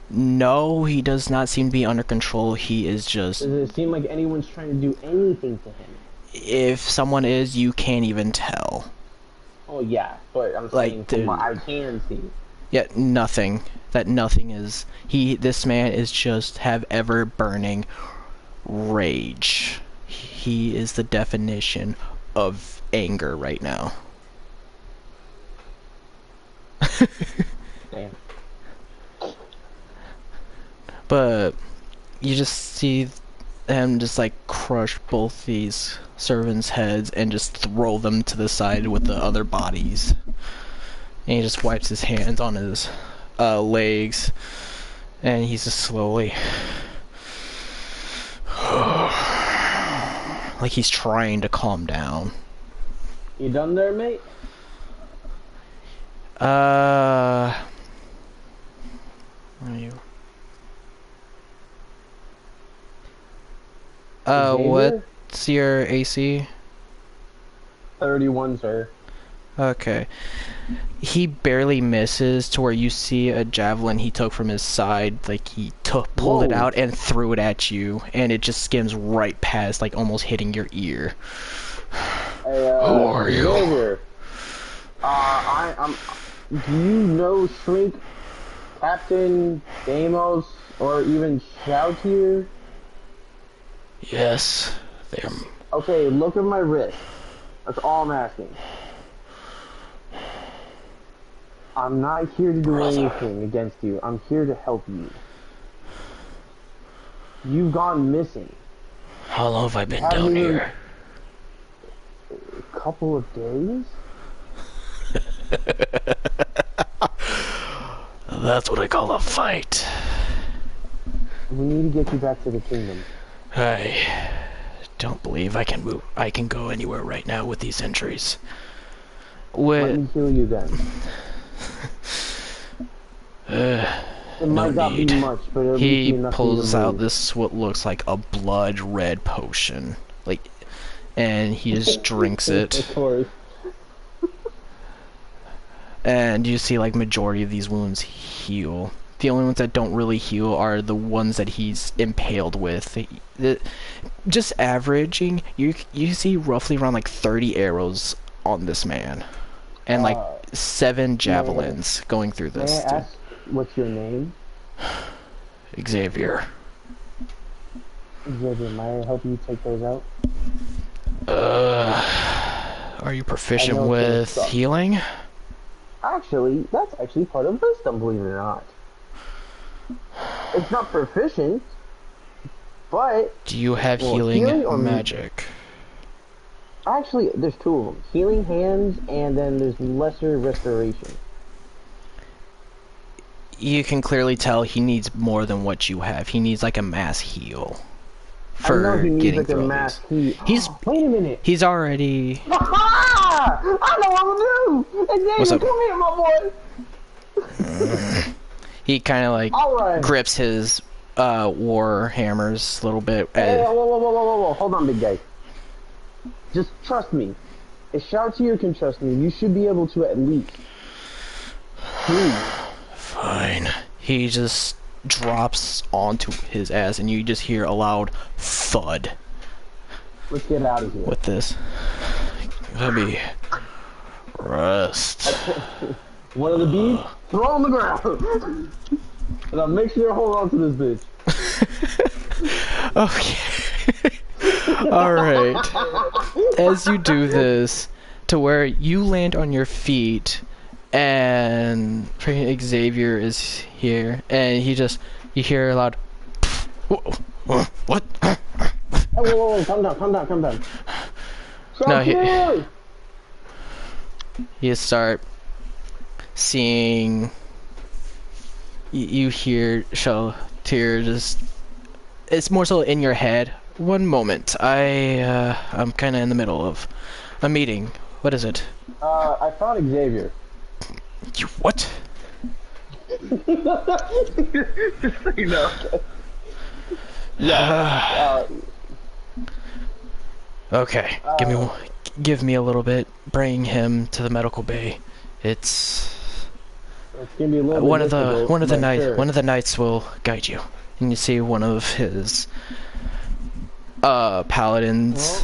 No, he does not seem to be under control. He is just... Does it seem like anyone's trying to do anything to him? If someone is, you can't even tell. Oh yeah, but I'm Like, saying from what I can see. Yeah, nothing. That nothing is... This man is just have ever-burning rage. He is the definition of anger right now. Damn. But you just see him just like crush both these servants' heads and just throw them to the side with the other bodies. And he just wipes his hands on his legs, and he's just slowly like he's trying to calm down. You done there, mate? Are you? Xavier? What's your AC? 31, sir. Okay. He barely misses to where you see a javelin he took from his side, like he pulled it Whoa. out and threw it at you, and it just skims right past, like almost hitting your ear. Hey, Who are you? Xavier, I'm. Do you know Shrink, Captain, Deimos, or even Shout here? Yes, they're... Okay, look at my wrist. That's all I'm asking. I'm not here to do anything against you. I'm here to help you. You've gone missing. How long have I been Haven't down even- here? A couple of days? That's what I call a fight. We need to get you back to the kingdom. I don't believe I can move. I can go anywhere right now with these injuries. Let me heal you then. It might not need. be much, but it'll He be enough for you pulls to out move. this what looks like a blood red potion, like, and he just drinks it. Of course. And you see like majority of these wounds heal. The only ones that don't really heal are the ones that he's impaled with. Just averaging, you see roughly around like 30 arrows on this man, and like 7 javelins going through May I this. ask what's your name? Xavier. Xavier, may I help you take those out? Are you proficient I know with some stuff. healing? Actually, that's actually part of wisdom, believe it or not. It's not proficient, but Do you have Well, healing healing or magic? actually, there's 2 of them. Healing hands, and then there's lesser restoration. You can clearly tell he needs more than what you have. He needs like a mass heal I know for he needs getting like a through mass these. heat. He's- Wait a minute. He's already... Ah! I know what I'm gonna do! What's Xavier, up? come here, my boy! He kind of like Alright. grips his war hammers a little bit. Hey, whoa, hold on, big guy. Just trust me. If Shoutier can trust me, you should be able to at least. Please. Fine. He just drops onto his ass, and you just hear a loud thud. Let's get out of here. With this. Let me rest. One of the beads, throw on the ground. And I'll make sure to hold on to this bitch. Okay. Alright. As you do this, to where you land on your feet, and freaking Xavier is here, and you hear a loud, what? Whoa, calm down. No, you start seeing, you hear Shoutier just, it's more so in your head. One moment, I'm kinda in the middle of a meeting. What is it? I found Xavier. You what? Just so you know. Yeah. Okay, give me a little bit. Bring him to the medical bay. It's gonna be a little one of the knights will guide you, and you see one of his paladins.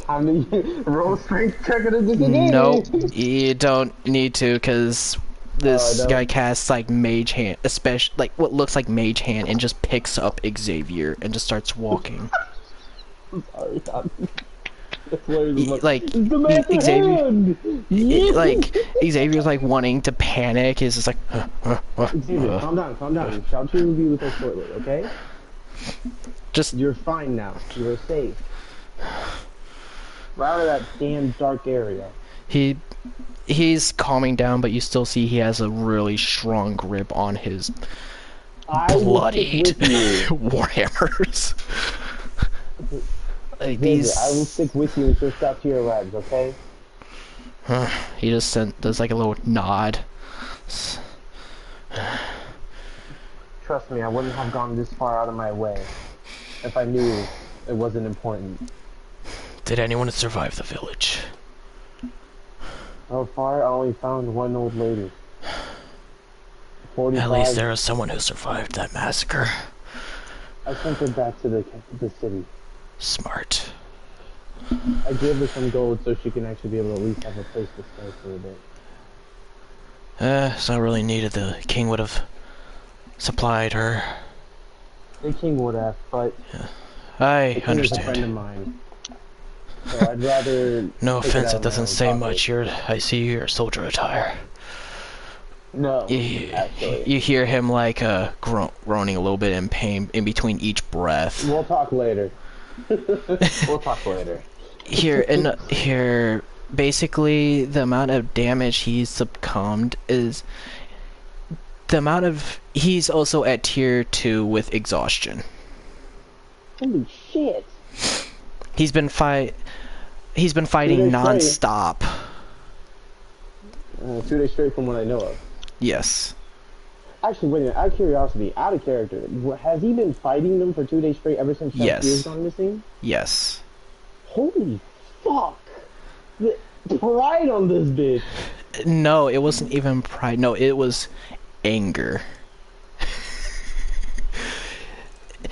Time to roll strength check at a disadvantage. Nope, you don't need to, because this guy casts like mage hand, especially like what looks like mage hand, and just picks up Xavier and just starts walking. I'm sorry, Tom. Like Xavier's like wanting to panic. He's just like, Xavier, calm down. Shoutier will be with us shortly, okay? Just you're fine now. You're safe. We're out of that damn dark area. He's calming down, but you still see he has a really strong grip on his bloodied warhammers. Like these. I will stick with you until Shoutier arrives, okay? He just does like a little nod. Trust me, I wouldn't have gone this far out of my way if I knew it wasn't important. Did anyone survive the village? So far, I only found one old lady. 45. At least there was someone who survived that massacre. I sent her back to the city. Smart. I gave her some gold so she can actually be able to at least have a place to stay for a bit. It's not really needed. The king would have supplied her. The king would have, but yeah. I the king understand. is a friend of mine. So I'd rather. No offense, it doesn't say much. I see your soldier attire. No. You hear him like groaning a little bit in pain in between each breath. We'll talk later. We'll talk later. Here, basically, the amount of damage he's succumbed is the amount of. He's also at tier 2 with exhaustion. Holy shit! He's been fighting non-stop. 2 days straight from what I know of. Yes. Actually, wait a minute, out of curiosity, out of character, has he been fighting them for 2 days straight ever since Shoutier's gone missing? Yes. Holy fuck! The pride on this bitch! No, it wasn't even pride. No, it was anger.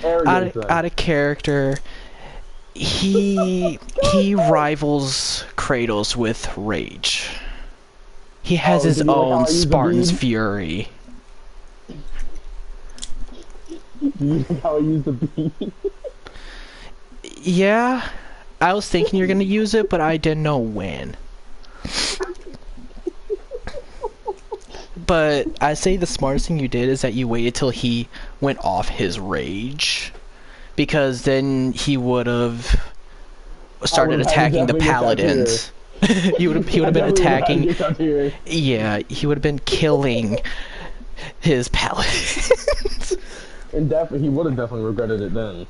Out of character, he rivals Kratos with rage. He has his own Spartan's fury. You know how I use the beam? Yeah, I was thinking you're gonna use it, but I didn't know when. But I say the smartest thing you did is that you waited till he went off his rage, because then he would have started attacking the paladins. he would have been attacking. Yeah, he would have been killing his paladins. And he would have definitely regretted it then.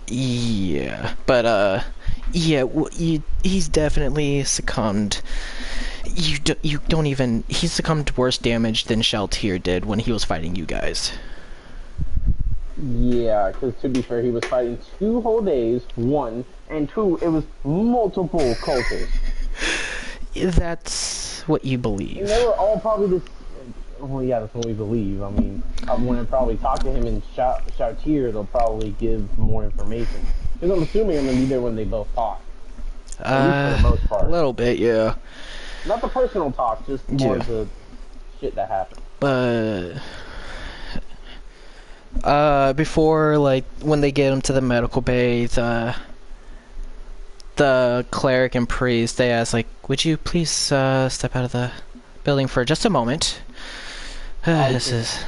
Yeah, but yeah, he's definitely succumbed. You don't even. He succumbed to worse damage than Shoutier did when he was fighting you guys. Yeah, because to be fair, he was fighting 2 whole days, 1, and 2, it was multiple cultists. That's what you believe. And they were all probably this. Well, yeah, that's what we believe. I mean, when I probably talk to him and shout here, they'll probably give more information. Because I'm assuming I'm gonna be there when they both talk. At least for the most part. A little bit, yeah. Not the personal talk, just more the shit that happened. But before, like, when they get him to the medical bay, the cleric and priest, they ask, like, would you please step out of the building for just a moment? This is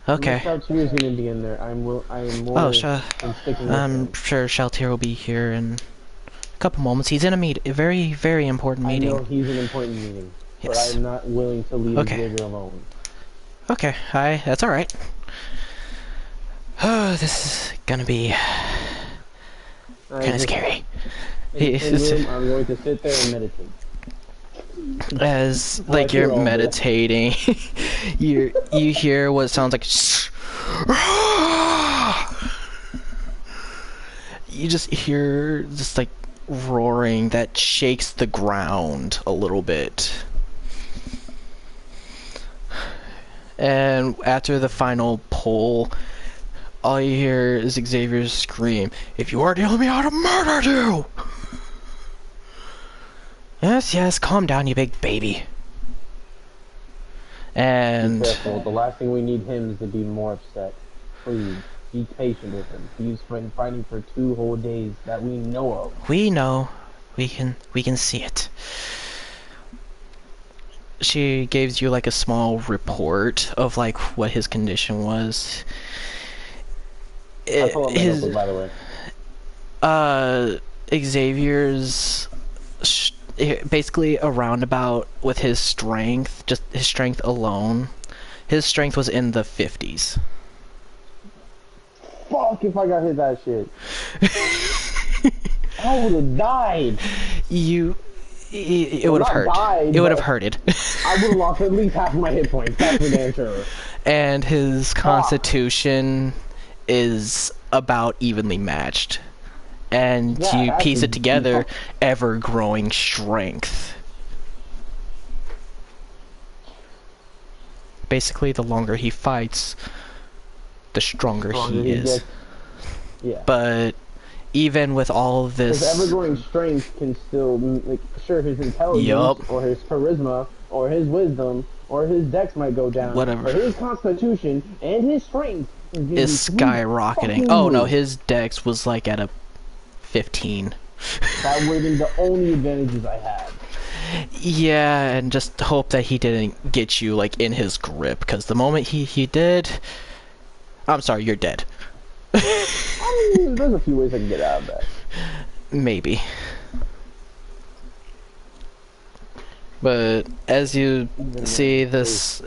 okay. Shaltier's gonna be in there. I am more than sticking with I'm sure Shaltier will be here in a couple moments. He's in a very, very important meeting. I know he's an important meeting, but Yes. I'm not willing to leave Xavier alone. Okay, that's alright. This is gonna be kinda scary. In the room, I'm going to sit there and meditate. As like you're meditating, you hear what sounds like you just hear just like roaring that shakes the ground a little bit. And after the final pull, all you hear is Xavier's scream, "If you are dealing me, I would have murdered you!" Yes, calm down, you big baby. And be careful. The last thing we need him is to be more upset. Please, be patient with him. He's been fighting for 2 whole days that we know of. We know. We can see it. She gives you like a small report of like what his condition was. I pull up my notebook, by the way. Xavier's basically a roundabout with his strength, just his strength alone. His strength was in the 50s. Fuck if I got hit that shit. I would have died. It would have hurt. It would have hurted. I would have lost at least half of my hit points. That's for damn sure. And his constitution is about evenly matched. And you piece it together, ever-growing strength. Basically, the longer he fights, the stronger he is. Yeah. But even with all of this... His ever-growing strength can still... like, sure, his intelligence, or his charisma, or his wisdom, or his dex might go down. Whatever. But his constitution and his strength is skyrocketing. Oh no, his dex was like at a 15. That would have been the only advantages I had. Yeah, and just hope that he didn't get you like in his grip, because the moment he did, I'm sorry, you're dead. I mean, there's a few ways I can get out of that. Maybe. But as you see this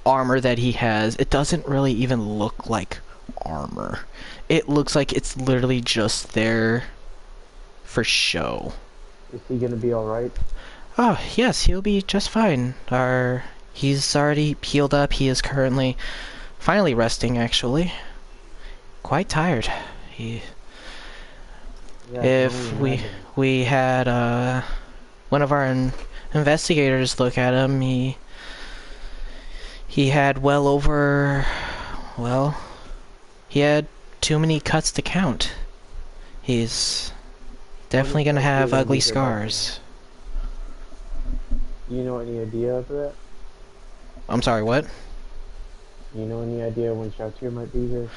armor that he has, it doesn't really even look like armor. It looks like it's literally just there for show. Is he gonna be alright? Oh, yes, he'll be just fine. He's already healed up. He is currently finally resting, actually. Quite tired. If we had one of our investigators look at him, he had well over, well, he had too many cuts to count. He's definitely gonna have ugly scars. Do you know any idea of that? I'm sorry, what? Do you know any idea when Shaltier might be here?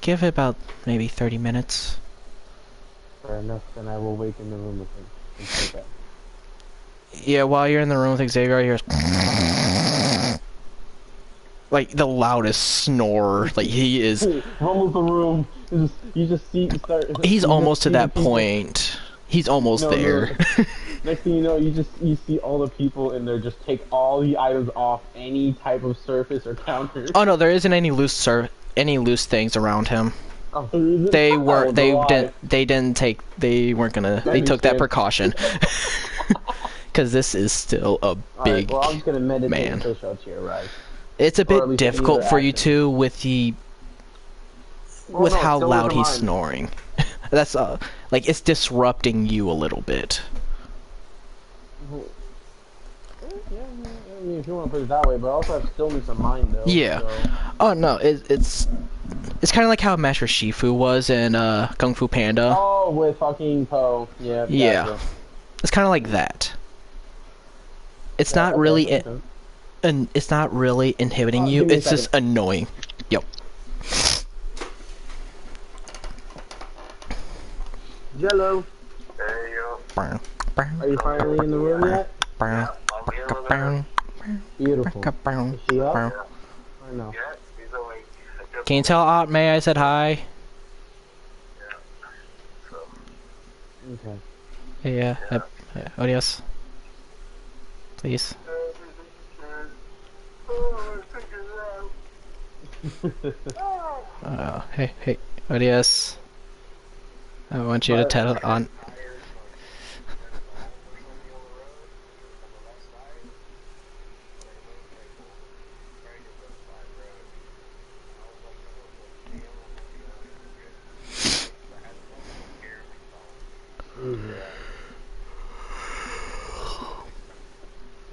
Give it about maybe 30 minutes. Fair enough, then I will wait in the room with him and take that. Yeah, while you're in the room with Xavier, you hear like the loudest snore. Like he is. Run with the room. You just see. He's almost to that point. He's almost there. No. Next thing you know, you see all the people in there just take all the items off any type of surface or counter. Oh no, there isn't any loose things around him. Oh, they weren't. They weren't gonna. They took that precaution. Because this is still a big well, I'm just gonna meditate man. until Shaltier arrives. It's a bit difficult for you two with the with no, how still loud isn't he's mine. snoring. That's like it's disrupting you a little bit. Yeah, I mean, if you want to put it that way, but I also have stillness of mind though. Yeah. So. Oh no, it's kind of like how Master Shifu was in Kung Fu Panda. Oh, with fucking Poe. Yeah. Yeah. Gotcha. It's kind of like that. It's Yeah, not okay, really okay. and it's not really inhibiting you. Give me a It's just second. annoying. Yep. Jello. There you go. Burn, Are you finally in the room yet? burn, I'm here with her. burn, Beautiful. burn, Is she up? burn. Or no? Yeah, he's awake. I just Can you tell Aunt May I said hi? so. Okay. Yeah. Odious. Please. Oh, I think it's out. Hey, Odious. I want you to tell Aunt.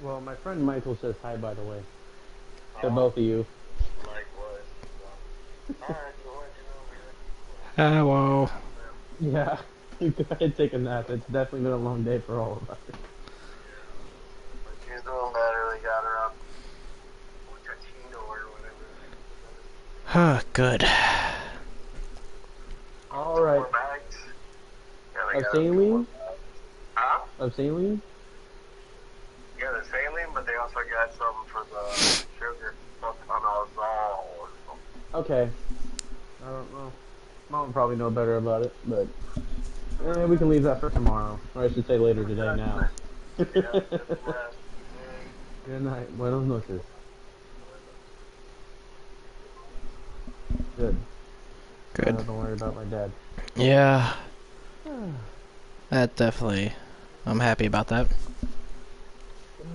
Well, my friend Michael says hi, by the way. To both of you. Likewise. Alright, so what Hello. Yeah. You go ahead and take a nap. It's definitely been a long day for all of us. she's doing better. They got her up. Chino or whatever. Good. Alright. More bags. Yeah, they Of got saline? Huh? Of saline? Yeah, the saline, but they also got some for the sugar stuff on Ozol or something. Okay. I don't know. Mom would probably know better about it, but we can leave that for tomorrow. Or I should say later today now. Good night. Buenos noches. Good. Good. Don't worry about my dad. Yeah. That definitely. I'm happy about that.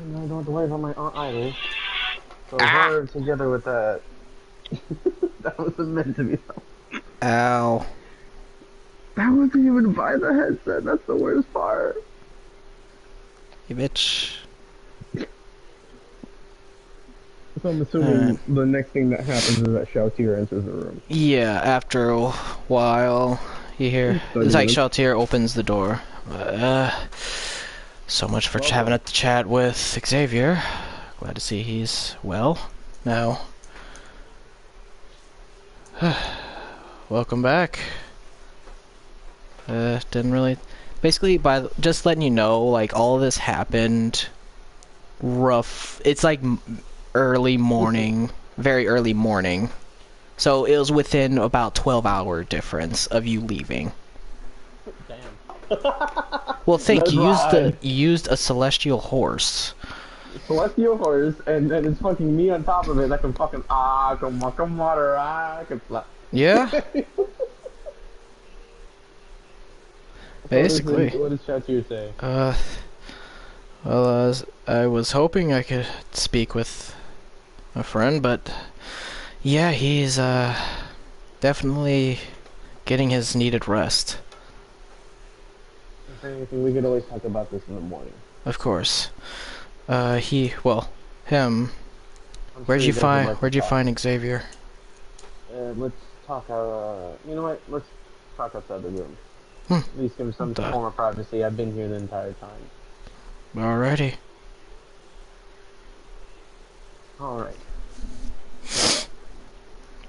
And I don't have to worry about my aunt either. So her together with that. That wasn't meant to be. Ow. That wasn't even by the headset. That's the worst part. You bitch. So I'm assuming the next thing that happens is that Shoutier enters the room. Yeah, after a while, you hear. It's like Shaltier opens the door. So much for having a chat with Xavier. Glad to see he's well now. Welcome back. Didn't really. Basically, just letting you know, like all of this happened. Rough. It's like early morning, very early morning. So it was within about 12-hour difference of you leaving. Damn. Well, think That's you right. used a celestial horse. Celestial horse, and then it's fucking me on top of it. That can fucking come water, I can fly. Yeah. Basically. What does Shoutier say? Well, I was hoping I could speak with a friend, but yeah, he's definitely getting his needed rest. If anything, we could always talk about this in the morning. Of course. Him. I'm Where'd sure you guys would find like to Where'd you talk. find Xavier? Let's talk. You know what? Let's talk outside the room. Hmm. At least give him some Okay. form of privacy. I've been here the entire time. Alrighty. All right.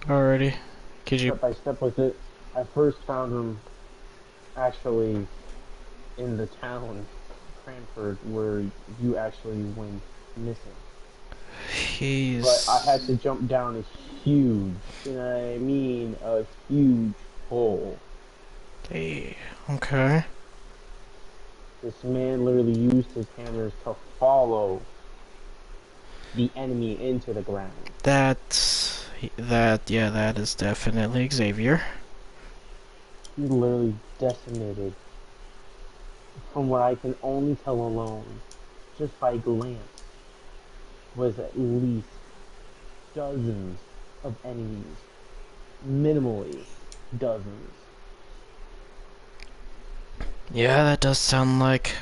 Alrighty. Could you? Step by step with it. I first found him actually in the town, Cranford, where you actually went missing. He's. But I had to jump down a huge, and I mean a huge hole. Okay. This man literally used his hammers to follow the enemy into the ground. That is definitely Xavier. He literally decimated, from what I can only tell alone, just by glance, was at least dozens of enemies, minimally. dozens. Yeah, that does sound like.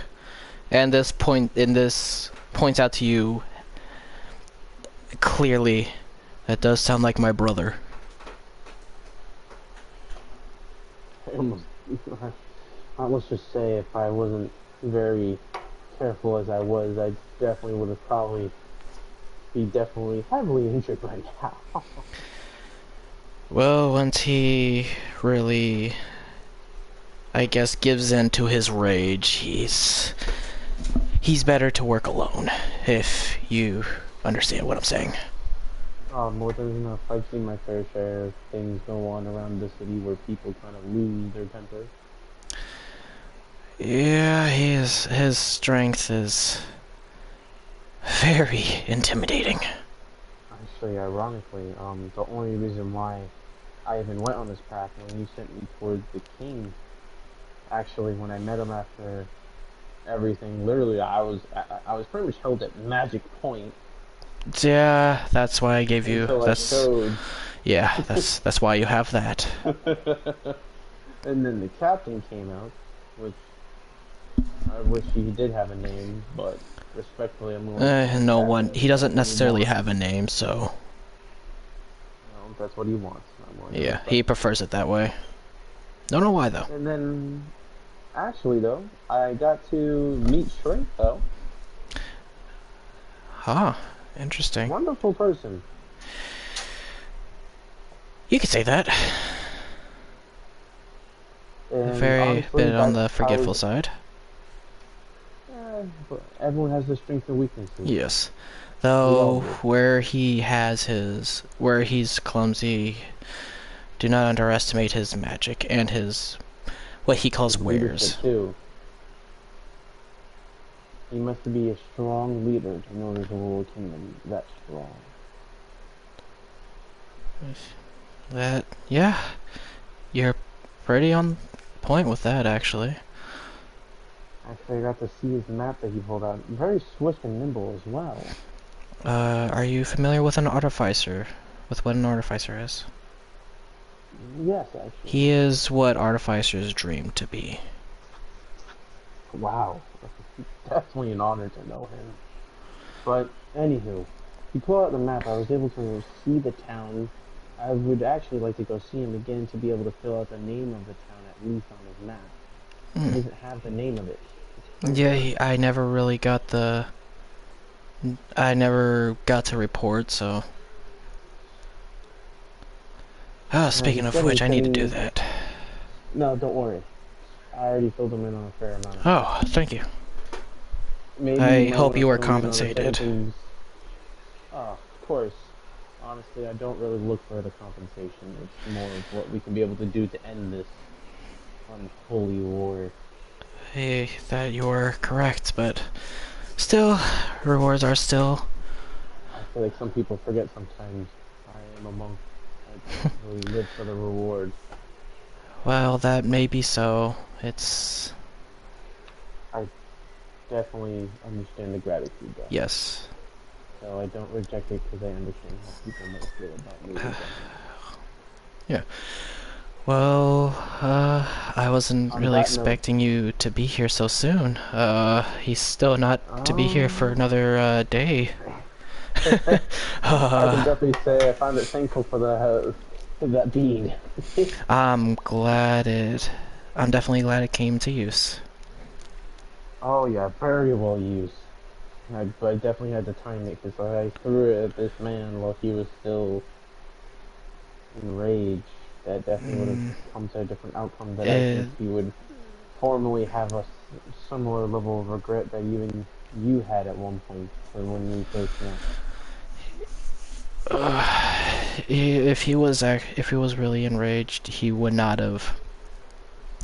And this points out to you clearly. That does sound like my brother. Let's just say if I wasn't very careful as I was, I definitely would have probably be definitely heavily injured right now. Well, once he really, I guess, gives in to his rage, he's better to work alone, if you understand what I'm saying. More than enough. I've seen my fair share of things go on around the city where people kind of lose their temper. Yeah, his strength is very intimidating. Actually, ironically, the only reason why I even went on this path when you sent me towards the king, actually, when I met him after everything, literally, I was pretty much held at magic point. Yeah, that's why I gave you. Yeah, that's why you have that. And then the captain came out, which I wish he did have a name, but respectfully, I'm going. No one. He doesn't necessarily have a name, so. No, that's what he wants. Yeah, he prefers it that way. Don't know why though. And then, actually though, I got to meet Shrink though. Huh. Interesting. Wonderful person. You could say that. And Very honestly, bit on the forgetful side. But everyone has their strengths and weaknesses. Yes. Though where he's clumsy, do not underestimate his magic and his what he calls wares. Too. He must be a strong leader in order to rule a kingdom that strong. Yeah, you're pretty on point with that, actually. Actually, I got to see his map that he pulled out. Very swift and nimble as well. Are you familiar with an artificer? With what an artificer is? Yes, actually. He is what artificers dream to be. Wow. Definitely an honor to know him. But, anywho, he pulled out the map. I was able to see the town. I would actually like to go see him again to be able to fill out the name of the town, at least on his map. He doesn't have the name of it. Yeah, I never really got the... I never got to report, so... Oh, speaking of which, I need to do that. No, don't worry. I already filled him in on a fair amount. Oh, thank you. Maybe I hope you are compensated. Of course. Honestly, I don't really look for the compensation. It's more of what we can be able to do to end this unholy war. Hey, that you're correct, but still, rewards are still... I feel like some people forget sometimes. I am a monk. I don't really live for the reward. Well, that may be so. It's... I definitely understand the gratitude, though. Yes. So I don't reject it because I understand how people might feel about me. Yeah. Well, I wasn't really expecting you to be here so soon. He's still not to be here for another day. I can definitely say I found it thankful for that being. I'm definitely glad it came to use. Oh yeah, very well used. I definitely had to time it because I threw it at this man while he was still enraged. That definitely would have come to a different outcome. That I think he would formally have a similar level of regret that even you had at one point when you first met. If he was really enraged, he would not have.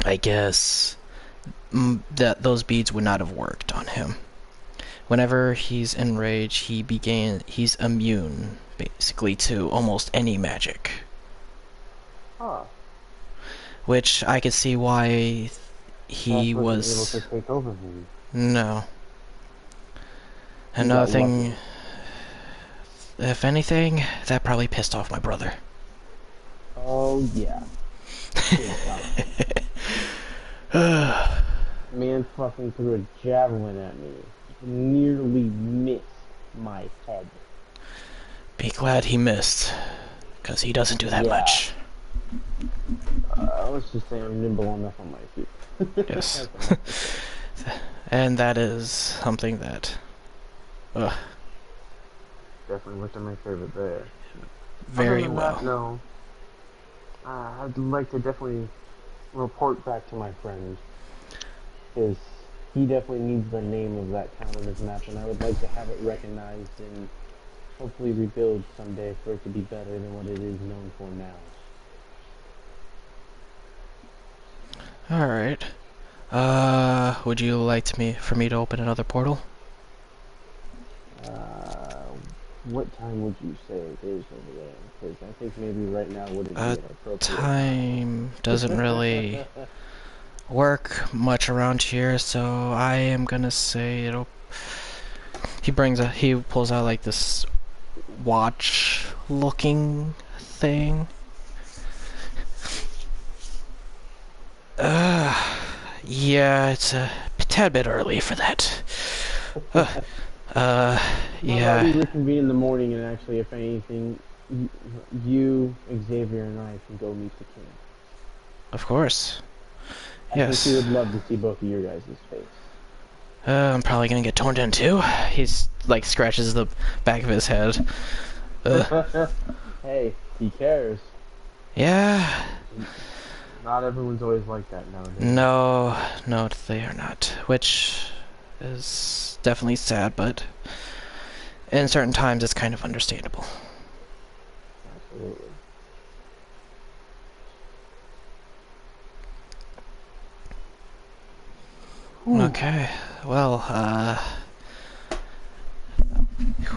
I guess those beads would not have worked on him. Whenever he's enraged, he's immune basically to almost any magic. Huh. Which I could see why he was able to take over him. No. Another thing, if anything, that probably pissed off my brother. Oh yeah. Man fucking threw a javelin at me. Nearly missed my head. Be glad he missed, because he doesn't do that Yeah. much. Let's just say I'm nimble enough on my feet. Yes. And that is something that... Definitely wasn't my favorite there. very Other than well. that, no. I'd like to definitely report back to my friend. Because he definitely needs the name of that town on his map, and I would like to have it recognized and hopefully rebuild someday for it to be better than what it is known for now. Alright. Would you like for me to open another portal? What time would you say it is over there? Because I think maybe right now wouldn't be an appropriate Time doesn't really work much around here, so I am gonna say it'll... He pulls out like this watch looking thing. Yeah, it's a tad bit early for that. How Yeah. about we reconvene in the morning, and actually, if anything, you, Xavier, and I can go meet the king. Of course. I Yes. think he would love to see both of your guys' face. I'm probably gonna get torn in too. He's like scratches the back of his head. Hey, he cares. Yeah. Not everyone's always like that nowadays. No, they are not. Which is definitely sad, but in certain times it's kind of understandable. Absolutely. Okay. Well,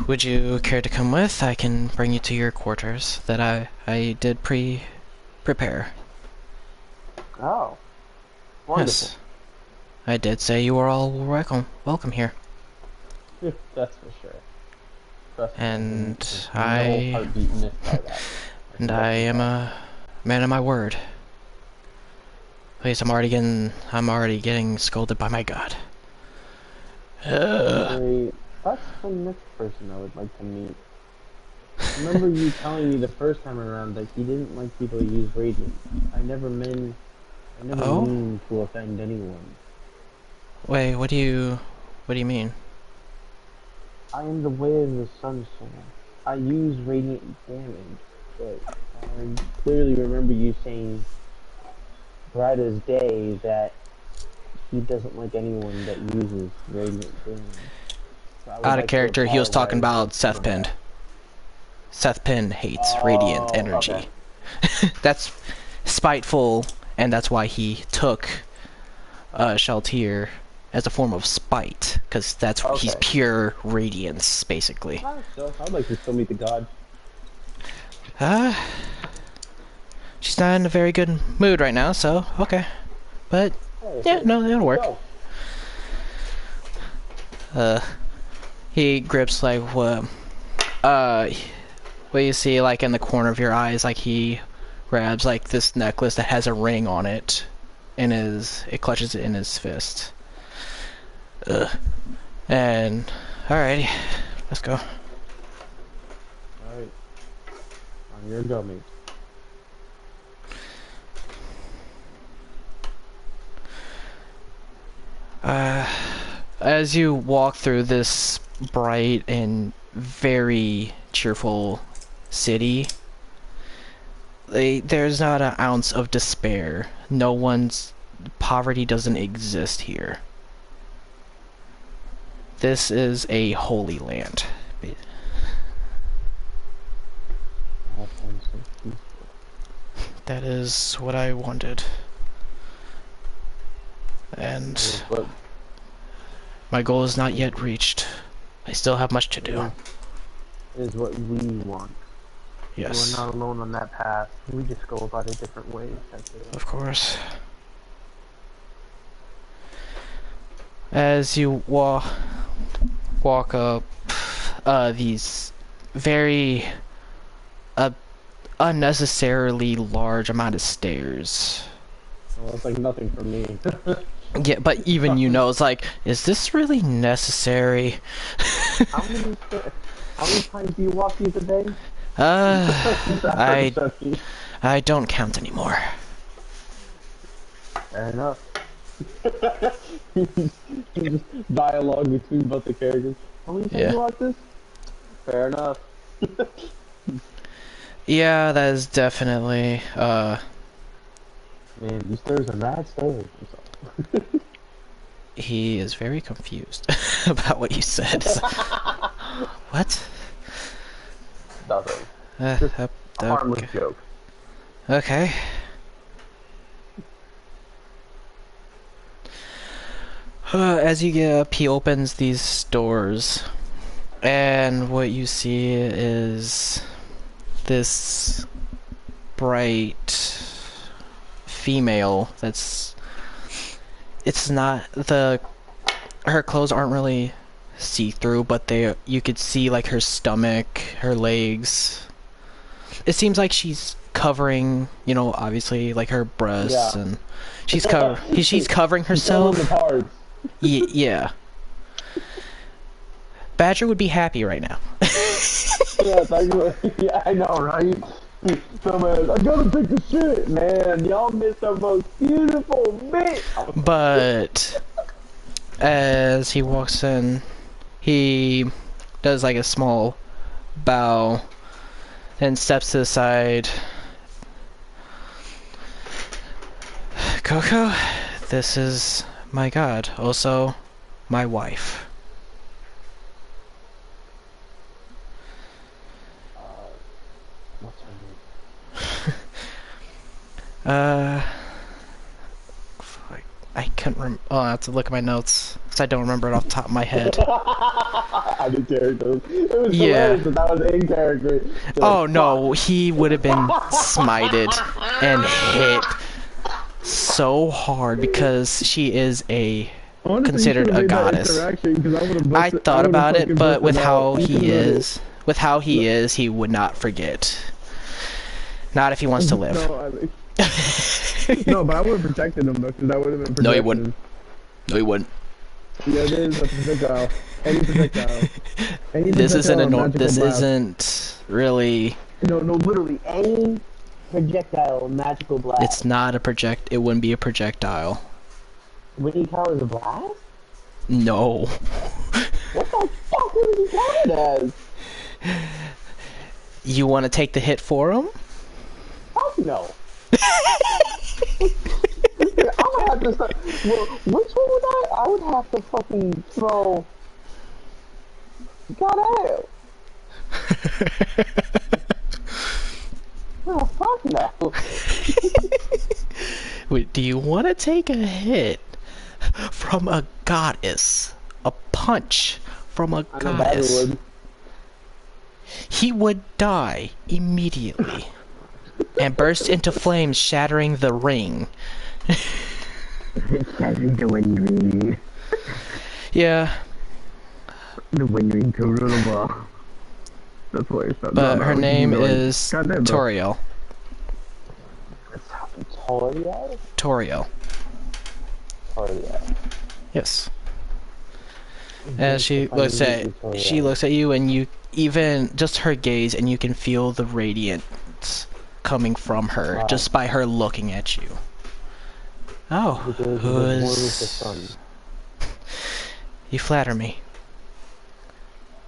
would you care to come with? I can bring you to your quarters that I did prepare. Oh. Wonderful. Yes. I did say you were all welcome here. That's for sure. Trust me, And there's I- no heartbeat missed by that. And I am a man of my word. Please, I'm already getting scolded by my god. Actually, that's the next person I would like to meet. Remember you telling me the first time around that he didn't like people who use Radiant. I never Oh? mean to offend anyone. Wait, what do you mean? I am the way of the sun soul. I use Radiant damage, but I clearly remember you saying bright as day that he doesn't like anyone that uses Radiant damage. So I would Out like of to character, he was talking apologize about Seth for Penn. that. Seth Penn hates radiant energy. Okay. That's spiteful, and that's why he took Shaltir as a form of spite, because he's Okay. pure radiance, basically. So I'd like to still meet the god. She's not in a very good mood right now, so okay. But Hey, yeah, no, it'll work. go. He grips like what you see like in the corner of your eyes, like he grabs like this necklace that has a ring on it, and it clutches it in his fist. And alrighty, let's go. Alright. On your go, mate. As you walk through this bright and very cheerful city, there's not an ounce of despair. Poverty doesn't exist here. This is a holy land. That sounds so peaceful. That is what I wanted. And But my goal is not yet reached. I still have much to do. is what we want. Yes, We're not alone on that path. We just go about it different ways. That's it. of course. As you walk up these very unnecessarily large amount of stairs. Well, it's like nothing for me. Yeah, but even you know, it's like, is this really necessary? How many times do you walk these a day? I don't count anymore. Fair enough. Just dialogue between both the characters. How many times do you watch this? Fair enough. Yeah, that is definitely, Man, these stairs are mad stairs. he is very confused about what you said. What? Nothing. Just a harmless joke. Okay. As you get up, he opens these doors, and what you see is this bright female it's not her clothes aren't really see-through, but you could see like her stomach, her legs. It seems like she's covering, you know, obviously like her breasts, and she's covering herself. Yeah. Badger would be happy right now. Yeah, I know, right? So man, I gotta take the shit, man. Y'all missed the most beautiful bit. But as he walks in, he does like a small bow and steps to the side. Coco, this is my god, also my wife. What's her name? I can't remember. Oh, I have to look at my notes because I don't remember it off the top of my head. I did characters. It was hilarious that that was in character. Oh no, he would have been smited and hit so hard because she is considered a goddess. I thought about it, but with how he is, he would not forget. Not if he wants to live. No, but I would have protected him though, because that would have been protected. No, he wouldn't. No, he wouldn't. Yeah, it is a projectile. Any projectile. This isn't really. No, literally any projectile magical blast. It's not a It wouldn't be a projectile. Wouldn't he count as a blast? No. What the fuck would he count it as? You want to take the hit for him? Fuck no. I'm gonna have to start. Well, which one would I would have to fucking throw. Goddamn. Oh, fuck no. Wait, do you want to take a hit from a goddess? A punch from a goddess? He would die immediately and burst into flames, shattering the ring. Shattering the wind ring. Yeah. The wind ring Kuruma. That's what it's But her name is Toriel. Toriel? Toriel. Toriel. Yes. And she looks at you, and you even just her gaze, and you can feel the radiance coming from her just by her looking at you. Oh, who is? You flatter me.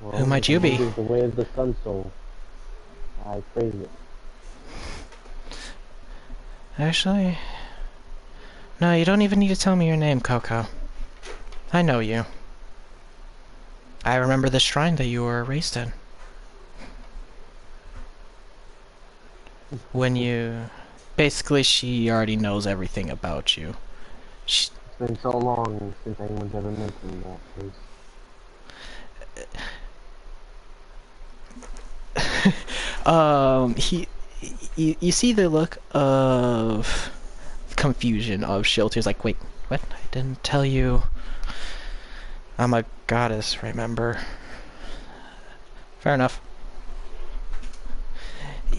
Well, who might you be? The way of the sun soul. I praise it. Actually, no, you don't even need to tell me your name, Coco. I know you. I remember the shrine that you were raised in. When you... Basically, she already knows everything about you. It's been so long since anyone's ever mentioned that place. You see the look of confusion of Shilter's like, wait, what? I didn't tell you. I'm a goddess, remember? Fair enough.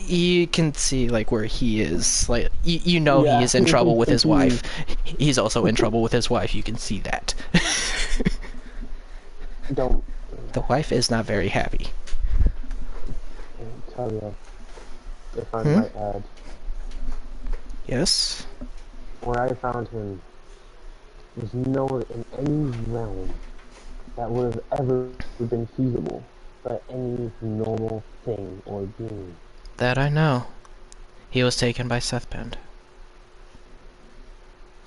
You can see like where he is. Like you know Yeah. he is in trouble with his wife. He's also in trouble with his wife. You can see that. Don't The wife is not very happy. tell you, if I Hmm? might add, Yes. where I found him was nowhere in any realm that would have ever been feasible by any normal thing or being. That I know. He was taken by Seth Bend.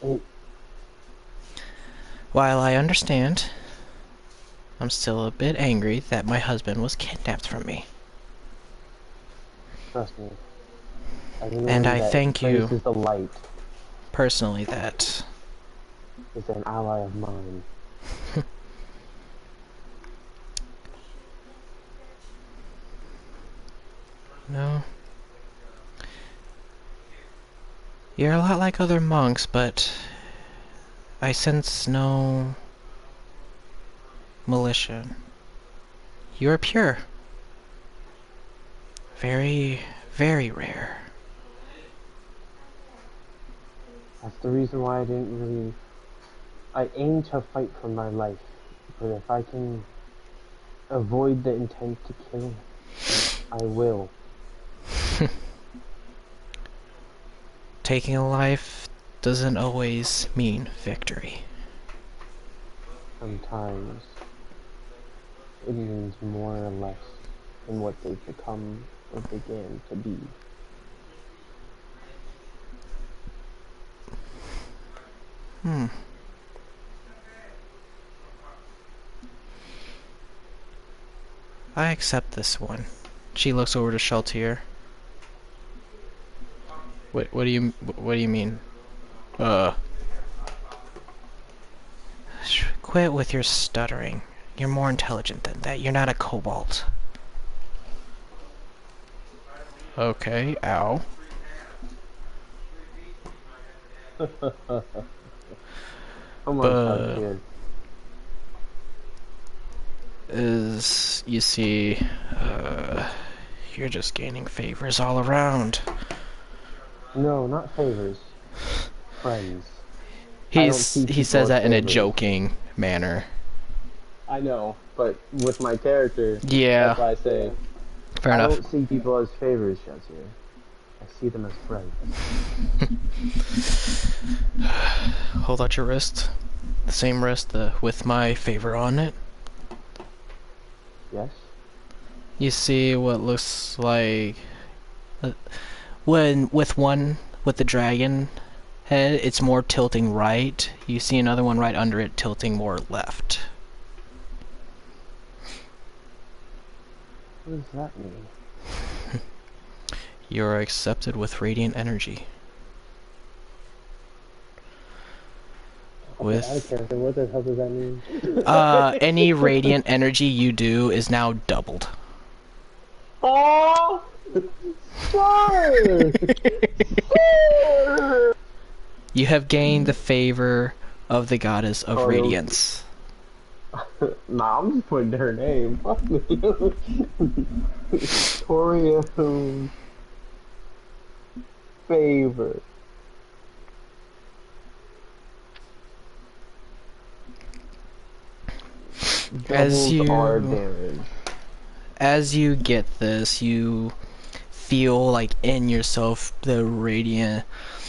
It, While I understand, I'm still a bit angry that my husband was kidnapped from me. trust me. As And anyone I that thank you. embraces the light Personally, that is an ally of mine. no. You're a lot like other monks, but I sense no militia. You are pure. Very, very rare. That's the reason why I didn't really... I aim to fight for my life, but if I can avoid the intent to kill, I will. Taking a life doesn't always mean victory. Sometimes it means more or less than what they've become or began to be. Hmm. I accept this one. She looks over to Sheltier. What do you mean? Quit with your stuttering. You're more intelligent than that. You're not a kobold. Okay, ow. Come on, child kid. Is you see, you're just gaining favors all around. No, not favors. Friends. He people says as that in a favors. joking manner. I know, but with my character, Yeah. that's why I say, Fair I enough. don't see people as favors, Shazir. I see them as friends. Hold out your wrist. The same wrist with my favor on it. Yes? You see what looks like when with the dragon head, it's more tilting right. You see another one right under it tilting more left. What does that mean? You're accepted with radiant energy. Okay, out of character, what the hell does that mean? Any radiant energy you do is now doubled. Oh! Sure! Sure! You have gained the favor of the goddess of Oh, radiance. Nah, I'm just putting her name. Fuck me. Victoria favor. As you get this, you feel like in yourself the radiant,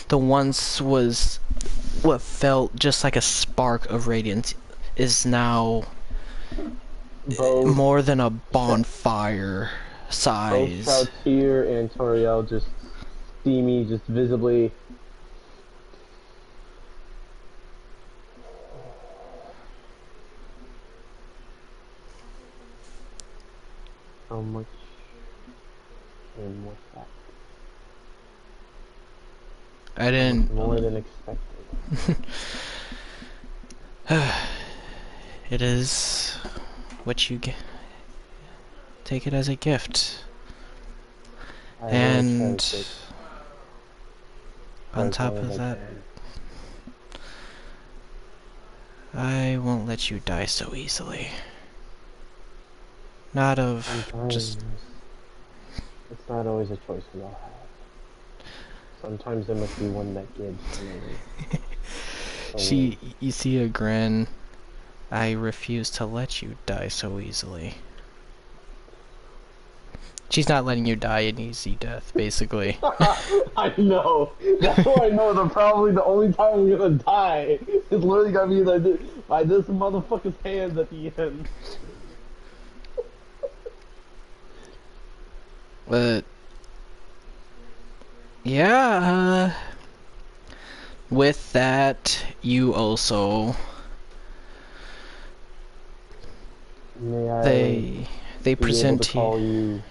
the once was what felt just like a spark of radiance is now more than a bonfire size. Both Shoutir and Toriel just see me just visibly. How much came with that? I didn't. More than expected. It is what you get. Take it as a gift. And on top of that, I won't let you die so easily. Not of just. It's not always a choice we all have. Sometimes there must be one that gives. You see a grin. I refuse to let you die so easily. She's not letting you die an easy death, basically. I know. That's why I know that probably the only time I'm gonna die is literally gonna be like by this motherfucker's hands at the end. But yeah, with that, you also May I they be present able to call you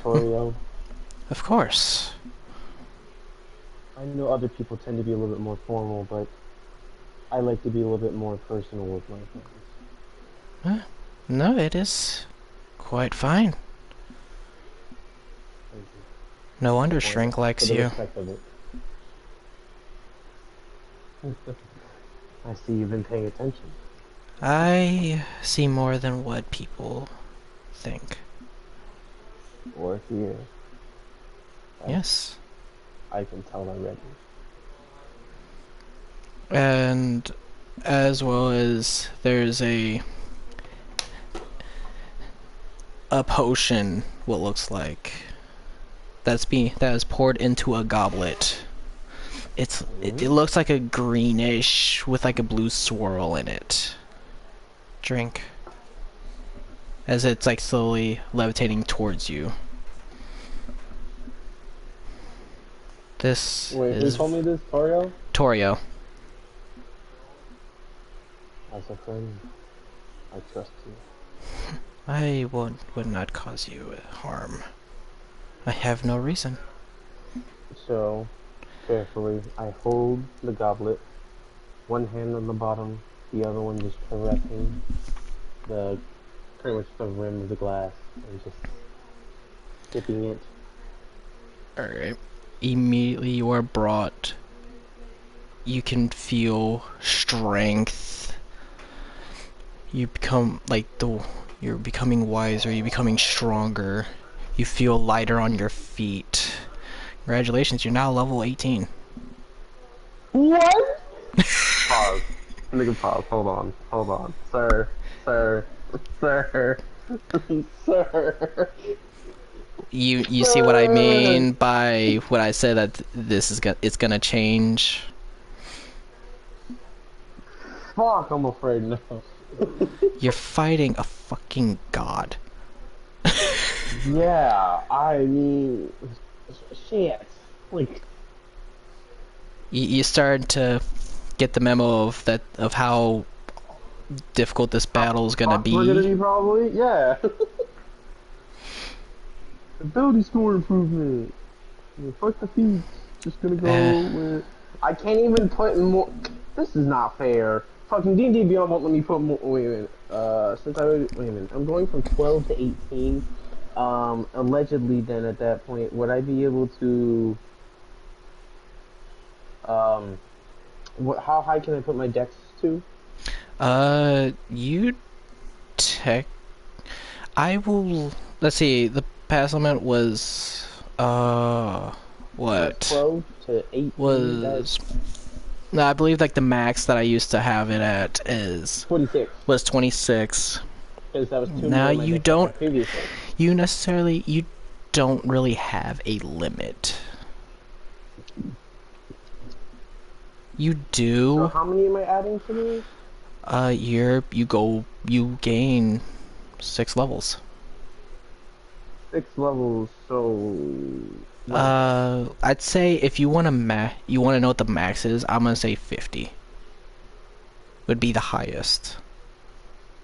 Torio? Of course. I know other people tend to be a little bit more formal, but I like to be a little bit more personal with my friends. No, it is quite fine. Thank you. No wonder For Shrink likes the you. respect of it. I see you've been paying attention. I see more than what people think. Or hear. Yes. I can tell already. And as well as there's a potion, what looks like that is poured into a goblet. It looks like a greenish with like a blue swirl in it. Drink. As it's like slowly levitating towards you. This Wait, is who told me this? Torio? Torio. As a friend, I trust you. I would not cause you harm. I have no reason. So, carefully, I hold the goblet, one hand on the bottom, the other one just caressing pretty much the rim of the glass, and just dipping it. Alright. Immediately you are brought. You can feel strength. You become you're becoming wiser, you're becoming stronger. You feel lighter on your feet. Congratulations, you're now level 18. What? Pause. Nigga, pause. Hold on. Sir. Sir. You see what I mean by what I said that it's gonna change? Fuck, I'm afraid now. You're fighting a fucking god. Yeah, I mean, shit. Like, you started to get the memo of how difficult this battle is gonna be. We're gonna be probably, yeah. Ability score improvement. Fuck the feats. Just gonna go with. I can't even put more. This is not fair. Fucking D&D Beyond won't let me put more. Wait a minute. Wait a minute. I'm going from 12 to 18. Allegedly, then at that point, would I be able to? How high can I put my dex to? You tech. I will. Let's see. The pass limit was what? 12 to 18. Was. No, I believe like the max that I used to have it at is 26. Was 26. Because that was 2 now more you don't. Previously. You don't really have a limit. You do. So how many am I adding to these? You gain 6 levels. 6 levels, so... I'd say if you want to know what the max is, I'm gonna say 50. Would be the highest.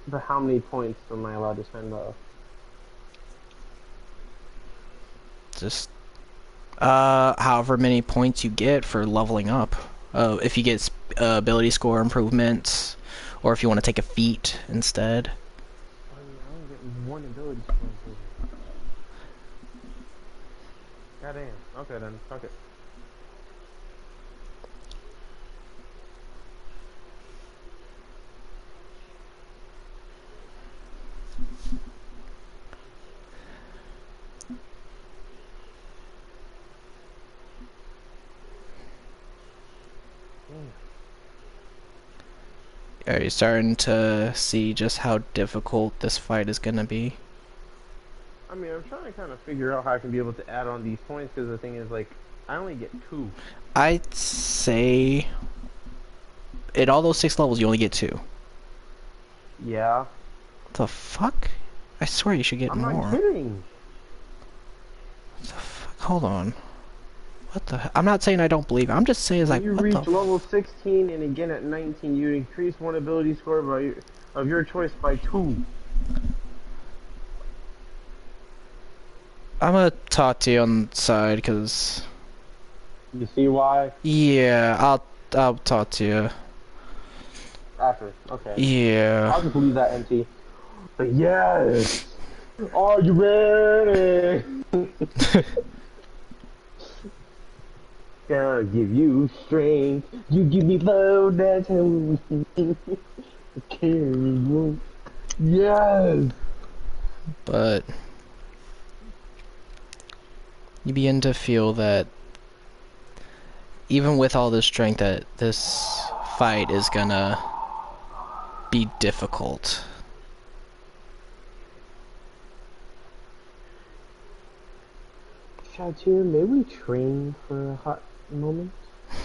But how many points am I allowed to spend though? Just however many points you get for leveling up. If you get ability score improvements, or if you want to take a feat instead. I only get 1 ability score improvement. Goddamn. Okay then, fuck it. Are you starting to see just how difficult this fight is gonna be? I mean, I'm trying to kind of figure out how I can be able to add on these points, because the thing is, like, I only get 2. I'd say at all those 6 levels, you only get 2. Yeah. What the fuck? I swear you should get I'm more. not kidding. What the fuck? Hold on. What the? I'm not saying I don't believe it. I'm just saying, When like, you what reach the? level 16 and again at 19, you increase one ability score of your choice by 2. I'm gonna talk to you on the side, cause. You see why? Yeah, I'll talk to you. After. Okay. Yeah. I'll just leave that empty. But yes! Are you ready? Gonna give you strength. You give me love, that's how we carry you. Yes! But you begin to feel that even with all this strength, that this fight is gonna be difficult. Shoutir, may we train for a hot moment?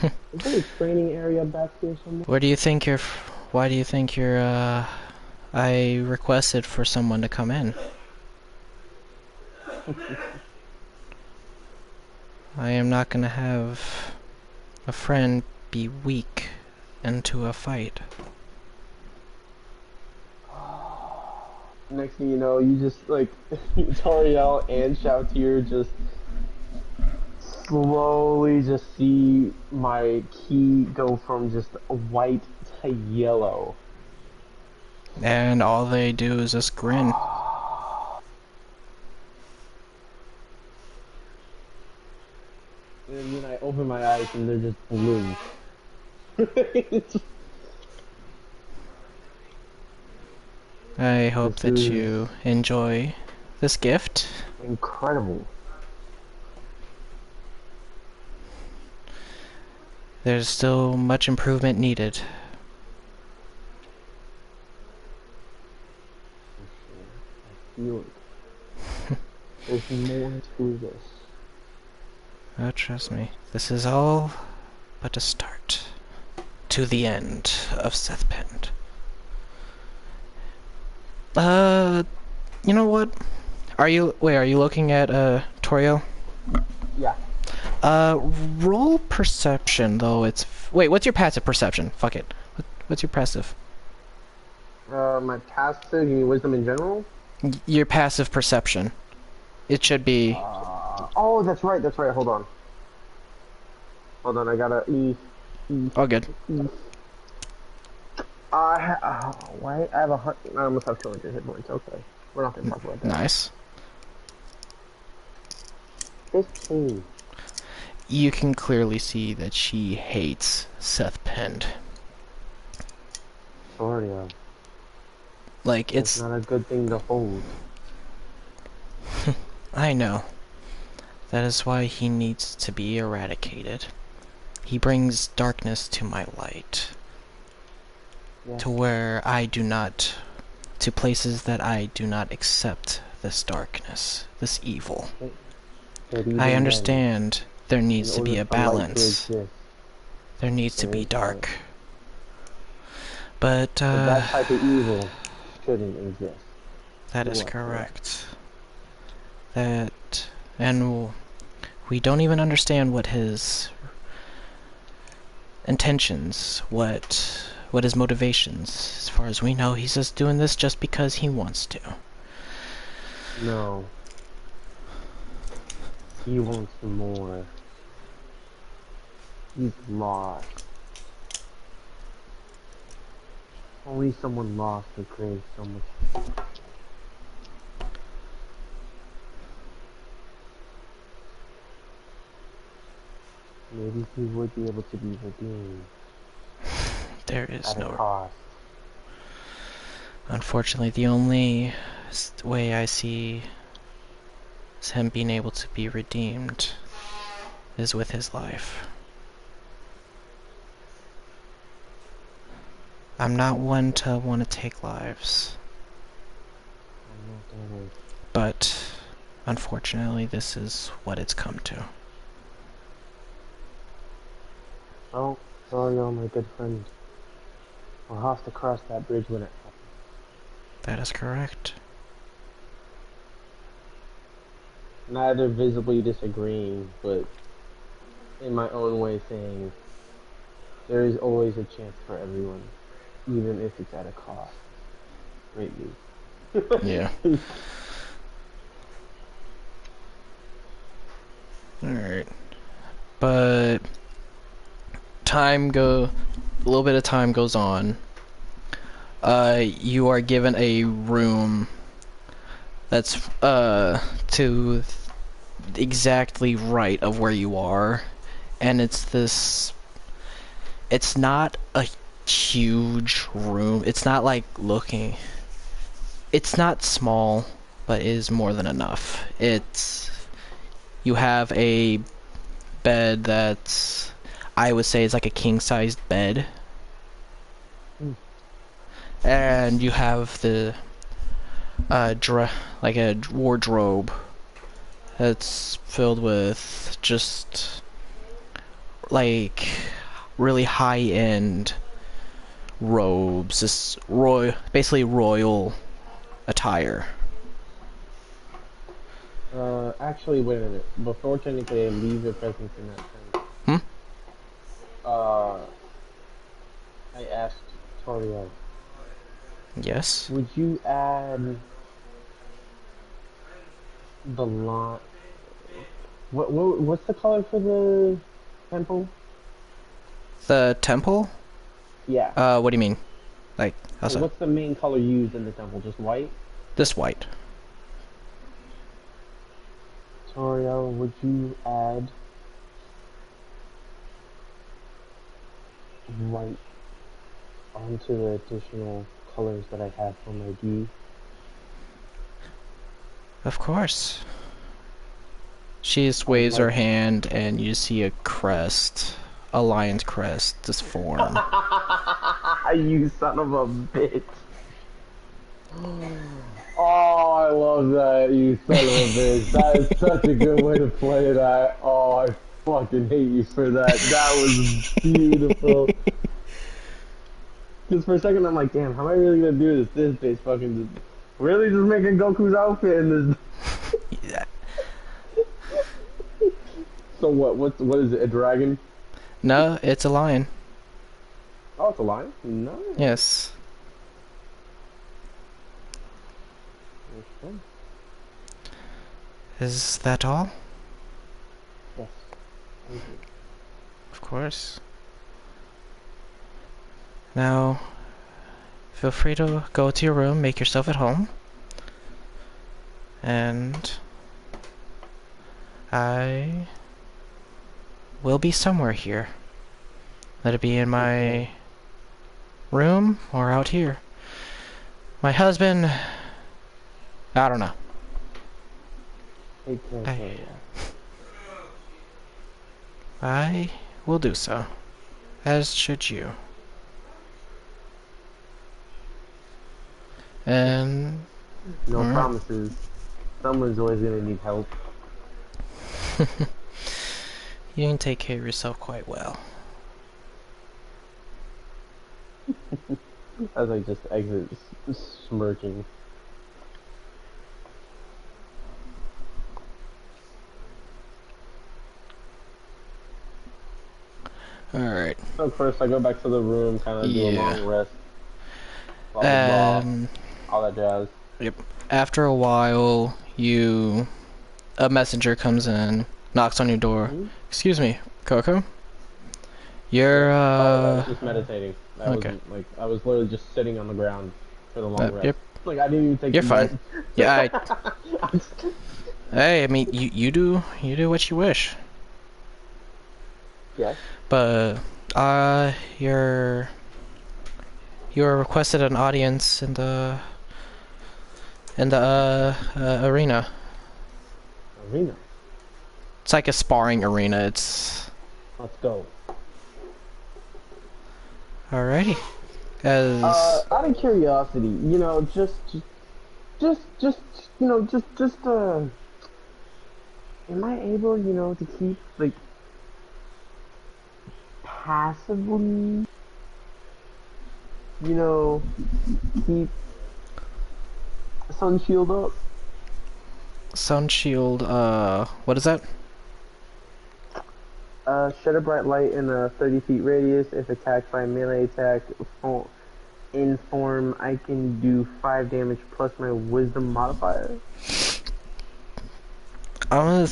Is there a training area back here somewhere? Where do you think you're? Why do you think you're? I requested for someone to come in. I am not gonna have a friend be weak into a fight. Next thing you know, you just like Toriel and Shoutir just slowly just see my key go from just white to yellow. And all they do is just grin. And then I open my eyes and they're just blue. I hope that you enjoy this gift. Incredible. There's still much improvement needed. I feel it. There's more to this. Oh, trust me. This is all but a start to the end of Seth Pend. You know what? Are you looking at, Toriel? Yeah. Roll perception, though. Wait, what's your passive perception? Fuck it. What's your passive? My passive, you mean wisdom in general? Your passive perception. It should be... oh, that's right, hold on. Hold on, I gotta Oh, good. wait, I almost have 200 hit points, okay. We're not gonna talk about that. Nice. 15. You can clearly see that she hates Seth Pend. Sorry, like, it's not a good thing to hold. I know. That is why he needs to be eradicated. He brings darkness to my light. Yeah. To where I do not... to places that I do not accept this darkness, this evil. I understand there needs to be a balance. There needs to be dark. But that type of evil shouldn't exist. That is correct. And we don't even understand what his intentions, what his motivations. As far as we know, he's just doing this just because he wants to. No. He wants more. He's lost. Only someone lost could crave so much. Maybe he would be able to be redeemed. There is no cost. Unfortunately, the only way I see him being able to be redeemed is with his life. I'm not one to want to take lives, but unfortunately this is what it's come to. Oh, sorry, my good friend. We'll have to cross that bridge when it happens. That is correct. Neither visibly disagreeing, but in my own way saying, there is always a chance for everyone, even if it's at a cost. Greatly. Yeah. Alright. But a little bit of time goes on. You are given a room that's to exactly right of where you are, and it's not a huge room. It's not like it's not small, but it is more than enough. You have a bed that's, I would say, is like a king-sized bed. And you have the like a wardrobe that's filled with just like really high-end robes, this basically royal attire. Actually, wait a minute. Before technically I leave your presence in that sense, I asked Toriel, Yes? would you add the lot? What's the color for the temple? The temple? Yeah. What do you mean? Like, how's that? What's the main color used in the temple? Just white? This white. Toriel, would you add white onto the additional colors that I have for my gi? Of course. She just waves her hand and you see a crest. A lion's crest just form. You son of a bitch. Oh, I love that, you son of a bitch. That is such a good way to play that. Oh, I fucking hate you for that. That was beautiful. Because for a second I'm like, damn, how am I really gonna do this? This bitch fucking really just making Goku's outfit in this. Yeah. So what is it, a dragon? No, it's a lion. Oh, it's a lion? No. Yes. Okay. Is that all? Yes. Thank you. Of course. Now, feel free to go to your room, make yourself at home. And I will be somewhere here. Let it be in my room or out here. My husband, I don't know. I will do so, as should you. And no promises. Someone's always gonna need help. you can take care of yourself quite well. As I just exit, smirking. Alright. So first I go back to the room, kind of do a long rest. Blah, blah, blah, all that jazz. Yep. After a while, a messenger comes in, knocks on your door. Excuse me, Coco? You're, I was just meditating. I was literally just sitting on the ground for the long rest. Yep. Like, I didn't even take You're fine. Yeah, Hey, I mean, you do what you wish. Yes. But, you were requested an audience in the arena. Arena? It's like a sparring arena. It's... Let's go. Alrighty. As Out of curiosity, you know, am I able, you know, to keep, like, passively, you know, keep sun shield up? sun shield, what is that? Shed a bright light in a 30 feet radius. If attacked by melee attack in form, I can do 5 damage plus my wisdom modifier. I'm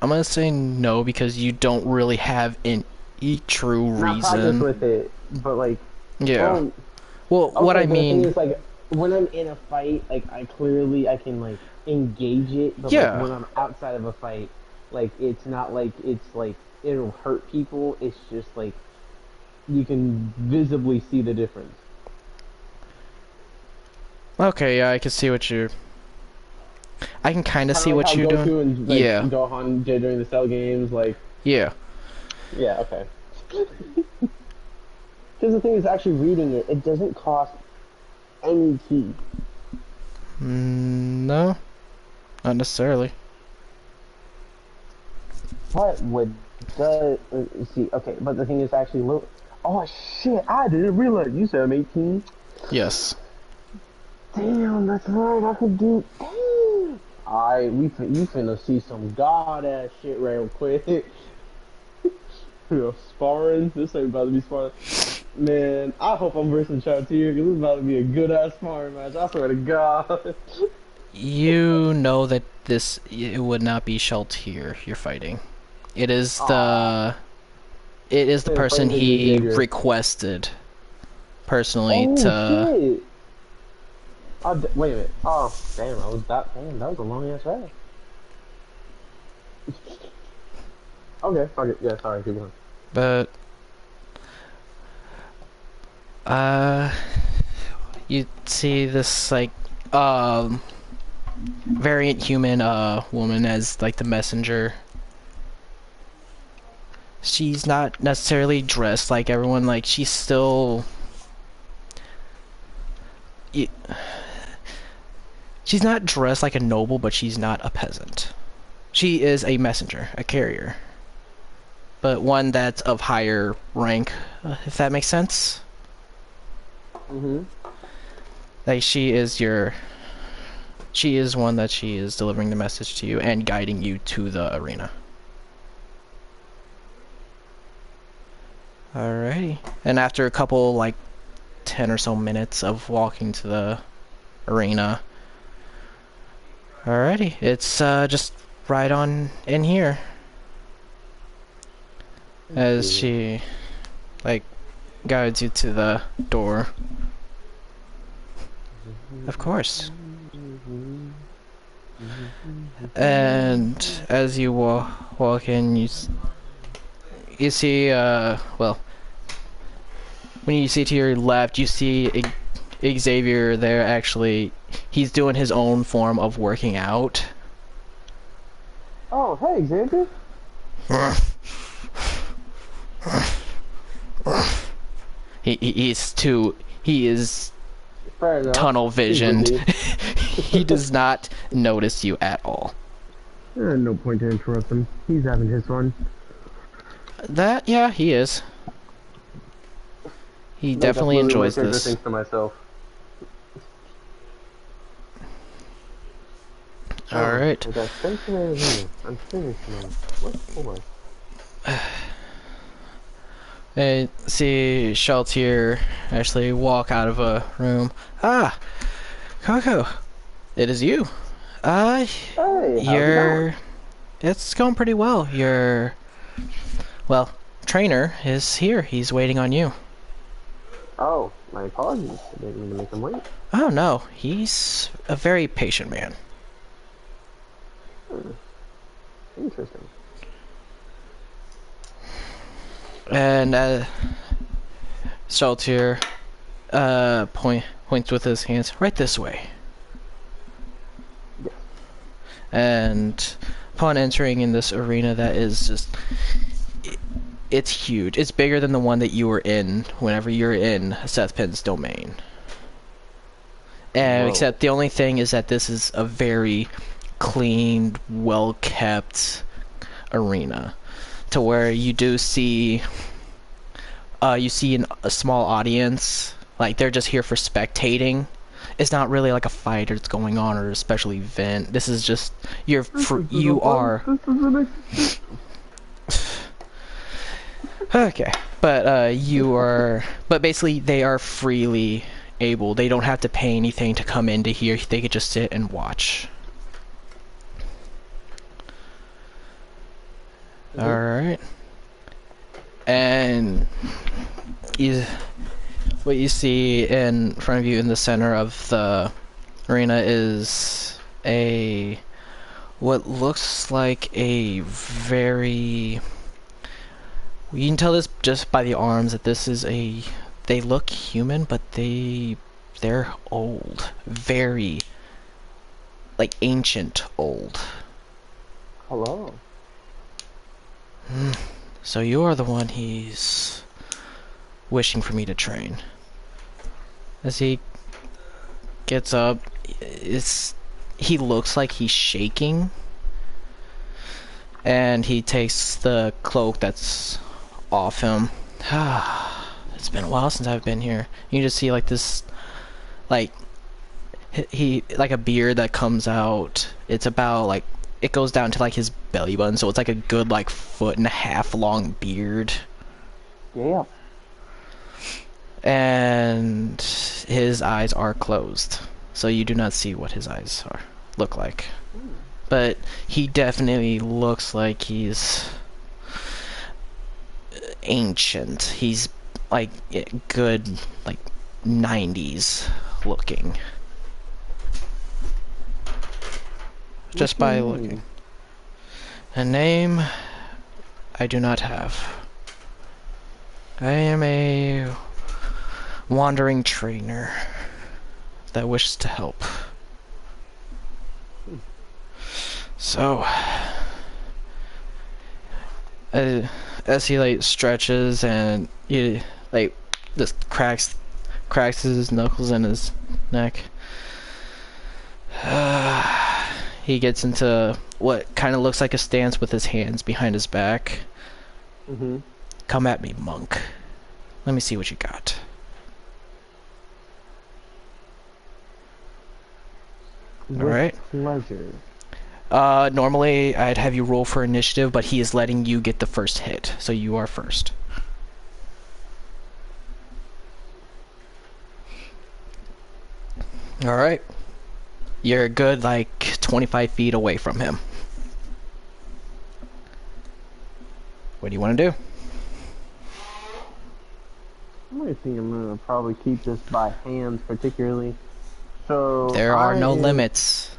gonna say no because you don't really have any true Not practice reason. with it, but like, Yeah. well, Well, what I but the thing mean. is, like, when I'm in a fight, like, I can like engage it, but Yeah. like when I'm outside of a fight, like, it's not like it's like it'll hurt people. It's just like you can visibly see the difference. Okay, yeah, I can see what you're. I can kind of see Like what how you're Goku doing. and, like, Yeah. Gohan did during the Cell games, like. Yeah. Yeah. Okay. Because the thing is, actually reading it, it doesn't cost any key. No, not necessarily. What would the see? Okay, but the thing is, actually look. Oh shit! I didn't realize you said I'm 18. Yes. Damn, that's right. I could do. Damn. Alright, you finna see some god ass shit real quick. Sparring. This ain't about to be sparring. Man, I hope I'm versing Chartier because this is about to be a good ass sparring match. I swear to God. You know that it would not be Sheltier you're fighting. It is the person he requested personally to. Shit. Oh, wait a minute. Oh, damn, that was a long ass ride. Okay, fuck it. Yeah, sorry, keep going. But you see this like variant human woman as like the messenger. She's not necessarily dressed like everyone, like she's still she's not dressed like a noble, but she's not a peasant. She is a messenger, a carrier, but one that's of higher rank, if that makes sense. Like she is one that she is delivering the message to you and guiding you to the arena. Alrighty. And after a couple, like 10 or so minutes of walking to the arena, alrighty, it's just right on in here. As she like guides you to the door. Of course. And as you walk in, you see well, when you see to your left, you see Xavier there. Actually, he's doing his own form of working out. Oh, hey, Xavier. He is Fair enough. tunnel visioned. He does not notice you at all. No point to interrupt him. He's having his fun. Yeah, he is. He definitely enjoys this. Things to myself. Alright. I'm finished now. What for? I see Sheltier actually walk out of a room. Ah, Coco, it is you. Hey, it's going pretty well. Your, well, trainer is here. He's waiting on you. Oh, my apologies. I didn't mean to make him wait. Oh no, he's a very patient man. Interesting. And Sheltier points with his hands right this way. Yes. And upon entering in this arena that is just it's huge. It's bigger than the one that you were in whenever you're in Seth Penn's domain. And Whoa. except the only thing is that this is a very clean, well-kept arena, to where you do see, a small audience, like they're just here for spectating. It's not really like a fight that's going on or a special event. This is just okay, but basically they are freely able. They don't have to pay anything to come into here. They could just sit and watch. Alright. And what you see in front of you in the center of the arena is what looks like a very... You can tell this just by the arms that this is they look human, but they're old. Very, like, ancient old. Hello. So you are the one he's wishing for me to train. As he gets up, he looks like he's shaking. And he takes the cloak that's off him. It's been a while since I've been here. You just see like this, like like a beard that comes out. It's about like, it goes down to like his belly button, so it's like a good like 1.5 foot long beard. Yeah. And his eyes are closed, so you do not see what his eyes look like. But he definitely looks like he's ancient. He's like good, like 90s looking. Just by looking. A name I do not have. I am a wandering trainer that wishes to help. So, as he like stretches and he like just cracks his knuckles in his neck, he gets into what kind of looks like a stance with his hands behind his back. Mm-hmm. Come at me, monk. Let me see what you got. All right. Pleasure. Normally I'd have you roll for initiative, but he is letting you get the first hit, so you are first. Alright. You're a good, like, 25 feet away from him. What do you want to do? I think I'm gonna probably keep this by hands, particularly. So there are no limits.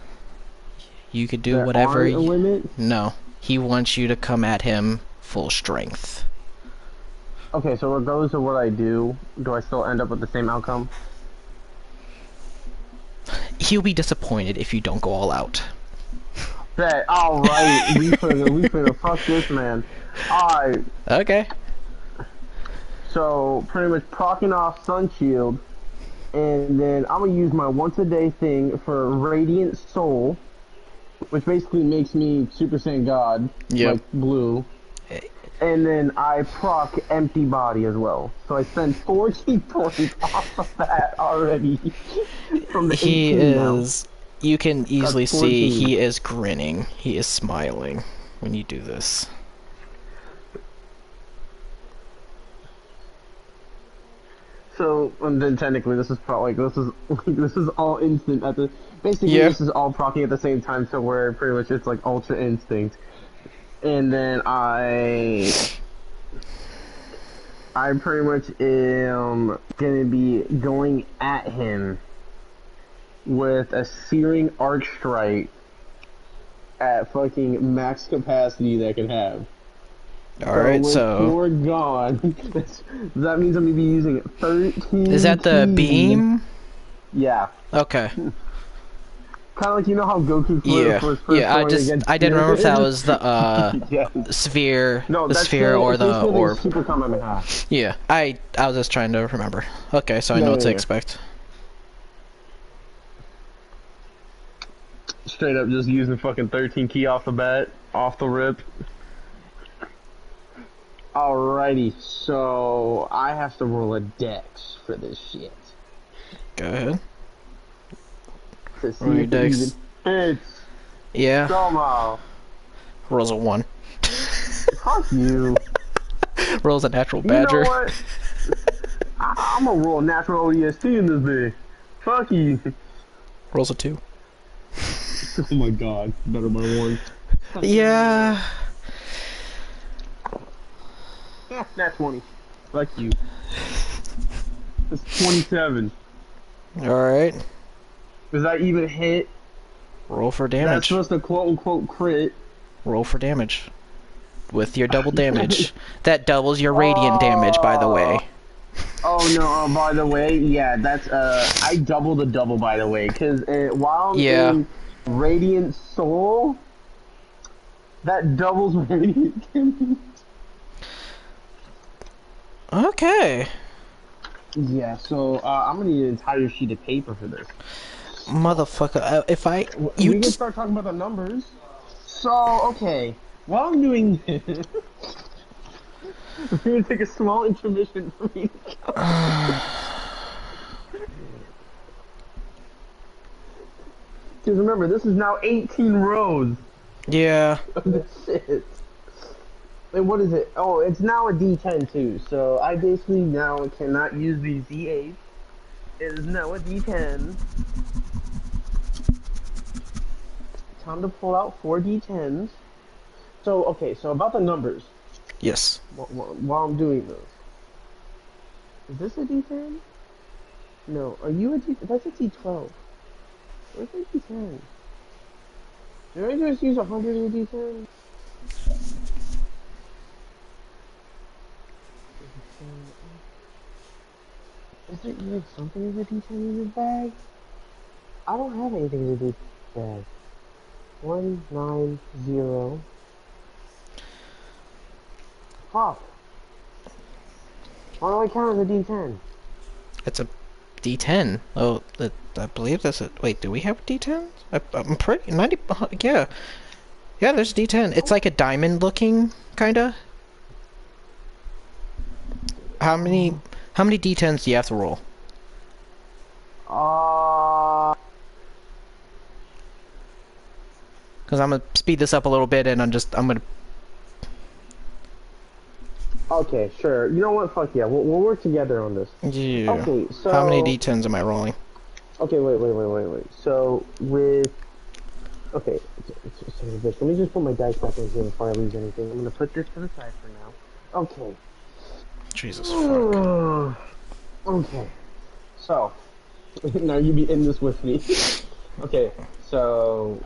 You could do whatever. There aren't a limit? No, he wants you to come at him full strength. Okay, so regardless of what I do I still end up with the same outcome? He'll be disappointed if you don't go all out. Alright, we finna fuck this man. Alright. Okay. So, pretty much proccing off Sun Shield, and then I'm gonna use my once a day thing for Radiant Soul, which basically makes me Super Saiyan God, like blue. And then I proc Empty Body as well. So I spend 14 points off of that already. From the he 18 is. now. You can easily see he is grinning. He is smiling when you do this. So, and then technically this is probably this is all instant at the basically this is all proccing at the same time, so where pretty much it's like Ultra Instinct. And then I pretty much am gonna be going at him with a Searing Arc Strike at fucking max capacity that I can have. Alright, so we're gone. That means I'm gonna be using 13. Is that the beam? Yeah. Okay. Kind of like, you know how Goku Yeah, was first yeah. I didn't remember if that was the yeah. sphere, No, the that's sphere, or the orb. Super Kamehameha. Yeah, I was just trying to remember. Okay, so I know what to expect. Straight up just using fucking 13 key off the bat, off the rip. Alrighty, so I have to roll a dex for this shit. Go ahead. To see Roll your if it dex. even hits Yeah. somehow. Rolls a 1. Fuck you. Rolls a natural badger. You know what? I'm gonna roll natural OEST in this thing. Fuck you. Rolls a 2. Oh my god, better by 1. Yeah. Nat 20. Fuck you. It's 27. Alright. Does that even hit? Roll for That's damage. supposed to quote unquote crit. Roll for damage. With your double damage. That doubles your radiant damage, by the way. Oh no, by the way, yeah, that's, I double the double, by the way, because while I'm in Radiant Soul, that doubles radiant damage. Okay. Yeah, so, I'm gonna need an entire sheet of paper for this. Motherfucker, if I... We can start talking about the numbers. So, okay, while I'm doing this, we're gonna take a small intermission for me to count. Because remember, this is now 18 rows. Yeah. Of this shit. And what is it? Oh, it's now a D10 too. So I basically now cannot use these D8s. It is now a D10. Time to pull out 4 D10s. So, okay, so about the numbers. Yes. While I'm doing this. Is this a D10? No. Are you a D... That's a D12. Where's a D10? Did I just use 100 in a D10? Is there even something in the D10 in this bag? I don't have anything in the D10 bag. 190. Fuck. Why do I count as a D10? It's a D10. Oh, I believe that's it. Wait, do we have D10s? I'm pretty 90. Yeah, yeah. There's D10. It's like a diamond looking kinda. How many D10s do you have to roll? Because I'm gonna speed this up a little bit, and I'm gonna. Okay, sure. You know what? Fuck yeah. We'll work together on this. Yeah. Okay, so... How many D10s am I rolling? Okay, wait. So, with... Okay, let me just put my dice back in here before I lose anything. I'm gonna put this to the side for now. Okay. Jesus fuck. Okay. So, now you be in this with me. Okay, so...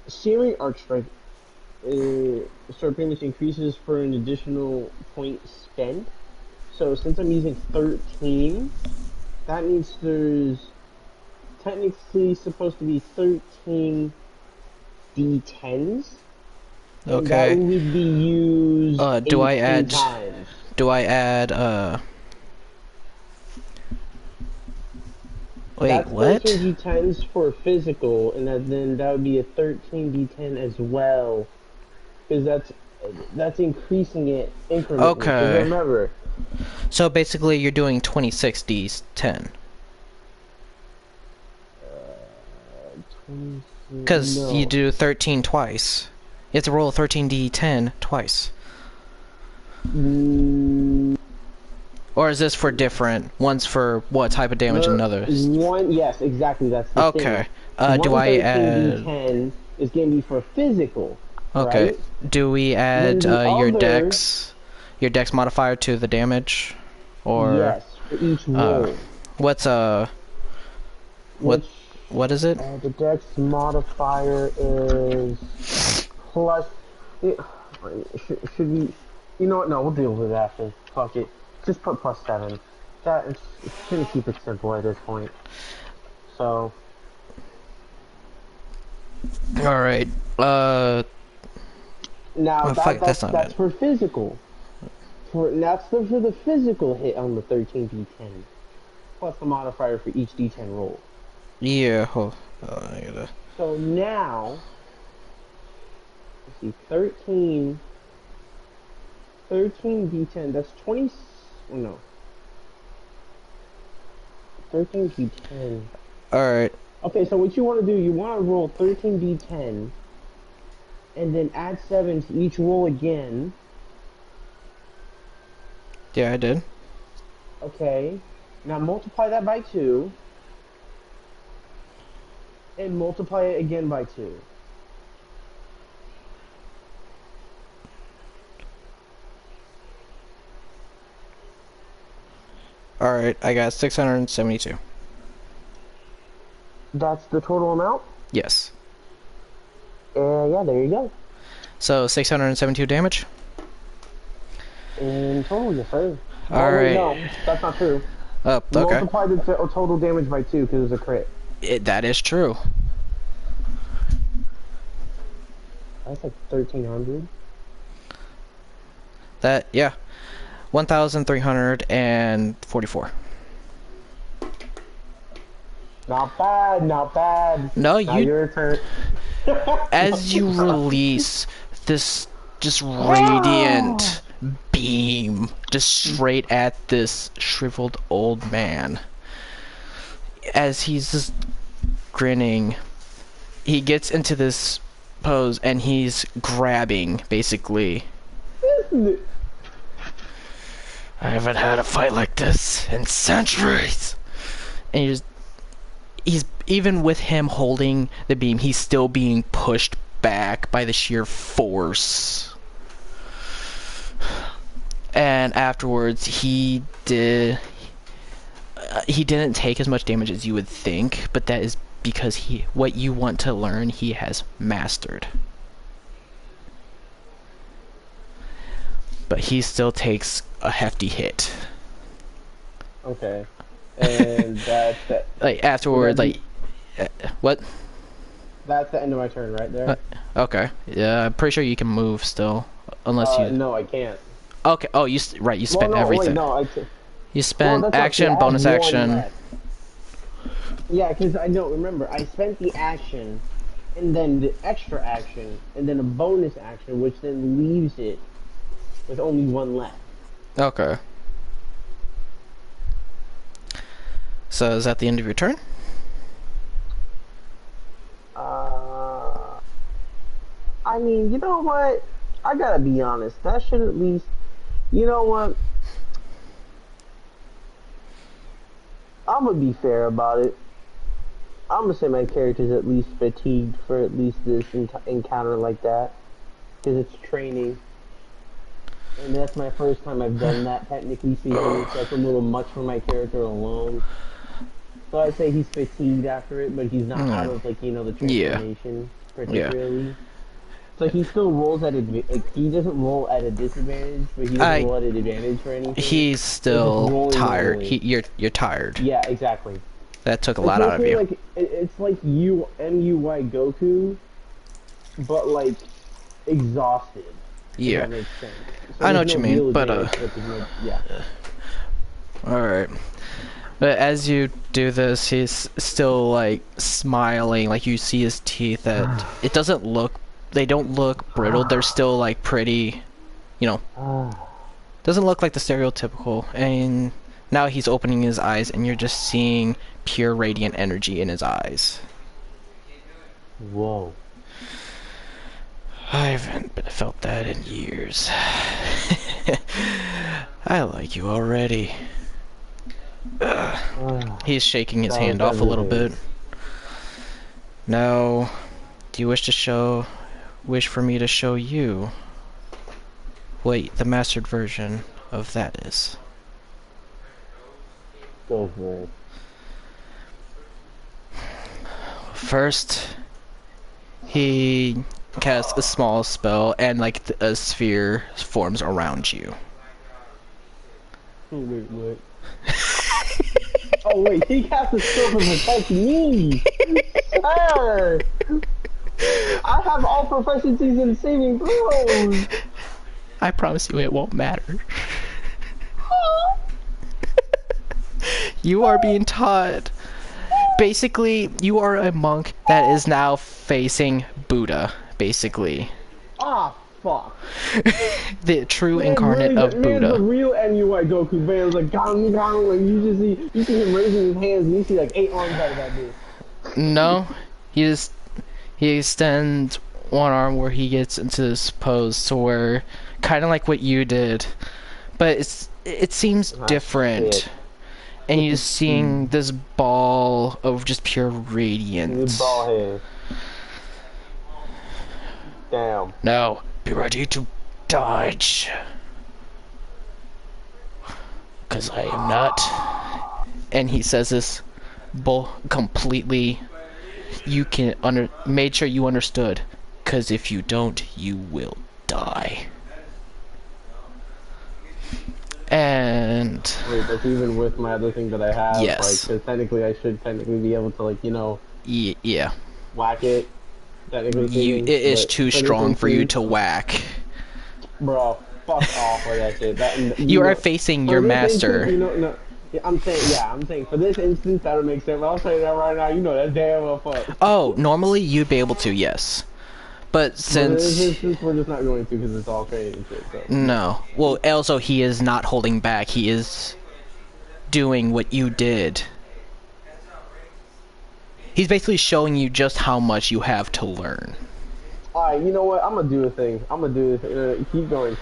Searing Arc Strike... so pretty much increases for an additional point spent. So since I'm using 13, that means there's technically supposed to be 13 D10s. Okay. That would be used do I add times. Wait, that's what? 13 D10s for physical, and then that would be a 13 D10 as well. Because that's increasing it incrementally. Okay. Remember. So basically, you're doing 26 D10. Because you do 13 twice. You have to roll a 13 D10 twice. Or is this for different? One's for what type of damage and others? Yes, exactly. That's the okay. thing. Do I add? D10 is going to be for physical. Okay. Right? Do we add your dex modifier to the damage, or yes, for each roll. What's what is it? The dex modifier is plus. Should we? You know what? No, we'll deal with it after. Fuck it. Just put +7. That is gonna keep it simple at this point. So. Alright. Now Oh, fuck, that's not that's bad. for physical. For the physical hit on the 13 d10, plus the modifier for each d10 roll. Yeah, I gotta... So now, let's see, 13 d10. That's 20. No. 13 d10. Alright. Okay, so what you want to do, you want to roll 13 d10, and then add 7 to each roll again. Yeah, I did. Okay, now multiply that by 2, and multiply it again by 2. Alright, I got 672. That's the total amount? Yes. Yeah, there you go. So, 672 damage? In total, yes, sir. Alright. No, that's not true. Oh, okay. Multiply the total damage by 2 because it's a crit. That is true. That's like 1,300. That, yeah. 1,344. Not bad, not bad. No, Now you... your turn. As you release this just radiant beam just straight at this shriveled old man, as he's just grinning, he gets into this pose and he's grabbing, basically. I haven't had a fight like this in centuries. And he's even with him holding the beam, he's still being pushed back by the sheer force. And afterwards, he didn't take as much damage as you would think, but that is because what you want to learn, he has mastered. But he still takes a hefty hit. Okay. And that's that. Like afterwards, like what? That's the end of my turn, right there. Okay. Yeah, I'm pretty sure you can move still, unless you. No, I can't. Okay. Oh, you right. You spent everything. Wait, no, you spent well, action, bonus action. Yeah, because I don't remember. I spent the action, and then the extra action, and then a bonus action, which then leaves it with only 1 left. Okay. So is that the end of your turn? I mean, you know what? I gotta be honest. That should at least... You know what? I'm gonna be fair about it. I'm gonna say my character's at least fatigued for at least this encounter like that. Because it's training. And that's my first time I've done that, technically speaking. So that's a little much for my character alone. So I'd say he's fatigued after it, but he's not out of, like, you know, the transformation, particularly. Yeah. So he still rolls at he doesn't roll at a disadvantage, but he doesn't roll at an advantage for anything. He's still tired. You're tired. Yeah, exactly. That took a lot out of you. Like, it's like MUI Goku, but like exhausted. Yeah. That makes sense. So I know what you mean, but yeah. Alright. But as you do this, he's still like smiling, like you see his teeth that they don't look brittle, they're still like pretty, you know, doesn't look like the stereotypical, and now he's opening his eyes and you're just seeing pure radiant energy in his eyes. Whoa. I haven't felt that in years. I like you already. He's shaking his hand off a little bit. Now, do you wish for me to show you what the mastered version of that is? Go for it. First, he casts a small spell and like a sphere forms around you. Oh, wait, what? Oh wait, he cast a spell to protect me! Sir! I have all proficiencies in saving throws. I promise you it won't matter. You are being taught. Basically, you are a monk that is now facing Buddha, basically. Ah, fuck. The true Man, incarnate really, of man's Buddha. a real NUI Goku. Man's like, gong, gong, like, you see him raising his hands, and you see like 8 arms out of that bitch. No, he extends one arm where he gets into this pose to where, kind of like what you did, but it seems different. Shit. And you're seeing this ball of just pure radiance. Ball head. Damn. Now, be ready to dodge. Cause I am not. And he says this completely. You can made sure you understood. Cause if you don't, you will die. And wait, that's even with my other thing that I have. Yes. Like, 'cause technically, I should be able to, like, you know, yeah. whack it. Technically, It is too strong for you to whack. Bro, fuck off with that shit. You are facing your master. No. Yeah, I'm saying for this instance that'll make sense. But I'll say that right now. You know that's damn well fuck. Oh, normally you'd be able to, yes. But since we're just not going to because it's all crazy and shit. So. No. Well, also he is not holding back. He is doing what you did. He's basically showing you just how much you have to learn. Alright, you know what? I'm gonna do a thing. Keep going.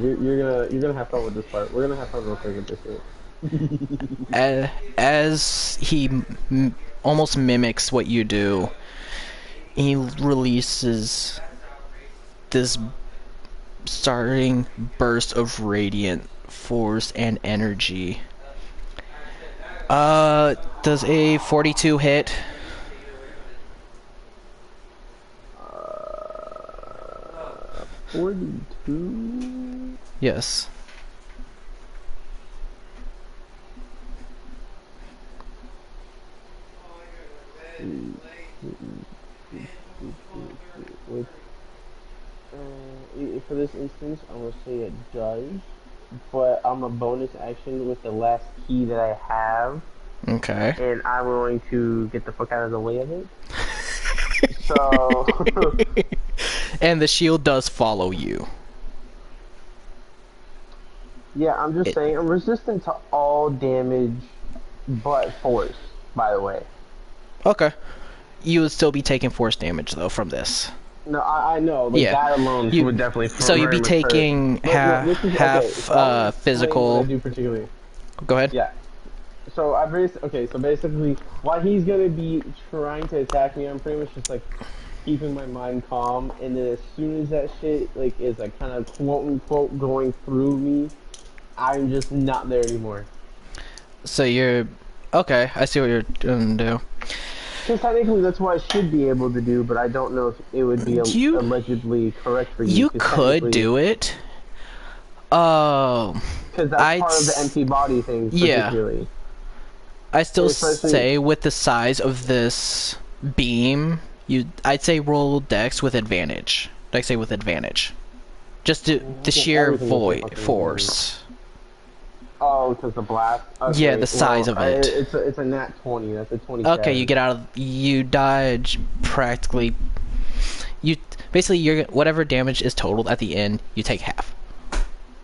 You're gonna have fun with this part. We're gonna have fun real quick with this shit. As he almost mimics what you do, he releases this starting burst of radiant force and energy. Does a 42 hit? 42? Yes. For this instance, I'm gonna say it does, but I'm a bonus action with the last key that I have. Okay. And I'm going to get the fuck out of the way of it. So. And the shield does follow you. Yeah, I'm just saying, I'm resistant to all damage but force, by the way. Okay. You would still be taking force damage, though, from this. No, I know. Like, that alone would definitely. So you'd be taking half physical. What I do particularly. Go ahead. Yeah. So so basically, while he's gonna be trying to attack me, I'm pretty much just like keeping my mind calm, and then as soon as that shit like is like kind of quote unquote going through me, I'm just not there anymore. So you're okay. I see what you're gonna do. Because technically that's what I should be able to do, but I don't know if it would be allegedly correct for you. You could do it. Because that's part of the empty body thing, particularly. Yeah. I still say with the size of this beam, I'd say roll dex with advantage. Dex say with advantage. Just the sheer force. Oh, because the blast? Okay, yeah, the size of it. It's a nat 20. That's a 20. Okay, you dodge practically. Basically whatever damage is totaled at the end, you take half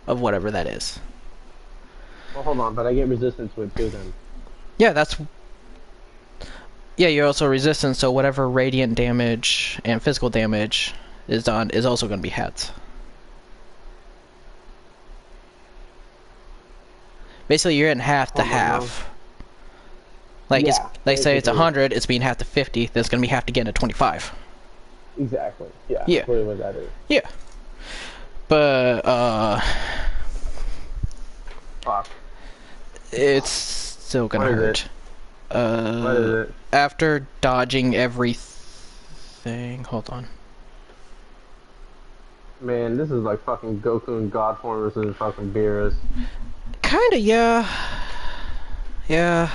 of whatever that is. Well, hold on, but I get resistance to it too then. Yeah, you're also resistant, so whatever radiant damage and physical damage is done is also going to be halved. Basically, you're in half to half. Like, say it's 100, it's being half to 50, that's going to be half again to 25. Exactly. Yeah. Yeah. That's really what that is. Yeah. But, fuck. It's still gonna hurt. What is it? After dodging everything, hold on. Man, this is like fucking Goku in God form versus fucking Beerus. Kinda, yeah. Yeah.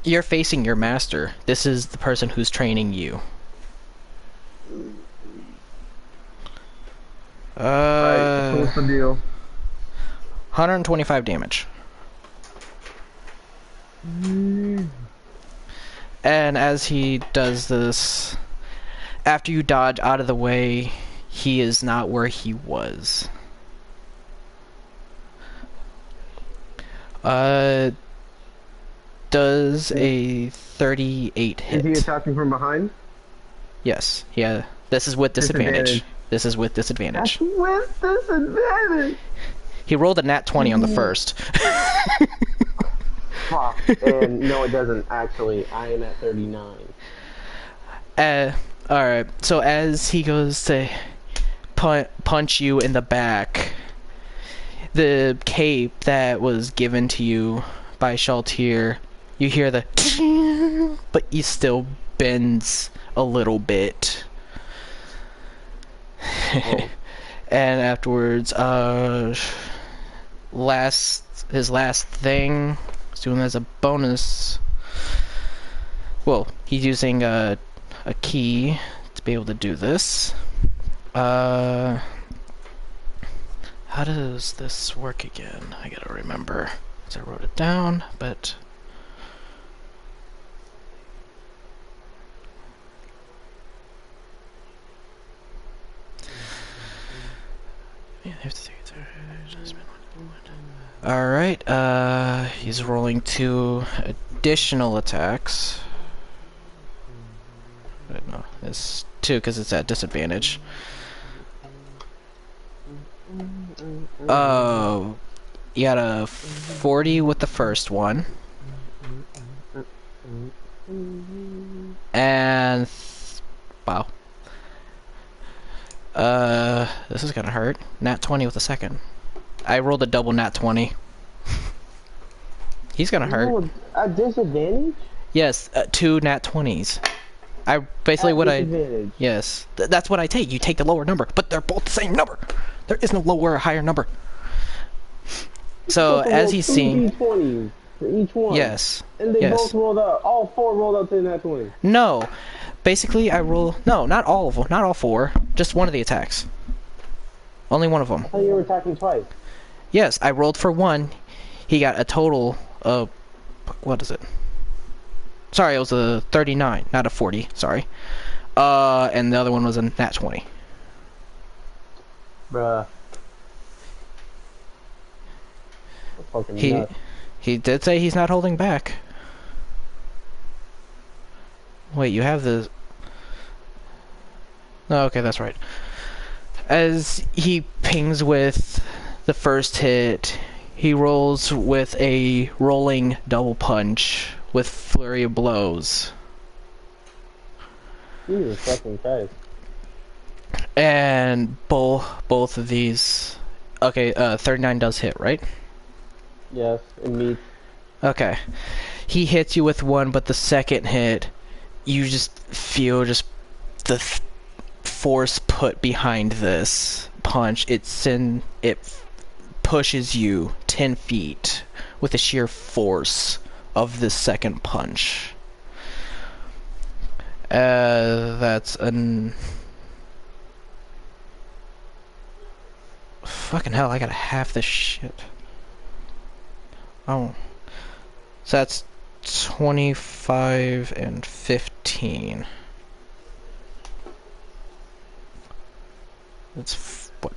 You're facing your master. This is the person who's training you. Right, so what's the deal? 125 damage. And as he does this, after you dodge out of the way, he is not where he was. Does a 38 hit. Is he attacking from behind? Yes, yeah. This is with disadvantage. This is with disadvantage. That's with disadvantage! He rolled a nat 20 on the first. Fuck. And no, it doesn't, actually. I am at 39. Alright, so as he goes to punch you in the back, the cape that was given to you by Shaltir, you hear the but he still bends a little bit. Oh. And afterwards, his last thing, he's doing as a bonus. Well, he's using a key to be able to do this. How does this work again? I gotta remember. I wrote it down, but alright, he's rolling 2 additional attacks. No, it's 2 because it's at disadvantage. Oh, you got a 40 with the first one. And wow. This is gonna hurt. Nat 20 with the second. I rolled a double nat 20. He's gonna hurt. At disadvantage? Yes, 2 nat 20s. I basically yes, that's what I take. You take the lower number, but they're both the same number. There is no lower or higher number. So as he's seeing, D20s for each one. Yes. And they both rolled out. All 4 rolled out to nat 20. No, basically I roll. No, not all of them. Not all 4. Just one of the attacks. Only one of them. I thought you were attacking twice. Yes, I rolled for 1. He got a total of what is it? Sorry, it was a 39, not a 40. Sorry. And the other one was a nat 20. Bruh. He did say he's not holding back. Wait, you have the... No, okay, that's right. As he pings with the first hit, he rolls with a rolling double punch with flurry of blows. Jesus fucking Christ. And both of these... Okay, 39 does hit, right? Yes, it meets. Okay. He hits you with 1, but the second hit, you just feel just the force put behind this punch. It pushes you 10 feet with the sheer force of this second punch. That's an... Fucking hell, I gotta half this shit. Oh. So that's 25 and 15. That's what?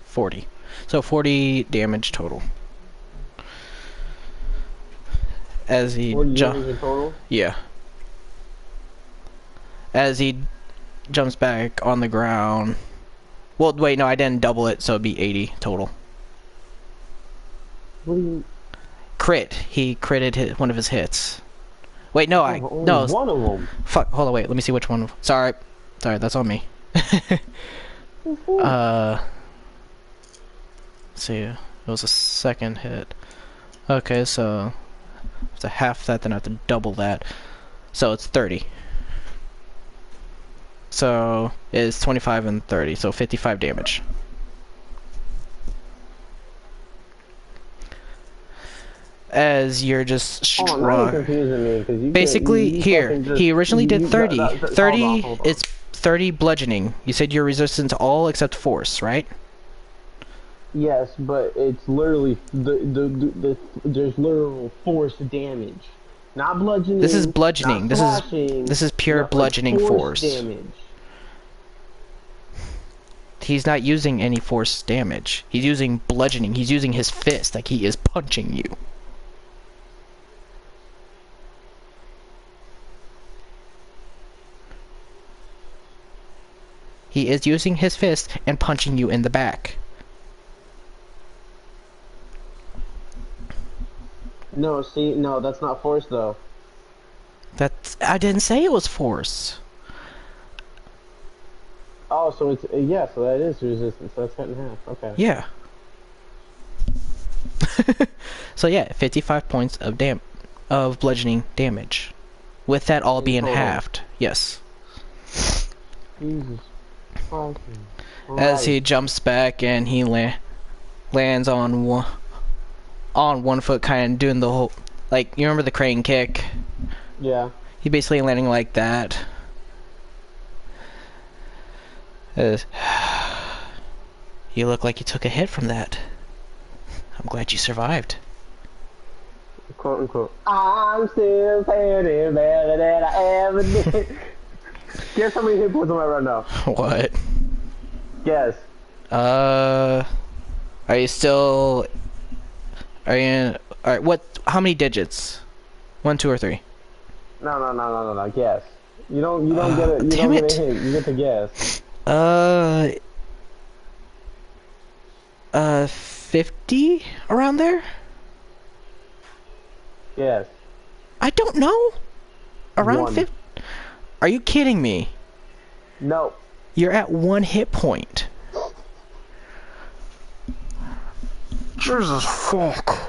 40. So 40 damage total. As he jumps. Yeah. As he jumps back on the ground. Well, wait, no, I didn't double it, so it'd be 80 total. What do you... Crit. He critted one of his hits. Wait, no, no. One of them. Fuck. Hold on, wait. Let me see which one. Sorry, that's on me. Let's see. It was a second hit. Okay, so to half that, then I have to double that. So it's 30. So it's 25 and 30, so 55 damage. as you're just Oh, now you're strong. confusing me because you Basically, you here, fucking just, he originally did 30. hold on, 30, hold on. it's 30 bludgeoning. You said you're resistant to all except force, right? Yes, but it's literally there's literal force damage, not bludgeoning. This is bludgeoning. Not This is pure bludgeoning force. damage. He's not using any force damage. He's using bludgeoning. He's using his fist like he is punching you. He is using his fist and punching you in the back. No, see, no, that's not force though. I didn't say it was force. Oh, so it's yeah, so that is resistance. So that's cut in half. Okay. Yeah. So yeah, 55 points of bludgeoning damage. With that all being halved. Yes. Jesus. Fucking As he Christ. jumps back and he lands on one foot, kind of doing the whole, like, you remember the crane kick? Yeah. He basically landing like that. You look like you took a hit from that. I'm glad you survived. Quote unquote. I'm still paying better than I ever did. Guess how many hit points am I right now? What? Guess. Are you still... Alright, what... How many digits? 1, 2, or 3? No. Guess. You don't get it. You damn don't get it. a hint. You get to guess. 50? Around there? Yes. I don't know. Around 1. 50? Are you kidding me? No. You're at 1 hit point. Jesus fuck.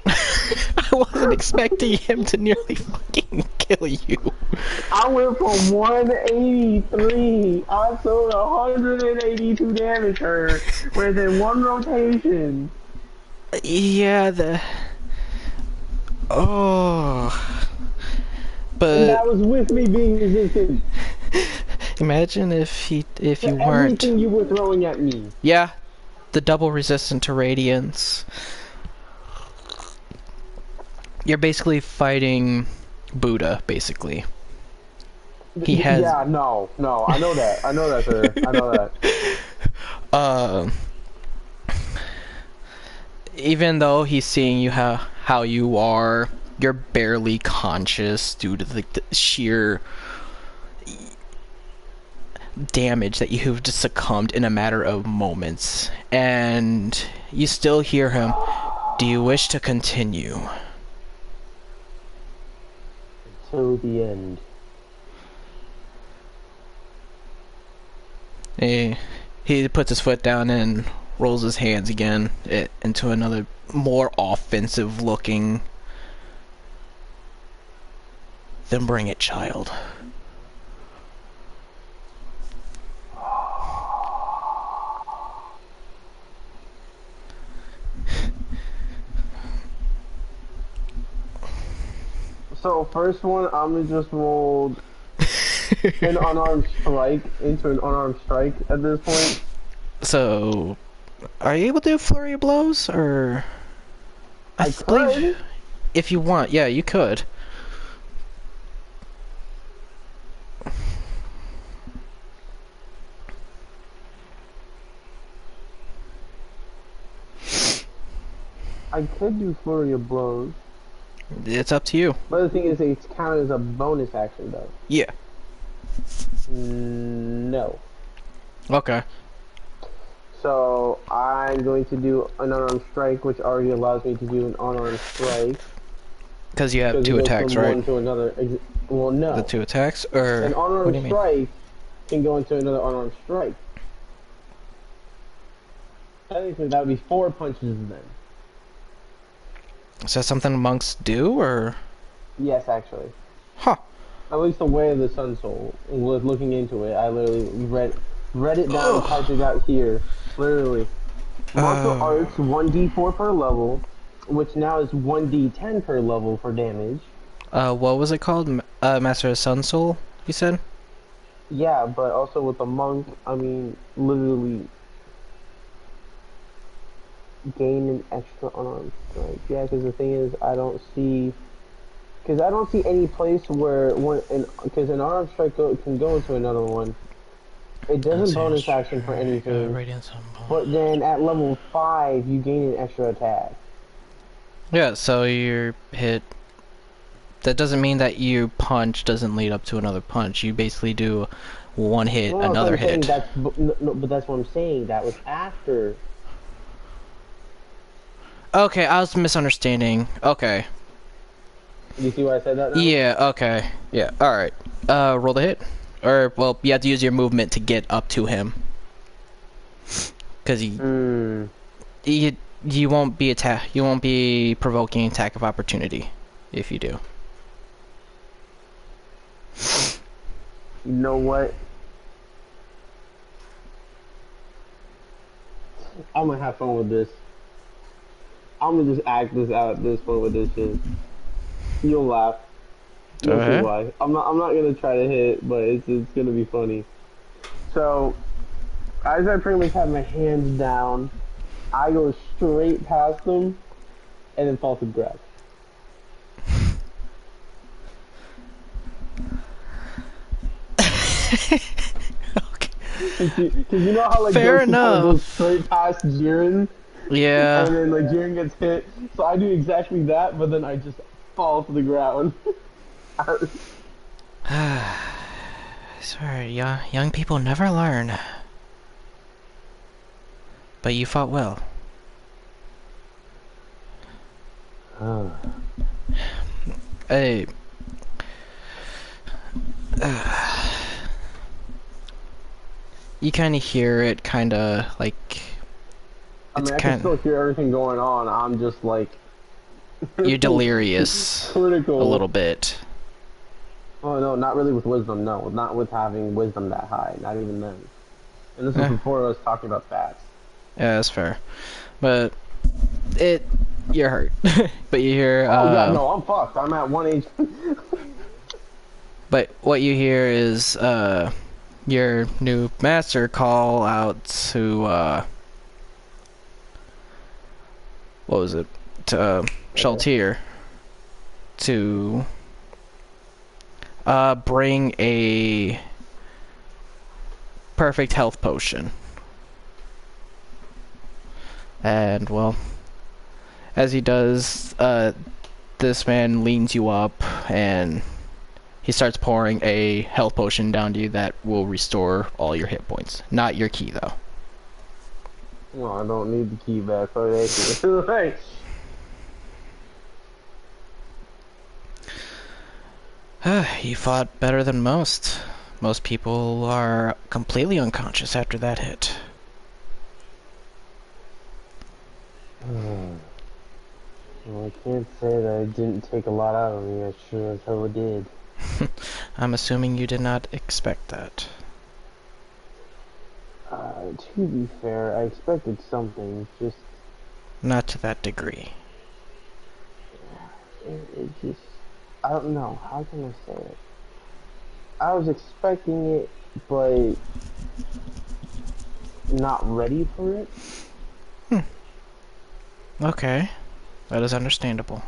I wasn't expecting him to nearly fucking kill you. I went from 183 up to 182 damage her within 1 rotation. Yeah, oh. And But that was with me being resistant imagine if you to weren't. everything you were throwing at me. Yeah, the double resistant to radiance. You're basically fighting Buddha, basically. He has. Yeah, no. I know that. I know that, sir. I know that. Even though he's seeing you how you are, you're barely conscious due to the sheer damage that you've just succumbed in a matter of moments. And you still hear him, "Do you wish to continue?" Till the end. He puts his foot down and rolls his hands again into another more offensive looking. Then bring it, child. So first one, I'm gonna just roll an unarmed strike into an unarmed strike at this point. So, are you able to do flurry of blows, or I believe could. if you want, yeah, you could. I could do flurry of blows. It's up to you. But the thing is, it's counted as a bonus action, though. Yeah. No. Okay. So I'm going to do an unarmed strike, which already allows me to do an unarmed strike. Because you have Because it two goes attacks, from right? one to another. Well, no. The 2 attacks, or An what do unarmed you mean? strike can go into another unarmed strike. Technically, that would be 4 punches then. Is that something monks do, or? Yes, actually. Huh. At least the way of the Sun Soul. Was looking into it, I literally read it down and typed it out here. Literally. Martial arts, 1d4 per level. which now is 1d10 per level for damage. What was it called? Master of Sun Soul, you said? Yeah, but also with the monk, I mean, literally gain an extra unarmed strike. Yeah, because the thing is, I don't see any place where because an unarmed strike can go into another one. It doesn't bonus action for anything, but then at level 5, you gain an extra attack. Yeah, so your hit... That doesn't mean that your punch doesn't lead up to another punch. You basically do one hit, No, another hit. But that's what I'm saying. That was after. Okay, I was misunderstanding. Okay. You see why I said that now? Yeah, okay. Yeah, alright. Roll the hit. Or, well, you have to use your movement to get up to him. Because you won't be provoking attack of opportunity if you do. You know what? I'm gonna have fun with this. I'm gonna just act this out at this point with this shit. You'll laugh. You'll see why. I'm not gonna try to hit, but it's gonna be funny. So, as I pretty much have my hands down, I go straight past them, and then fall to the ground. Okay. Because you know how like fair Goku enough goes straight past Jiren, yeah, and then like Jiren gets hit, so I do exactly that, but then I just fall to the ground. I swear, young people never learn. But you fought well. Hey. You kind of hear it, kind of like. I mean, I can still hear everything going on. I'm just like. You're delirious. Critical. A little bit. Oh no, not really with wisdom. No, not with having wisdom that high. Not even then. And this is before I was talking about that. Yeah, that's fair. But you're hurt. But you hear. Oh yeah, no, I'm fucked. I'm at 1 HP. But what you hear is your new master call out to what was it? To Shaltir to bring a perfect health potion. And well, as he does, this man leans you up and he starts pouring a health potion down to you that will restore all your hit points. Not your key, though. Well, I don't need the key back. So right. You fought better than most. Most people are completely unconscious after that hit. Well, I can't say that I didn't take a lot out of me. I sure as hell did. I'm assuming you did not expect that. To be fair, I expected something, just... Not to that degree. It just... I don't know, how can I say it? I was expecting it, but... not ready for it. Okay. That is understandable.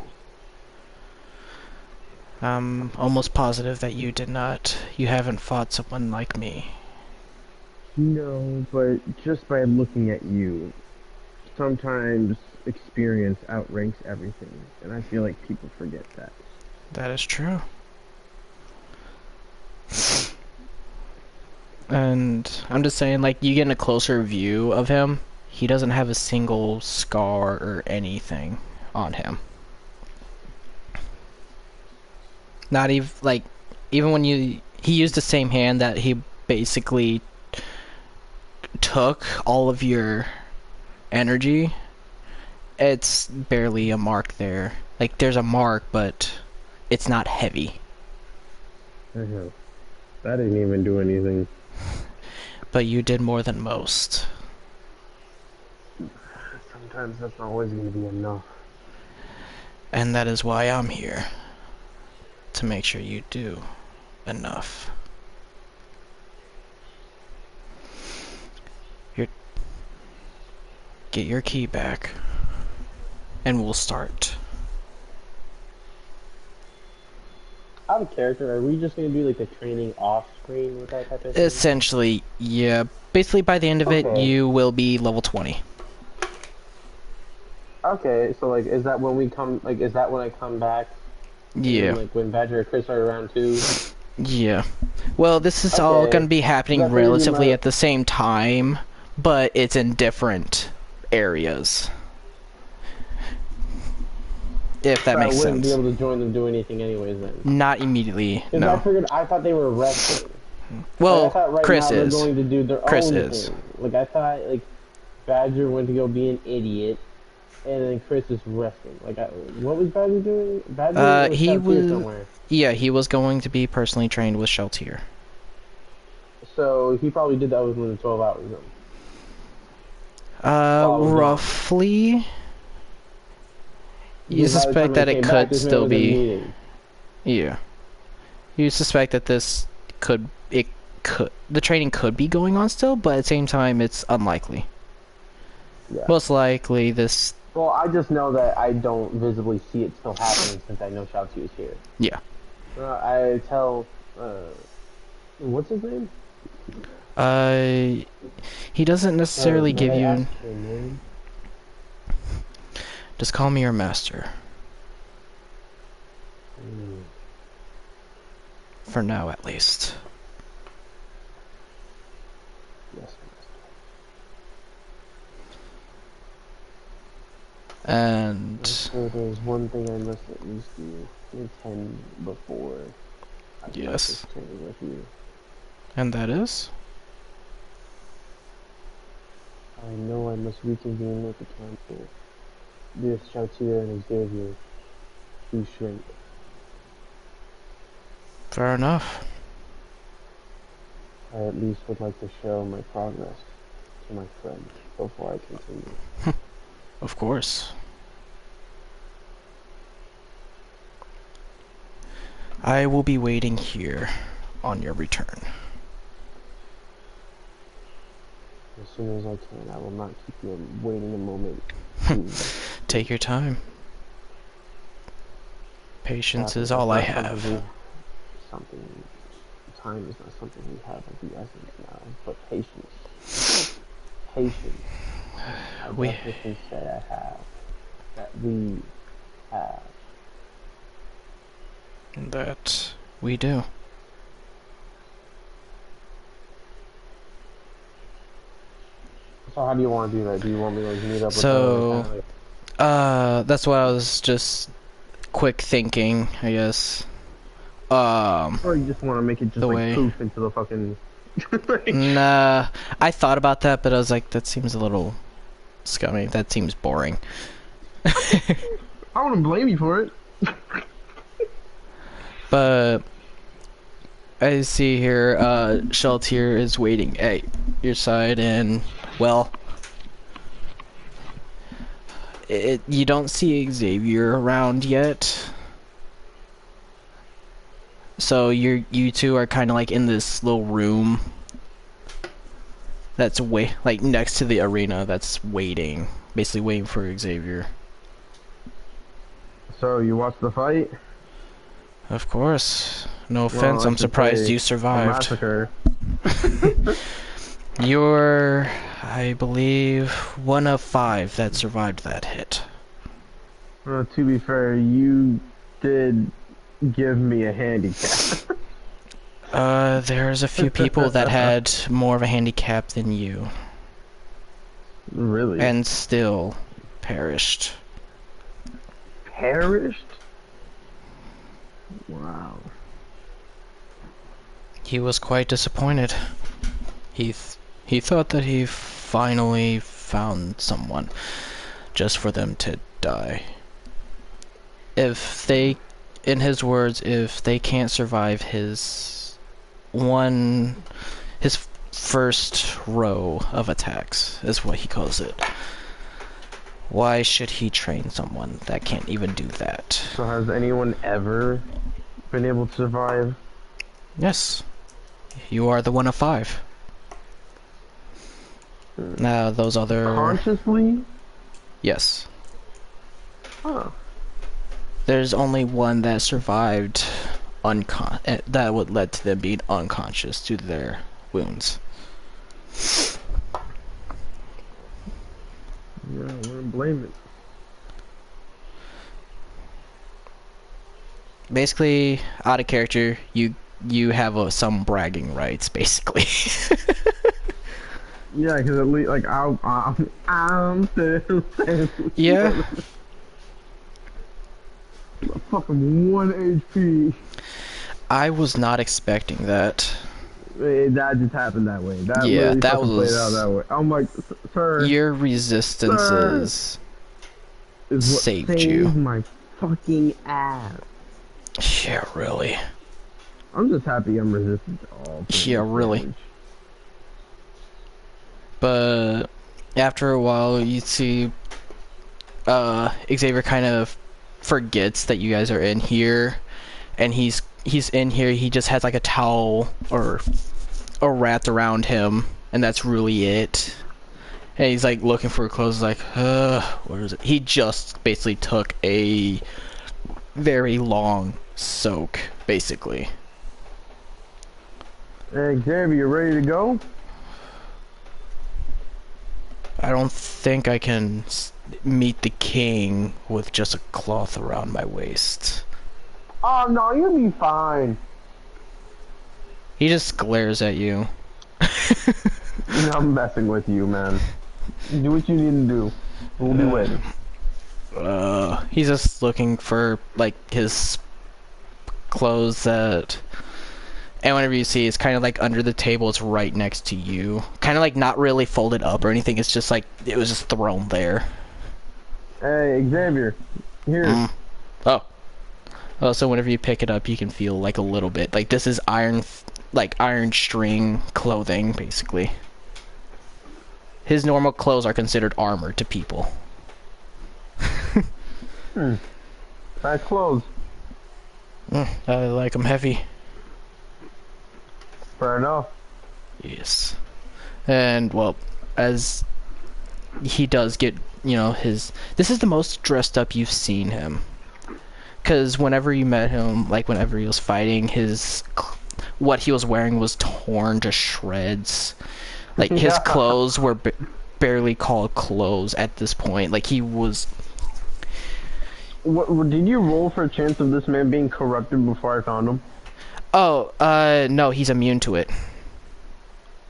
I'm almost positive that you haven't fought someone like me. No, but just by looking at you, sometimes experience outranks everything, and I feel like people forget that. That is true. And I'm just saying, like, you get a closer view of him, he doesn't have a single scar or anything on him. Not even, like, even when he used the same hand that he basically took all of your energy, it's barely a mark there. Like, there's a mark, but it's not heavy. That didn't even do anything. But you did more than most. Sometimes that's not always going to be enough. And that is why I'm here. To make sure you do enough. Get your key back. And we'll start. Out of character, are we just gonna do like the training off screen with that type of thing? Essentially, yeah. Basically, by the end of it, Okay. you will be level 20. Okay, so like, is that when we come? Like, is that when I come back? Yeah. And, like when Badger or Chris are around too? Yeah. Well, this is all Okay. going to be happening That figured you relatively might- at the same time, but it's in different areas. If that So makes I wouldn't sense. be able to join them do anything anyways then. Not immediately, Because I no. figured, I thought they were resting. Well, I thought right Chris now is. they're going to do their Chris own is. thing. Like I thought, like Badger went to go be an idiot, and then Chris is resting. Like, what was Badger doing? Badger He out here was. somewhere. Yeah, he was going to be personally trained with Sheltier. So he probably did that within the 12 hours. Then. Oh, no. Roughly. You Because by the time suspect that they it came back, could this man still was in a be. meeting. Yeah. You suspect that this could. It could. The training could be going on still, but at the same time, it's unlikely. Yeah. Most likely, this. Well, I just know that I don't visibly see it still happening since I know Shao Tzu is here. Yeah. I tell, what's his name? He doesn't necessarily Did give I you. ask your name? Just call me your master. For now, at least. Yes. And. So there's one thing I must at least do. Attend before I start Yes. this training with you. And that is? I know I must reconvene with the council. With Shao Tzu and Xavier to shrink. Fair enough. I at least would like to show my progress to my friend before I continue. Of course. I will be waiting here on your return. As soon as I can, I will not keep you waiting a moment. Take your time. Patience is It's all I not have. Time is not something we have at the essence now, but patience. Patience. I We- definitely say I have. That we have. That we do. So how do you want to do that? Do you want me to like, meet up with So- them? Like, That's what I was just quick thinking, I guess. or you just want to make it just the like way- poof into the fucking... Nah, I thought about that, but I was like, that seems a little scummy. That seems boring. I wouldn't blame you for it. But I see here, Sheltier is waiting at your side, and well, you don't see Xavier around yet. So you two are kind of like in this little room that's like next to the arena that's waiting, basically waiting for Xavier. So you watched the fight? Of course. No Well, offense, I I'm should surprised say you a survived. massacre. You're, I believe, one of 5 that survived that hit. Well, to be fair, you did give me a handicap. There's a few people that had more of a handicap than you, Really? and still perished. Perished? Wow. He was quite disappointed. He thought that he finally found someone, just for them to die. If they, in his words, if they can't survive his first row of attacks, is what he calls it, Why should he train someone that can't even do that? So has anyone ever been able to survive? Yes. You are the one of 5. Now, those other... Consciously? Yes. Huh. There's only one that survived that would led to them being unconscious due to their wounds. Yeah, I wouldn't blame it. Basically, out of character, you have some bragging rights, basically. Yeah, because at least, like, I'm still Yeah. fucking 1 HP. I was not expecting that. That just happened that way. That Yeah, literally that fucking played was- out that way. I'm like, sir, Your resistances is what saved saved you. my fucking ass. Yeah, really. I'm just happy I'm resistant to all. Yeah, really. But after a while, you see Xavier kind of forgets that you guys are in here, and he's in here. He just has like a towel or wrapped around him, and that's really it. And he's like looking for clothes, like, where is it? He just basically took a very long soak, basically. Hey, Xavier, you ready to go? I don't think I can meet the king with just a cloth around my waist. Oh no, you'll be fine. He just glares at you. I'm messing with you, man. Do what you need to do. We'll be waiting. He's just looking for like his clothes that, and whenever you see, it's kind of like under the table. It's right next to you, kind of like not really folded up or anything. It's just like it was just thrown there. Hey, Xavier, here. Oh, so whenever you pick it up, you can feel like a little bit like this is iron string clothing, basically. His normal clothes are considered armor to people. Nice clothes. I like them heavy. Fair enough. Yes. And, well, as he does get, you know, this is the most dressed up you've seen him. Because whenever you met him, like whenever he was fighting, what he was wearing was torn to shreds. Like, his clothes were barely called clothes at this point. Like, he was... What, did you roll for a chance of this man being corrupted before I found him? Oh, no, he's immune to it.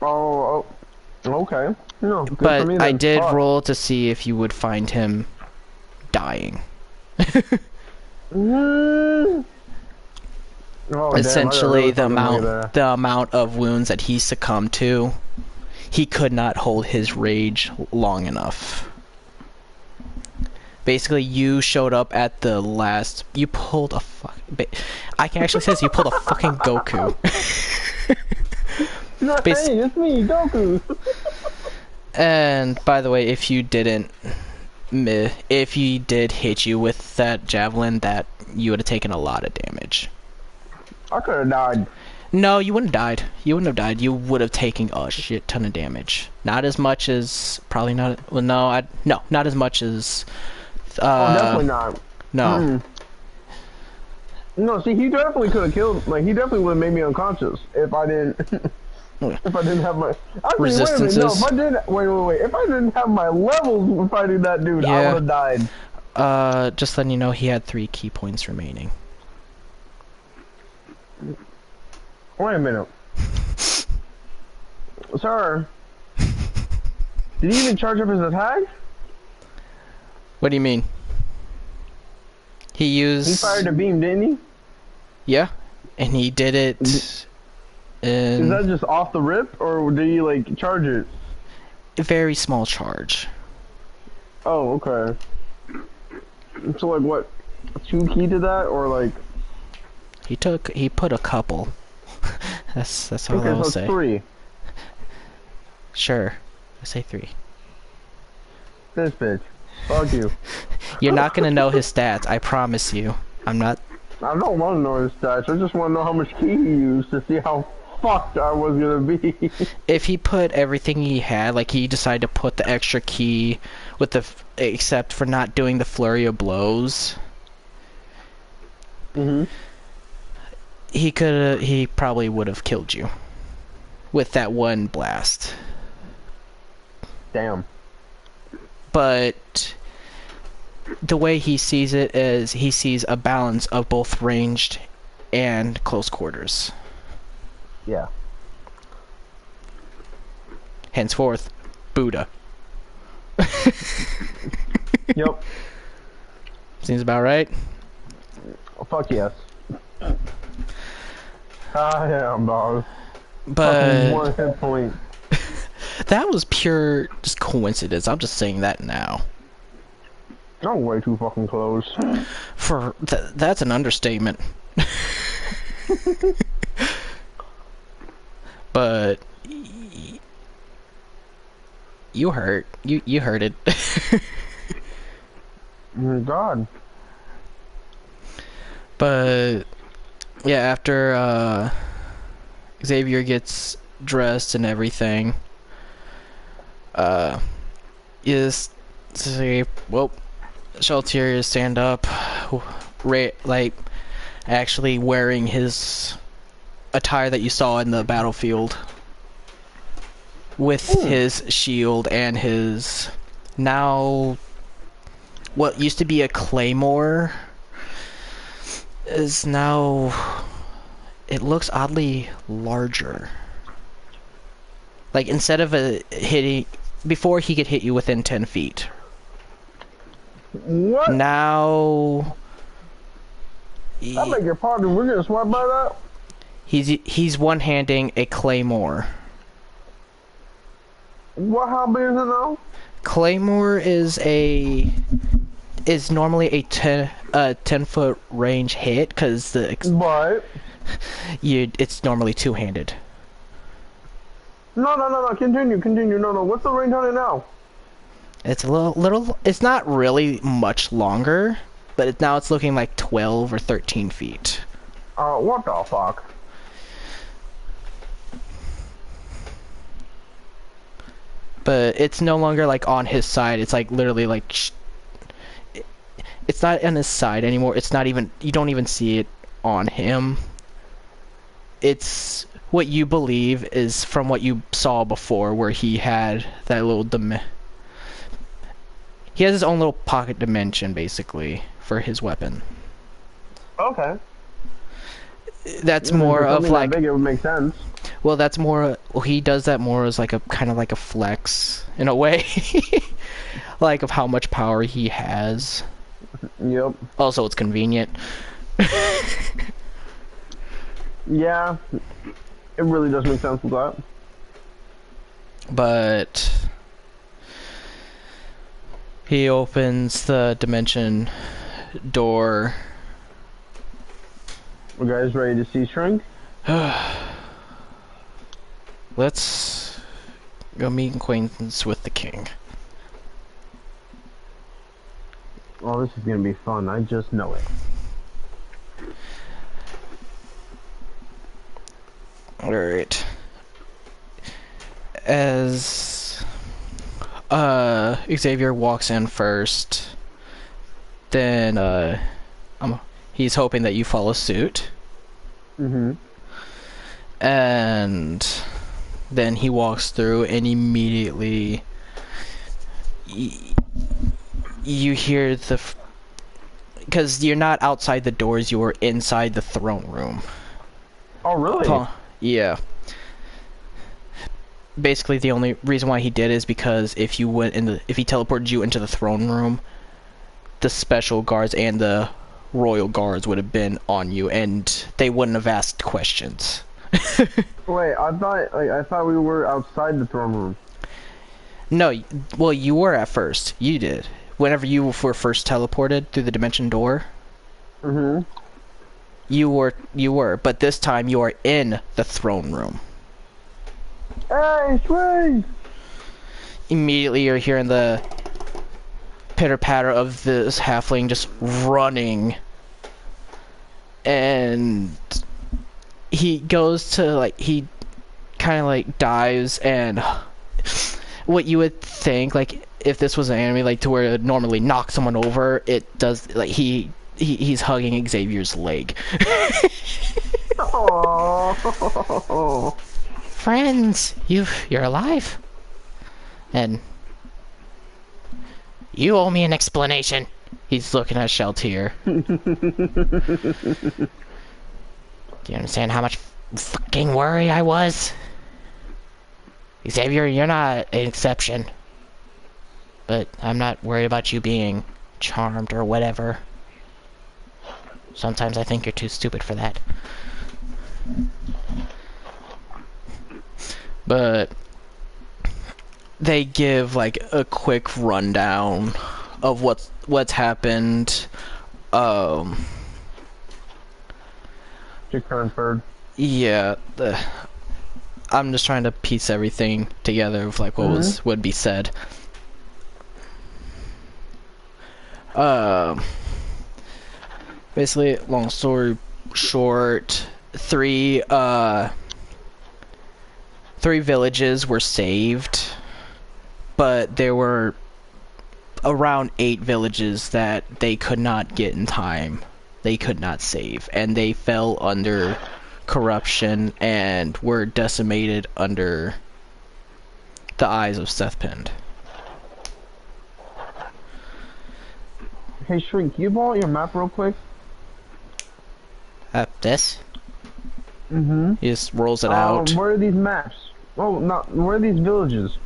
Oh, okay. No, good for But me I then. did Fuck. roll to see if you would find him dying. Oh, Essentially, damn, I gotta really fucking look at that. the amount of wounds that he succumbed to, he could not hold his rage long enough. Basically, you showed up at the last. You pulled a I can actually says you pulled a fucking Goku. No, hey, it's me, Goku. And by the way, if he did hit you with that javelin, that you would have taken a lot of damage. I could have died. No, you wouldn't have died. You wouldn't have died. You would have taken a shit ton of damage. Not as much as not as much as. Definitely not. No. No, see, he definitely could have killed. Like, he definitely would have made me unconscious if I didn't. If I didn't have my Resistances. No, if I didn't. Wait. If I didn't have my levels for fighting that dude, I would have died. Just letting you know, he had 3 key points remaining. Wait a minute, sir. Did he even charge up his attack? What do you mean? He used. He fired a beam, didn't he? Yeah, and he did it. Is that just off the rip, or did he like charge it? A very small charge. Oh, okay. So like what? 2 key to that, or like? He put a couple. that's all Okay, I will so say. 3. Sure, I say 3. This bitch. Fuck you. You're not gonna know his stats, I promise you. I'm not... I don't want to know his stats. I just want to know how much key he used to see how fucked I was gonna be. If he put everything he had, like he decided to put the extra key with the... except for not doing the flurry of blows. He probably would have killed you. With that one blast. Damn. But the way he sees it is he sees a balance of both ranged and close quarters. Yeah. Henceforth, Buddha. Yep. Seems about right. Oh, fuck yes. I am, dog. But one hit point. that was pure just coincidence. I'm just saying that now. I'm way too fucking close. For that's an understatement. But you hurt. You heard it. God. But yeah, after Xavier gets dressed and everything, is say, well, Shaltier stand up, like actually wearing his attire that you saw in the battlefield, with his shield and his now what used to be a claymore is now, it looks oddly larger. Like instead of hitting, before he could hit you within 10 feet. What? Now I beg your pardon, we're gonna swipe by that? He's one-handing a claymore. What, how big is it now? Claymore is normally a 10-foot range hit because it's normally two-handed. No, continue. No, what's the range on it now? It's a little, it's not really much longer, but now it's looking like 12 or 13 feet. What the fuck? But it's no longer like on his side, it's like literally like, it's not on his side anymore, it's not even, you don't even see it on him. It's what you believe is from what you saw before, where he had that little he has his own little pocket dimension, basically, for his weapon. Okay. That's more of like... That big, it would make sense. Well, that's more... Well, he does that more as like a kind of like a flex, in a way. Like, of how much power he has. Yep. Also, it's convenient. Yeah. It really does make sense with that. But... he opens the dimension door. You guys ready to see Shrink? Let's go meet acquaintance with the king. Oh, this is gonna be fun. I just know it. Alright. As Xavier walks in first, then he's hoping that you follow suit. And then he walks through, and immediately you hear the... because you're not outside the doors, you were inside the throne room. Oh, really? Yeah. Basically, the only reason why he did is because if he teleported you into the throne room, the special guards and the royal guards would have been on you, and they wouldn't have asked questions. Wait, I thought we were outside the throne room. No, well, you were at first. You did. Whenever you were first teleported through the dimension door. You were, but this time you are in the throne room. Hey, Shrink! Immediately you're hearing the... pitter patter of this halfling just running, and he goes to like he kind of like dives, and what you would think like if this was an anime like to where it would normally knock someone over, it does like he's hugging Xavier's leg. Oh. Friends, you're alive. And you owe me an explanation. He's looking at Sheltier. Do you understand how much fucking worry I was? Xavier, you're not an exception. But I'm not worried about you being charmed or whatever. Sometimes I think you're too stupid for that. But they give like a quick rundown of what's happened. To Kernford. Yeah, I'm just trying to piece everything together of like what would be said. Basically, long story short, three villages were saved, but there were around 8 villages that they could not get in time. They could not save, and they fell under corruption and were decimated under the eyes of Sethpind. Hey Shrink, can you pull out your map real quick? This? Mm-hmm. He just rolls it out. Where are these maps? Oh, not where are these villages?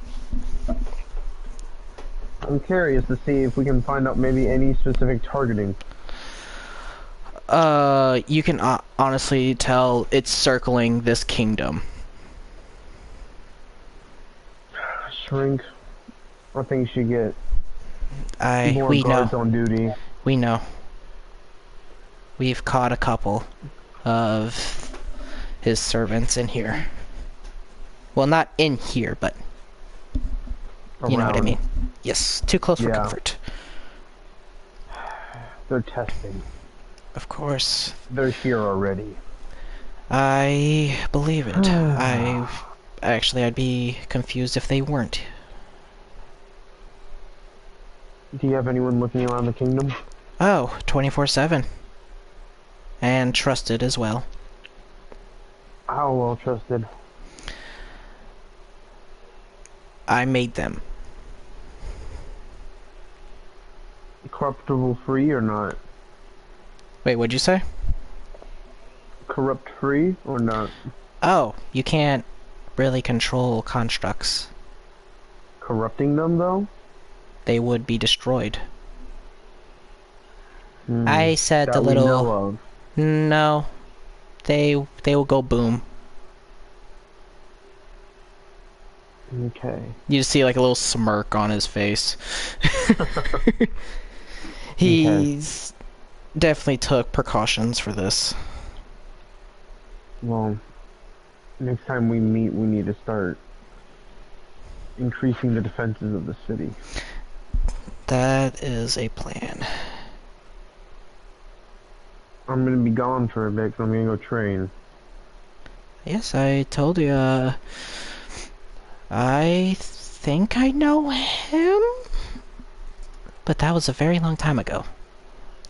I'm curious to see if we can find out maybe any specific targeting. You can honestly tell it's circling this kingdom. Shrink, I think you should get more We guards know. on duty. We know. We've caught a couple of his servants in here. Well, not in here, but you know what I Around. mean. Yes, too close for Yeah. comfort. They're testing. Of course. They're here already. I believe it. I'd be confused if they weren't. Do you have anyone looking around the kingdom? Oh, 24/7. And trusted as well. How well trusted? I made them. Corruptible free or not? Wait, what'd you say? Corrupt free or not? Oh, you can't really control constructs. Corrupting them though? They would be destroyed. Hmm, I said that the we little... know of. No. They will go boom. Okay. You just see like a little smirk on his face. He's definitely took precautions for this. Well, next time we meet, we need to start increasing the defenses of the city. That is a plan. I'm gonna be gone for a bit, 'cause I'm gonna go train. Yes, I told you, I think I know him? But that was a very long time ago.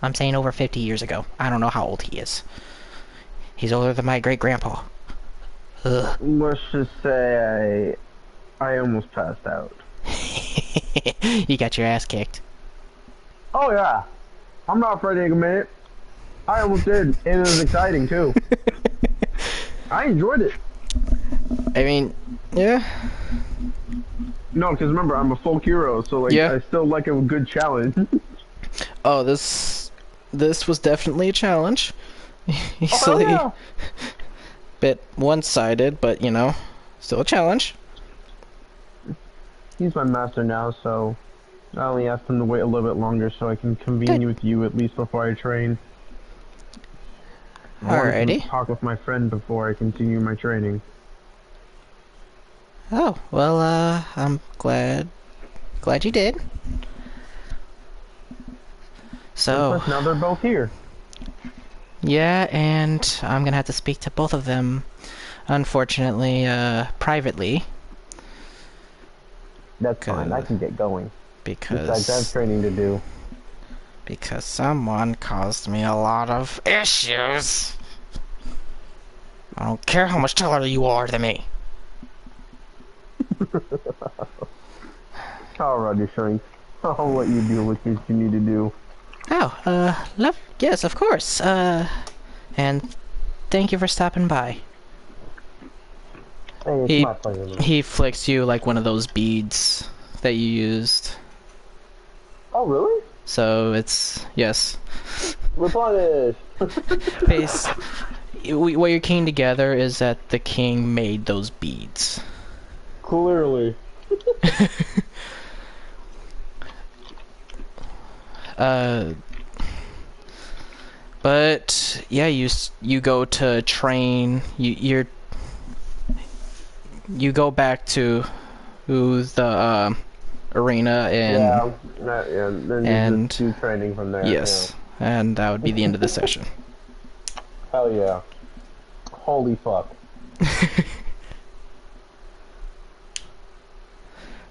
I'm saying over 50 years ago. I don't know how old he is. He's older than my great-grandpa. Ugh. Let's just say I almost passed out. You got your ass kicked. Oh yeah, I'm not afraid to take a minute. I almost did, and it was exciting too. I enjoyed it. I mean, yeah. No, because remember, I'm a folk hero, so like Yeah. I still like a good challenge. Oh, this was definitely a challenge. Oh, Easily yeah. bit one-sided, but you know, still a challenge. He's my master now, so I only asked him to wait a little bit longer so I can convene with you at least before I train. I wanted to Alrighty. talk with my friend before I continue my training. Oh, well, I'm glad you did. So, Plus, now they're both here. yeah, and I'm gonna have to speak to both of them, unfortunately, privately. That's fine. I can get going. Besides, I have Because training to do. someone caused me a lot of issues. I don't care how much taller you are than me. Alrighty, Shank. I'll let you deal with what you need to do. Oh, yes, of course. And thank you for stopping by. Hey, it's my pleasure, man. He flicks you like one of those beads that you used. Oh, really? So it's yes. Replenish! What you're keying together is that the king made those beads. Clearly. But yeah, you go to train. You go back to the arena and then just do training from there. yes, and that would be the end of the session. Yeah. Hell yeah. Holy fuck.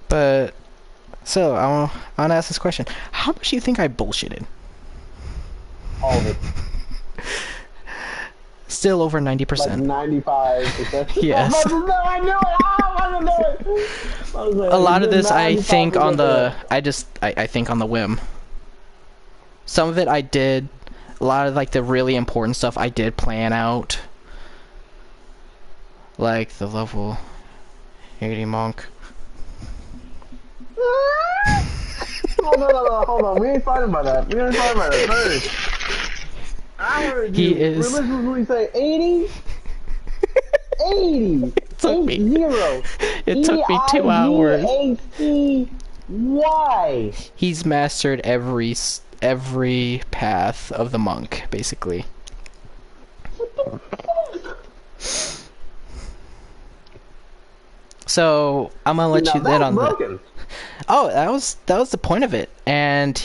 But so I want to ask this question: how much do you think I bullshitted? All of it. Still over 90%. Like 95%. Yes. I knew it! I knew it! I was like, A lot of this I 95% think on the there. I think on the whim. Some of it I did. A lot of like the really important stuff I did plan out. Like the level 80 monk. Hold on. We ain't fighting about that. We ain't fighting about that first. I heard you religiously say 80? 80! It took me 2 hours. Why? He's mastered every path of the monk, basically. So I'm gonna let you in on that. Oh, that was the point of it. And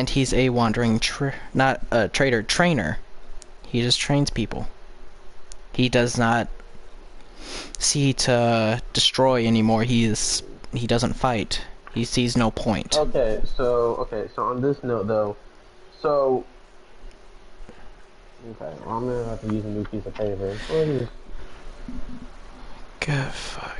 he's a wandering not a trainer. He just trains people. He does not see to destroy anymore. He doesn't fight. He sees no point. Okay, so on this note though, okay, well, I'm gonna have to use a new piece of paper. Good fuck.